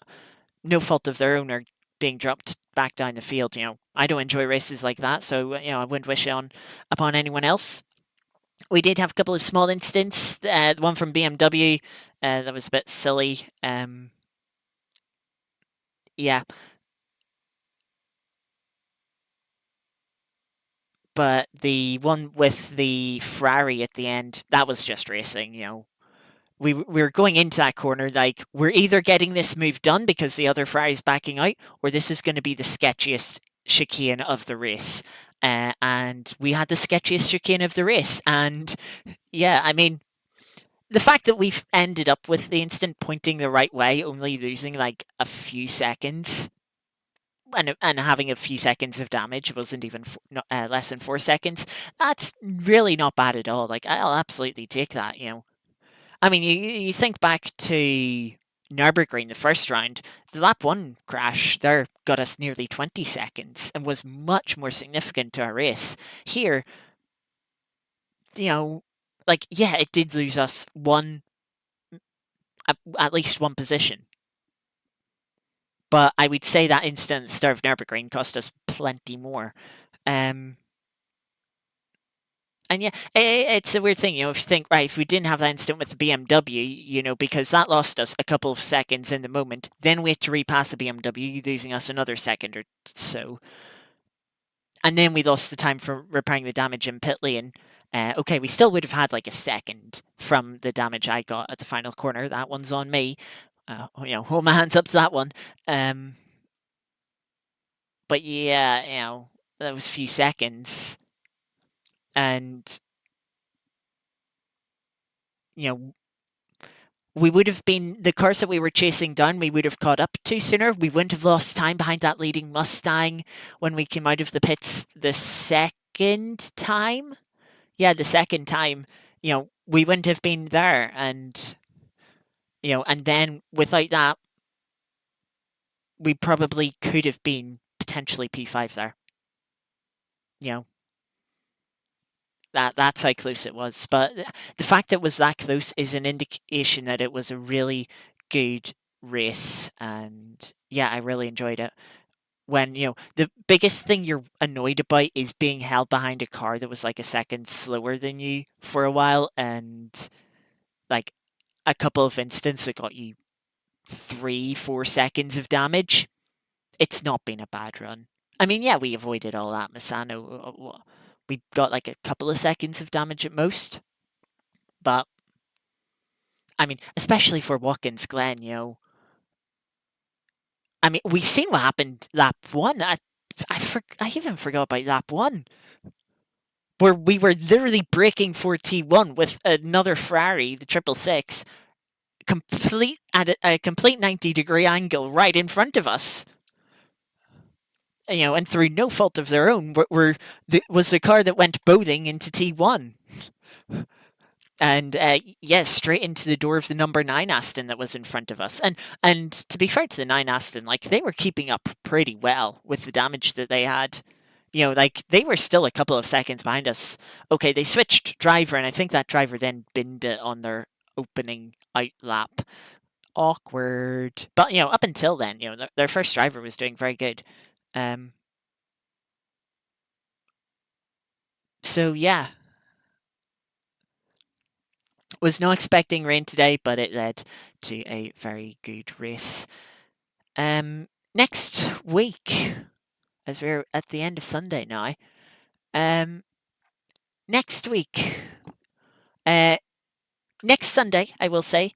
no fault of their own are being dropped back down the field. I don't enjoy races like that, so I wouldn't wish it upon anyone else. We did have a couple of small incidents. The one from BMW that was a bit silly. Yeah, but the one with the Ferrari at the end, that was just racing. We were going into that corner like we're either getting this move done because the other Ferrari's backing out, or this is going to be the sketchiest chicane of the race. And we had the sketchiest chicane of the race. And yeah, I mean, the fact that we've ended up with the instant pointing the right way, only losing like a few seconds, and having a few seconds of damage, wasn't even less than 4 seconds. That's really not bad at all. Like, I'll absolutely take that. I mean, you think back to Nürburgring, the first round, the lap one crash there got us nearly 20 seconds and was much more significant to our race. Here, yeah, it did lose us at least one position. But I would say that instant start of Nürburgring cost us plenty more. And yeah, it's a weird thing, if you think, right, if we didn't have that incident with the BMW, because that lost us a couple of seconds in the moment, then we had to repass the BMW, losing us another second or so. And then we lost the time for repairing the damage in pit lane. Okay, we still would have had like a second from the damage I got at the final corner. That one's on me. Hold my hands up to that one. But yeah, that was a few seconds. And, we would have been, the cars that we were chasing down, we would have caught up to sooner. We wouldn't have lost time behind that leading Mustang when we came out of the pits the second time. Yeah, the second time, we wouldn't have been there. And, and then without that, we probably could have been potentially P5 there. That's how close it was. But the fact it was that close is an indication that it was a really good race. And yeah, I really enjoyed it. When, the biggest thing you're annoyed about is being held behind a car that was like a second slower than you for a while. And like a couple of instances, it got you 3-4 seconds of damage. It's not been a bad run. I mean, yeah, we avoided all that. Misano, we got like a couple of seconds of damage at most. But, I mean, especially for Watkins, Glen, I mean, we've seen what happened lap one. I even forgot about lap one, where we were literally braking for T1 with another Ferrari, the 666, at a complete 90-degree angle right in front of us. And through no fault of their own, was the car that went boating into T1. And straight into the door of the number 9 Aston that was in front of us. And to be fair to the 9 Aston, like, they were keeping up pretty well with the damage that they had. like they were still a couple of seconds behind us. Okay, they switched driver, and I think that driver then binned it on their opening out lap. Awkward. But, up until then, their first driver was doing very good. So, yeah. Was not expecting rain today, but it led to a very good race. Next week, as we're at the end of Sunday now, next week, next Sunday, I will say,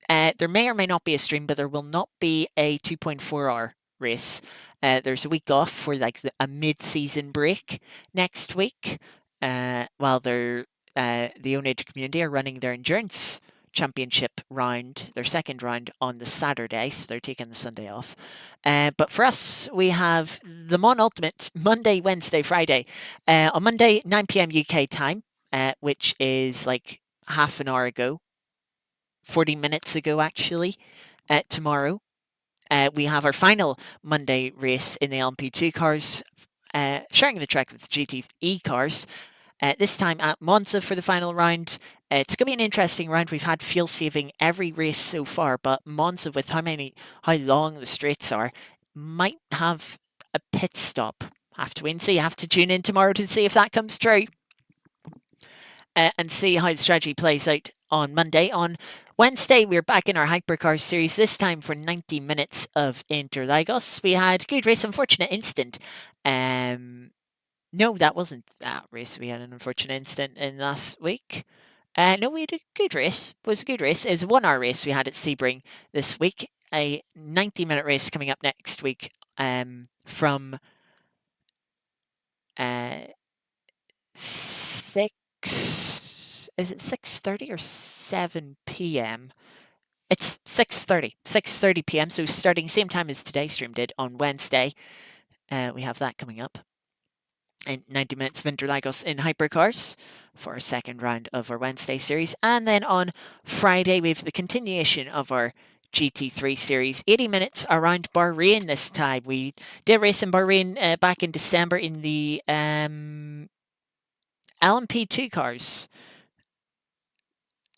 there may or may not be a stream, but there will not be a 2.4-hour race. There's a week off for like a mid-season break next week, while the Ownage community are running their endurance championship round, their second round on the Saturday, so they're taking the Sunday off. But for us, we have the Mon Ultimate Monday, Wednesday, Friday. On Monday, 9 p.m. UK time, which is like half an hour ago. 40 minutes ago, actually, tomorrow. We have our final Monday race in the LMP2 cars, sharing the track with GTE cars. This time at Monza for the final round. It's going to be an interesting round. We've had fuel saving every race so far, but Monza, with how long the straights are, might have a pit stop. Have to wait and see. Have to tune in tomorrow to see if that comes true. And see how the strategy plays out on Monday. On Wednesday, we're back in our Hypercar series, this time for 90 minutes of Interlagos. We had good race, unfortunate instant. No, that wasn't that race. We had an unfortunate instant in last week. No, we had a good race. It was a good race. It was a 1 hour race we had at Sebring this week. A 90-minute race coming up next week from 6. Is it 6:30 or 7 p.m.? It's 6:30 p.m. So starting same time as today's stream did on Wednesday. We have that coming up. And 90 minutes of Interlagos in Hypercars for our second round of our Wednesday series. And then on Friday, we have the continuation of our GT3 series. 80 minutes around Bahrain this time. We did race in Bahrain back in December in the LMP2 cars.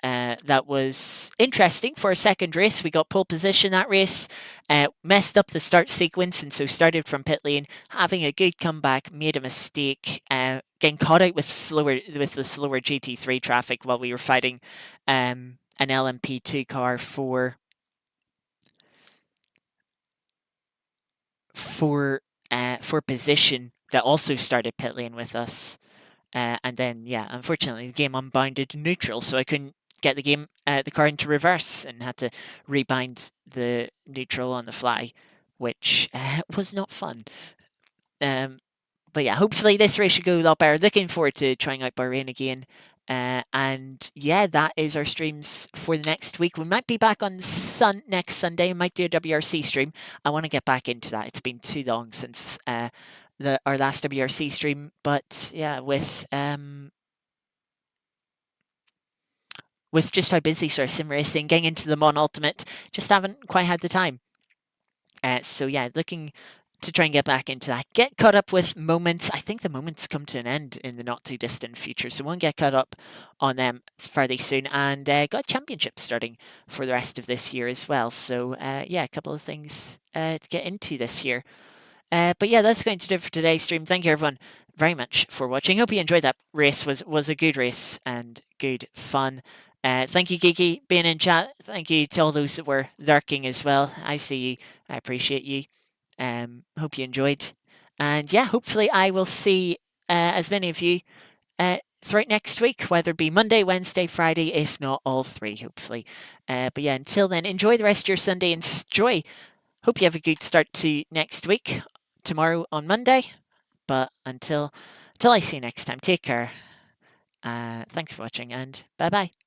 That was interesting for a second race. We got pole position that race, messed up the start sequence, and so started from pit lane, having a good comeback, made a mistake, getting caught out with the slower GT3 traffic while we were fighting an LMP2 car for position that also started pit lane with us. And then, unfortunately, the game unbounded neutral, so I couldn't get the car into reverse and had to rebind the neutral on the fly, which was not fun. But yeah, hopefully this race should go a lot better. Looking forward to trying out Bahrain again. And yeah, that is our streams for the next week. We might be back on next Sunday. We might do a WRC stream. I want to get back into that. It's been too long since our last WRC stream. But yeah, with just how busy sort of sim racing, getting into the Mon Ultimate, just haven't quite had the time. So yeah, looking to try and get back into that. Get caught up with moments. I think the moments come to an end in the not too distant future, so we'll get caught up on them fairly soon. And got championships starting for the rest of this year as well. So yeah, a couple of things to get into this year. But yeah, that's going to do it for today's stream. Thank you everyone very much for watching. Hope you enjoyed that race. Was a good race and good fun. Thank you, Geeky, being in chat. Thank you to all those that were lurking as well. I see you. I appreciate you. Hope you enjoyed. And yeah, hopefully I will see as many of you throughout next week, whether it be Monday, Wednesday, Friday, if not all three, hopefully. But yeah, until then, enjoy the rest of your Sunday. Enjoy. Hope you have a good start to next week, tomorrow on Monday. But until I see you next time, take care. Thanks for watching and bye-bye.